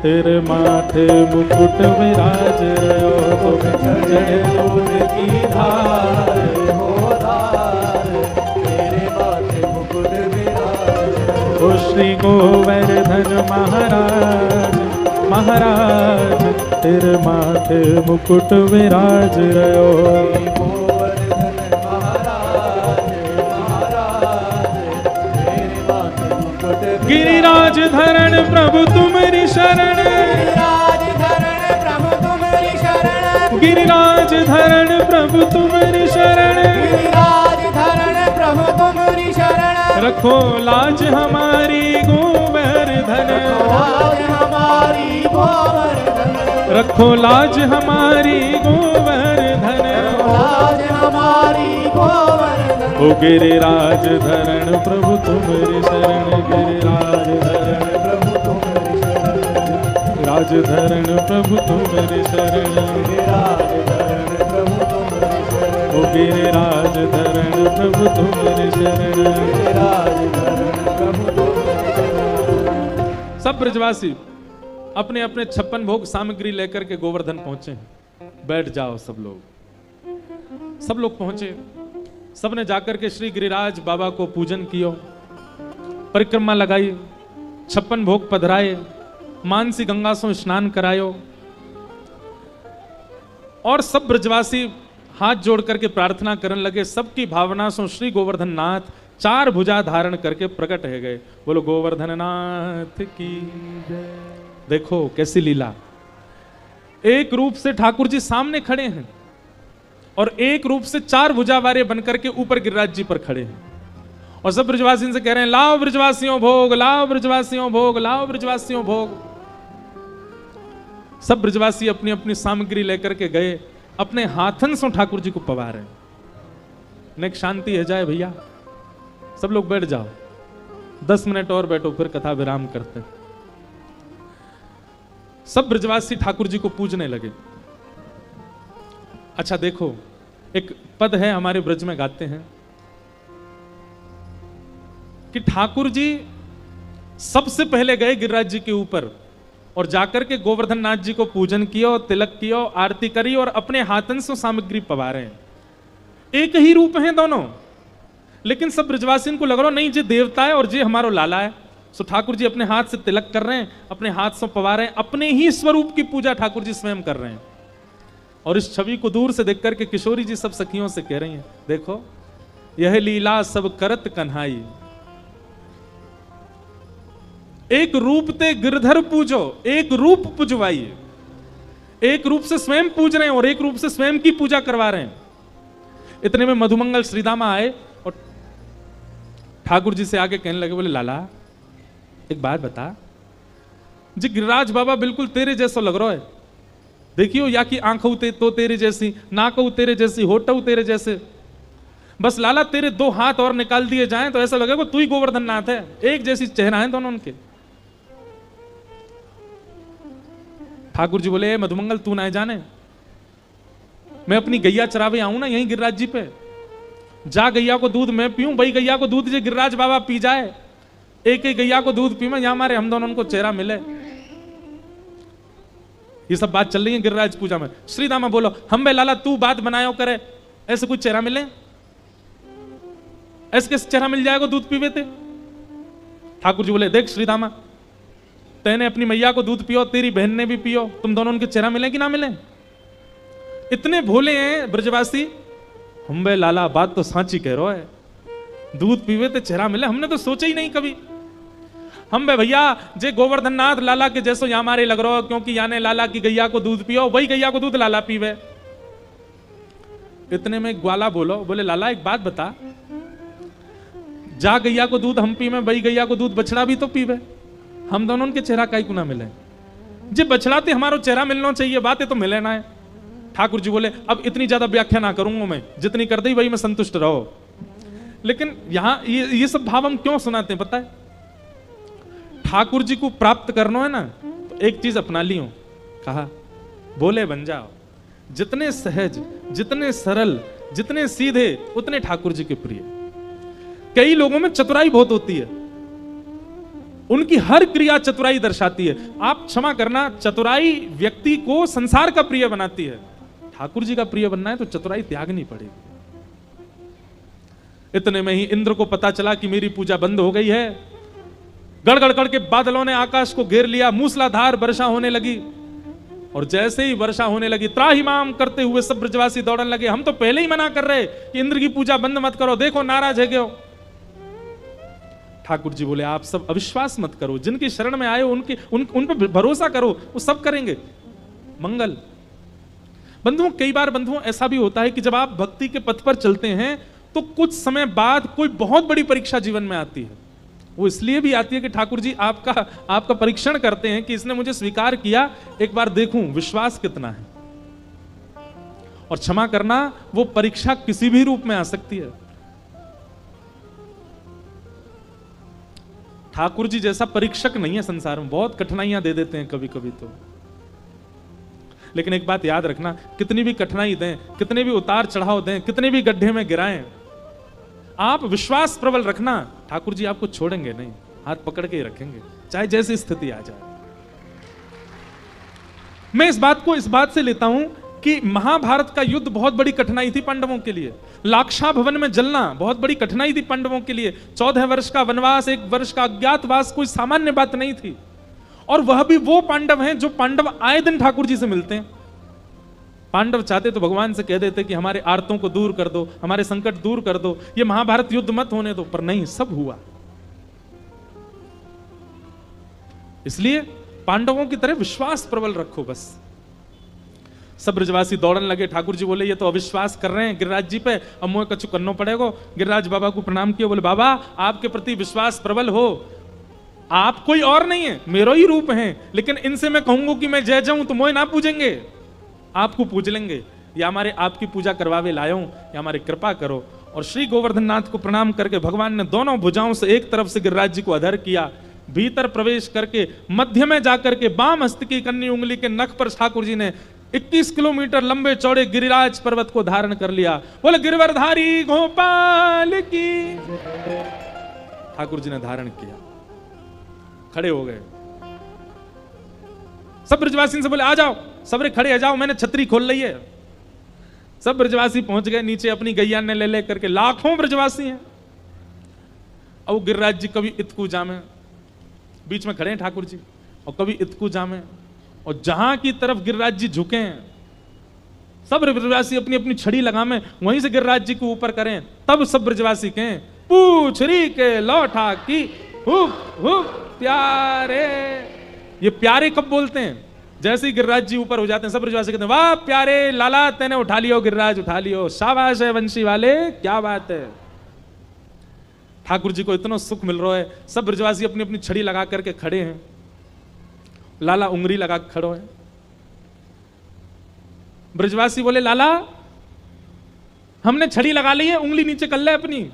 तेरे माथे मुकुट विराज रहो। तो पे चढ़े दूध की धार। हो धार तेरे माथे मुकुट विराज। ओ श्री गोवर्धन महाराज महाराज तेरे माथे मुकुट विराज रहो। गिरिराज धरण प्रभु तुम्हारी शरण। गिरिराज धरण प्रभु तुम्हारी शरण। गिरिराज धरण प्रभु तुम्हारी शरण। गिरिराज धरण प्रभु तुम्हारी शरण। रखो लाज हमारी गोवर्धन। लाज हमारी गोवर्धन। रखो लाज हमारी गोवर्धन। लाज हमारी गोवर्धन। ओ गिरिराज धरण प्रभु तुम्हारी शरण। गिरिराज धरण प्रभु तुम्हारी शरण। राज धरण प्रभु तुम्हारी शरण। गिरिराज धरण प्रभु तुम्हारी शरण। ओ गिरिराज धरण प्रभु तुम्हारी शरण। गिरिराज धरण प्रभु तुम्हारी शरण। सब ब्रजवासी अपने अपने 56 भोग सामग्री लेकर के गोवर्धन पहुंचे। बैठ जाओ सब लोग। सब लोग पहुंचे। सबने जाकर के श्री गिरिराज बाबा को पूजन किया, परिक्रमा लगाई, 56 भोग पधराए, मानसी गंगा से स्नान करायो और सब ब्रजवासी हाथ जोड़ करके प्रार्थना करने लगे। सबकी भावना से श्री गोवर्धन नाथ 4 भुजा धारण करके प्रकट है गए। बोलो गोवर्धन नाथ की जय। देखो कैसी लीला। एक रूप से ठाकुर जी सामने खड़े हैं और एक रूप से 4 भुजा वारे बनकर के ऊपर गिरिराज जी पर खड़े हैं और सब ब्रजवासियों से कह रहे हैं लाओ ब्रजवासियों भोग, लाओ ब्रजवासियों भोग, लाओ ब्रजवासियों भोग। सब ब्रजवासी अपनी अपनी सामग्री लेकर के गए, अपने हाथन से ठाकुर जी को पवा रहे हैं। नेक शांति है जाए भैया, सब लोग बैठ जाओ। 10 मिनट और बैठो, फिर कथा विराम करते। सब ब्रजवासी ठाकुर जी को पूजने लगे। अच्छा देखो, एक पद है हमारे ब्रज में गाते हैं कि ठाकुर जी सबसे पहले गए गिरिराज जी के ऊपर और जाकर के गोवर्धन नाथ जी को पूजन किया, तिलक किया, आरती करी और अपने हाथन से सामग्री पवारे हैं। एक ही रूप हैं दोनों, लेकिन सब ब्रजवासी को लग रहा नहीं जी देवता है और जी हमारो लाला है। सो ठाकुर जी अपने हाथ से तिलक कर रहे हैं, अपने हाथ से पवा रहे हैं, अपने ही स्वरूप की पूजा ठाकुर जी स्वयं कर रहे हैं। और इस छवि को दूर से देख करके किशोरी जी सब सखियों से कह रही हैं, देखो यह लीला सब करत कन्हाई, एक रूप ते गिरधर पूजो, एक रूप पुजवाई। एक रूप से स्वयं पूज रहे हैं और एक रूप से स्वयं की पूजा करवा रहे हैं। इतने में मधुमंगल श्रीदामा आए और ठाकुर जी से आके कहने लगे, बोले लाला एक बात बता जी, गिरिराज बाबा बिल्कुल तेरे जैसा लग रहा है। देखियो या कि आंखों तो तेरे जैसी, नाकों तेरे जैसी, होठों तेरे जैसे, बस लाला तेरे 2 हाथ और निकाल दिए जाएं तो ऐसा लगेगा तू ही गोवर्धन नाथ है। एक जैसी चेहरा है दोनों उनके। ठाकुर जी बोले, मधुमंगल तू ना जाने, मैं अपनी गैया चरावे आऊं ना यहीं गिरिराज जी पे, जा गैया को दूध मैं पीऊं, भाई गैया को दूध जी गिरिराज बाबा पी जाए, एक एक गैया को दूध पीऊं, यहां हमारे हम दोनों को चेहरा मिले। ये सब बात चल रही है गिरिराज पूजा में। श्रीदामा बोलो, हम बे लाला तू बात बनायो करे, ऐसे कुछ चेहरा मिले, ऐसे कैसे चेहरा मिल जाएगा दूध पीवे थे। ठाकुर जी बोले, देख श्रीदामा, तेने अपनी मैया को दूध पियो, तेरी बहन ने भी पियो, तुम दोनों उनके चेहरा मिले कि ना मिले। इतने भोले हैं ब्रजवासी। हम बे लाला बात तो सांची कह रहा है, दूध पीवे तो चेहरा मिले, हमने तो सोचा ही नहीं कभी। हम बे भैया जे गोवर्धन नाथ लाला के जैसो यहाँ हमारे लग रहा हो, क्योंकि याने लाला की गैया को दूध पियो, वही गैया को दूध लाला पीवे। इतने में ग्वाला बोलो, बोले लाला एक बात बता, जा गैया को दूध हम पीवे, वही गैया को दूध बछड़ा भी तो पीवे, हम दोनों उनके चेहरा काई को ना मिले। जे बछड़ा ते हमारो चेहरा मिलना चाहिए, बातें तो मिले ना है। ठाकुर जी बोले, अब इतनी ज्यादा व्याख्या ना करूंगा मैं, जितनी कर दी वही में संतुष्ट रहो। लेकिन यहां ये सब भाव हम क्यों सुनाते हैं पता है? ठाकुर जी को प्राप्त करना है ना, तो एक चीज अपना लियो, कहा बोले बन जाओ। जितने सहज, जितने सरल, जितने सीधे, उतने ठाकुर जी के प्रिय। कई लोगों में चतुराई बहुत होती है, उनकी हर क्रिया चतुराई दर्शाती है। आप क्षमा करना, चतुराई व्यक्ति को संसार का प्रिय बनाती है। ठाकुर जी का प्रिय बनना है तो चतुराई त्यागनी पड़ेगी। इतने में ही इंद्र को पता चला कि मेरी पूजा बंद हो गई है। गड़गड़ करके बादलों ने आकाश को घेर लिया, मूसलाधार वर्षा होने लगी। और जैसे ही वर्षा होने लगी, त्राहिमाम करते हुए सब ब्रजवासी दौड़ने लगे। हम तो पहले ही मना कर रहे कि इंद्र की पूजा बंद मत करो, देखो नाराज है क्यों। ठाकुर जी बोले, आप सब अविश्वास मत करो, जिनकी शरण में आए उन पर भरोसा करो, वो सब करेंगे मंगल। बंधुओं, कई बार बंधुओं ऐसा भी होता है कि जब आप भक्ति के पथ पर चलते हैं तो कुछ समय बाद कोई बहुत बड़ी परीक्षा जीवन में आती है। वो इसलिए भी आती है कि ठाकुर जी आपका परीक्षण करते हैं कि इसने मुझे स्वीकार किया, एक बार देखूं विश्वास कितना है। और क्षमा करना, वो परीक्षा किसी भी रूप में आ सकती है। ठाकुर जी जैसा परीक्षक नहीं है संसार में, बहुत कठिनाइयां दे देते हैं कभी कभी तो। लेकिन एक बात याद रखना, कितनी भी कठिनाई दें, कितने भी उतार चढ़ाव दें, कितने भी गड्ढे में गिराएं, आप विश्वास प्रबल रखना, ठाकुर जी आपको छोड़ेंगे नहीं, हाथ पकड़ के ही रखेंगे, चाहे जैसी स्थिति आ जाए। मैं इस बात से लेता हूं कि महाभारत का युद्ध बहुत बड़ी कठिनाई थी पांडवों के लिए। लाक्षा भवन में जलना बहुत बड़ी कठिनाई थी पांडवों के लिए। 14 वर्ष का वनवास, 1 वर्ष का अज्ञातवास कोई सामान्य बात नहीं थी। और वह भी वो पांडव हैं जो पांडव आए दिन ठाकुर जी से मिलते हैं। पांडव चाहते तो भगवान से कह देते कि हमारे आर्तों को दूर कर दो, हमारे संकट दूर कर दो, ये महाभारत युद्ध मत होने दो, पर नहीं, सब हुआ। इसलिए पांडवों की तरह विश्वास प्रबल रखो बस। सब ब्रजवासी दौड़ने लगे। ठाकुर जी बोले, ये तो अविश्वास कर रहे हैं गिरिराज जी पे, अब मोह कछु करना पड़ेगा। गिरिराज बाबा को प्रणाम किया, बोले बाबा आपके प्रति विश्वास प्रबल हो, आप कोई और नहीं है, मेरो ही रूप है, लेकिन इनसे मैं कहूंगा कि मैं जय जाऊं तो मोह ना पूजेंगे, आपको पूज लेंगे। या हमारे आपकी पूजा करवावे लाया हूं, या हमारी कृपा करो। और श्री गोवर्धन नाथ को प्रणाम करके भगवान ने दोनों भुजाओं से एक तरफ से गिरिराज जी को अधर किया, भीतर प्रवेश करके मध्य में जाकर के बाम हस्त की कन्नी उंगली के नख पर ठाकुर जी ने 21 किलोमीटर लंबे चौड़े गिरिराज पर्वत को धारण कर लिया। बोले गिरवरधारी गोपाल की। ठाकुर जी ने धारण किया, खड़े हो गए। सब ब्रजवासी से बोले आ जाओ, सबरे खड़े आ जाओ, मैंने छतरी खोल ली है। सब ब्रजवासी पहुंच गए नीचे, अपनी गैया ने ले करके, लाखों ब्रजवासी हैं। अब गिरिराज जी कभी इतकू जामे, बीच में खड़े हैं ठाकुर जी, और कभी इतकू जामे, और जहां की तरफ गिरिराज जी झुके हैं सब ब्रजवासी अपनी अपनी छड़ी लगामे, वहीं से गिरिराज जी को ऊपर करें। तब सब ब्रजवासी कहें पूछरी के लौटा की हुप हुप प्यारे। ये प्यारे कब बोलते हैं? जैसे ही गिरिराज जी ऊपर हो जाते हैं सब ब्रजवासी कहते हैं वाह प्यारे लाला, तेने उठा लियो गिरिराज, उठा लियो, शाबाश है वंशी वाले, क्या बात है। ठाकुर जी को इतना सुख मिल रहा है। सब ब्रजवासी अपनी अपनी छड़ी लगा करके खड़े हैं, लाला उंगली लगा के खड़ो है। ब्रजवासी बोले लाला हमने छड़ी लगा ली है, उंगली नीचे कर ले अपनी।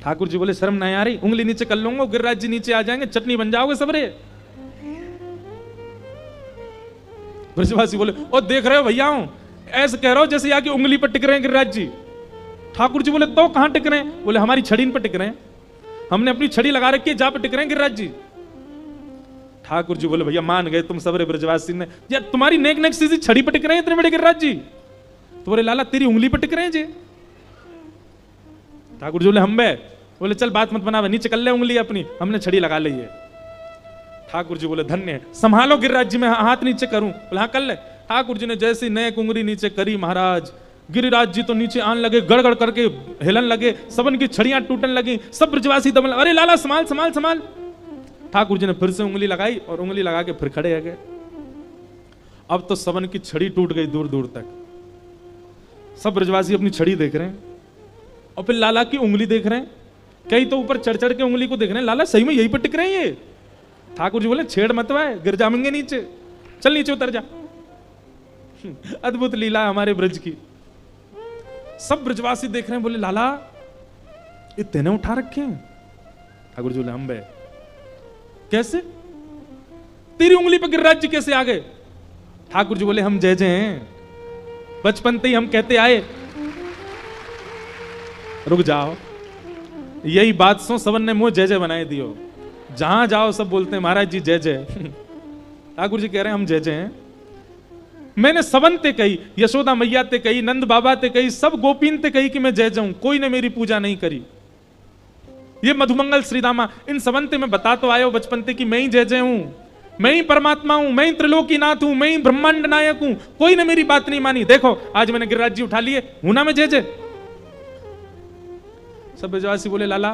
ठाकुर जी बोले शर्म नहीं आ रही, उंगली नीचे कर लूंगा, गिरिराज जी नीचे आ जाएंगे, चटनी बन जाओगे सबरे। ब्रजवासी बोले ओ देख रहे हो भैया, हूं ऐसे कह रहे हो जैसे आके उंगली पर टिक रहे हैं गिरिराज जी। ठाकुर जी बोले तो कहां टिक रहे हैं? बोले हमारी छड़ी पर टिक रहे हैं, हमने अपनी छड़ी लगा रखी है, जहां पर टिक रहे हैं गिरिराज जी। ठाकुर जी बोले भैया मान गए तुम सबरे ब्रजवासी ने, यार तुम्हारी नेक नेक सी छड़ी पर टिक रहे हैं इतने बड़े गिरिराज जी। तो बोले लाला तेरी उंगली पर टिक रहे हैं जी। ठाकुर जी बोले हम बोले चल बात मत बना, नीचे कर ले उंगली अपनी, हमने छड़ी लगा ली है। ठाकुर जी बोले धन्य है, संभालो गिरिराज जी, मैं हाथ नीचे करूं? बोले हाँ कर ले। ठाकुर जी ने जैसी नेक उंगली नीचे करी महाराज, गिरिराज जी तो नीचे आने लगे, गड़गड़ करके हिलन लगे, सबन की छड़ियां टूटने लगी, सब ब्रजवासी दबने, अरे लाला संभाल संभाल संभाल। ठाकुर जी ने फिर से उंगली लगाई और उंगली लगा के फिर खड़े हो गए। अब तो सबन की छड़ी टूट गई दूर दूर तक। सब ब्रजवासी अपनी छड़ी देख रहे हैं और फिर लाला की उंगली देख रहे हैं, कई तो ऊपर चढ़ चढ़ के उंगली को देख रहे हैं, लाला सही में यही पर टिक रहे हैं ये। ठाकुर जी बोले छेड़ मत वाए, गिर जाएंगे नीचे, चल नीचे उतर जा। अद्भुत लीला हमारे ब्रज की। सब ब्रजवासी देख रहे हैं, बोले लाला ये तेने उठा रखे हैं? ठाकुर जी बोले हम कैसे? तेरी उंगली पर गिरिराज जी कैसे आ गए? ठाकुर जी बोले हम जय जय हैं, बचपन से ही हम कहते आए। रुक जाओ, यही बात सो सबन ने मुंह जय जय बनाए दियो, जहां जाओ सब बोलते हैं महाराज जी जय जय। ठाकुर जी कह रहे हैं हम जय जय हैं। मैंने सबन ते कही, यशोदा मैया ते कही, नंद बाबा ते कही, सब गोपीन ते कही कि मैं जय जाऊं, कोई ने मेरी पूजा नहीं करी। ये मधुमंगल श्रीदामा, इन सबन ते मैं बता तो आयो बचपन ते कि मैं ही जय जय हूं, मैं ही परमात्मा हूं, मैं ही त्रिलोकी नाथ हूं, मैं ही ब्रह्मांड नायक हूं, कोई ने मेरी बात नहीं मानी। देखो आज मैंने गिरिराज जी उठा लिए, हूं ना मैं जय जय। सब ब्रजवासी बोले लाला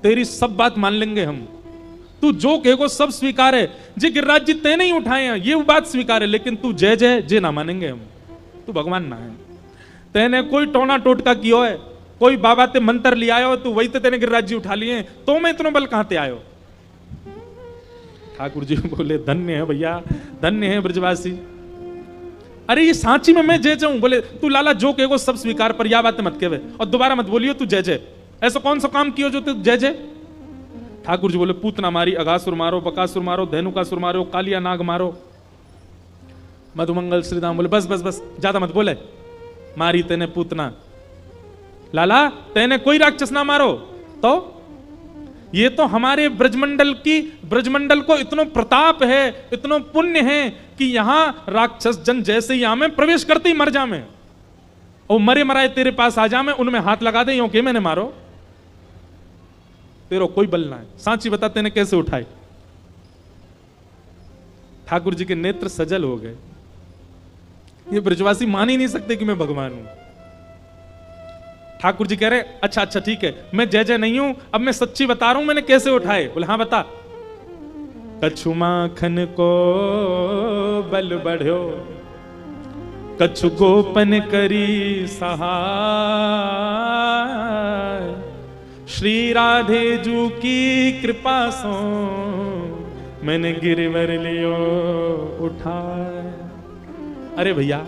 तेरी सब बात मान लेंगे हम, तू जो कहेगो सब स्वीकार है, जे गिरिराज जी ते नहीं उठाए हैं ये बात स्वीकार है, लेकिन तू जय जय जे ना मानेंगे हम, तू भगवान ना है। तेने कोई टोना टोटका किया है, कोई बाबा ते मंत्र लिया आयो, तू वही तो तेने गिरिराज जी उठा लिए, तो मैं इतना बल कहां ते आयो। ठाकुर जी बोले धन्य है भैया, धन्य है ब्रजवासी। अरे ये सांची में मैं जय जाऊं? बोले तू लाला जो कहेगो सब स्वीकार, पर यह बात मत कहे और दोबारा मत बोलियो तू जय जय। ऐसा कौन सा काम कियो जो तू जय जय? ठाकुर जी बोले पूतना मारी, अगासुर मारो, बकासुर मारो, धेनुकासुर मारो, कालिया नाग मारो। मधुमंगल श्रीदाम बोले बस बस बस ज्यादा मत बोले, मारी तेने पूतना। लाला तेने कोई राक्षस ना मारो, तो ये तो हमारे ब्रजमंडल को इतना प्रताप है, इतना पुण्य है कि यहां राक्षस जन जैसे ही में प्रवेश करते ही मर जामे, और मरे मराए तेरे पास आ जामे, उनमें हाथ लगा दे, यूं के मैंने मारो, तेरा कोई बल ना है। सांची बता तेने कैसे उठाए? ठाकुर जी के नेत्र सजल हो गए। ये ब्रजवासी मान ही नहीं सकते कि मैं भगवान हूं। ठाकुर जी कह रहे अच्छा अच्छा ठीक है, मैं जय जय नहीं हूं, अब मैं सच्ची बता रहा हूं मैंने कैसे उठाए। बोले हाँ बता। कछु माखन को बल बढ़ो, कछु गोपन करी सहाय, श्री राधे जू की कृपा सो मैंने गिरवर लियो उठाए। अरे भैया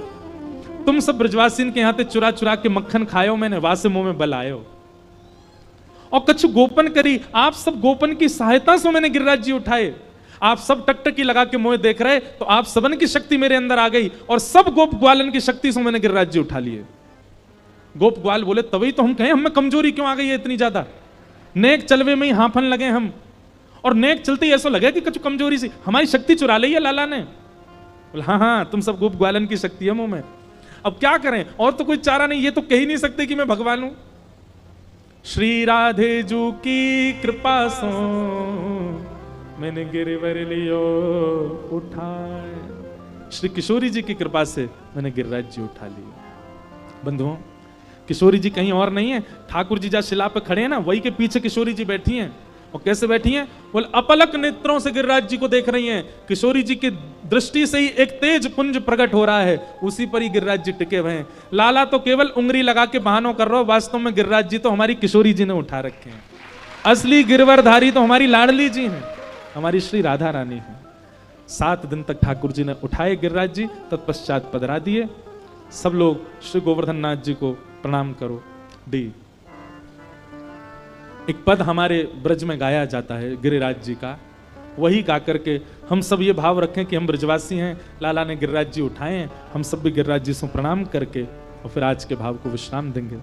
तुम सब ब्रजवासीन के यहाँ ते चुरा चुरा के मक्खन खायो, मैंने वासे मुंह में बल आयो। और कछु गोपन करी, आप सब गोपन की सहायता से मैंने गिरिराज जी उठाए। आप सब टकटकी लगा के मुझे देख रहे, तो आप सबन की शक्ति मेरे अंदर आ गई और सब गोप ग्वालन की शक्ति से मैंने गिरिराज जी उठा लिए। गोप ग्वाल बोले तभी तो हम कहें हमें कमजोरी क्यों आ गई है इतनी ज्यादा, नेक चलवे में ही हाफन लगे हम, और नेक चलते ही ऐसा लगे कि कुछ कमजोरी सी हमारी शक्ति चुरा ली है लाला ने। बोले हाँ हाँ तुम सब गोप ग्वालन की शक्ति है मुंह में, अब क्या करें, और तो कोई चारा नहीं, ये तो कह ही नहीं सकते कि मैं भगवान हूं। श्री राधे जू की कृपा सो मैंने गिरिवर लियो उठाए। श्री किशोरी जी की कृपा से मैंने गिरिराज जी उठा लिए। बंधुओं, किशोरी जी कहीं और नहीं है, ठाकुर जी जहाँ शिला पे खड़े हैं ना, वही के पीछे किशोरी जी बैठी हैं। और कैसे बैठी हैं? बोले अपलक नेत्रों से गिरिराज जी को देख रही हैं। किशोरी जी की दृष्टि से ही एक तेज पुंज प्रकट हो रहा है, उसी पर ही गिरिराज जी टिके हुए हैं। लाला तो केवल उंगली लगा के बहानों कर रहा हो, वास्तव में गिरिराज जी तो हमारी किशोरी जी ने उठा रखे हैं। असली गिरवरधारी तो हमारी लाडली जी हैं, हमारी श्री राधा रानी है। 7 दिन तक ठाकुर जी ने उठाए गिरिराज जी, तत्पश्चात पधरा दिए। सब लोग श्री गोवर्धन नाथ जी को प्रणाम करो। डी एक पद हमारे ब्रज में गाया जाता है गिरिराज जी का, वही गा करके हम सब ये भाव रखें कि हम ब्रजवासी हैं, लाला ने गिरिराज जी उठाए हैं, हम सब भी गिरिराज जी से प्रणाम करके और फिर आज के भाव को विश्राम देंगे।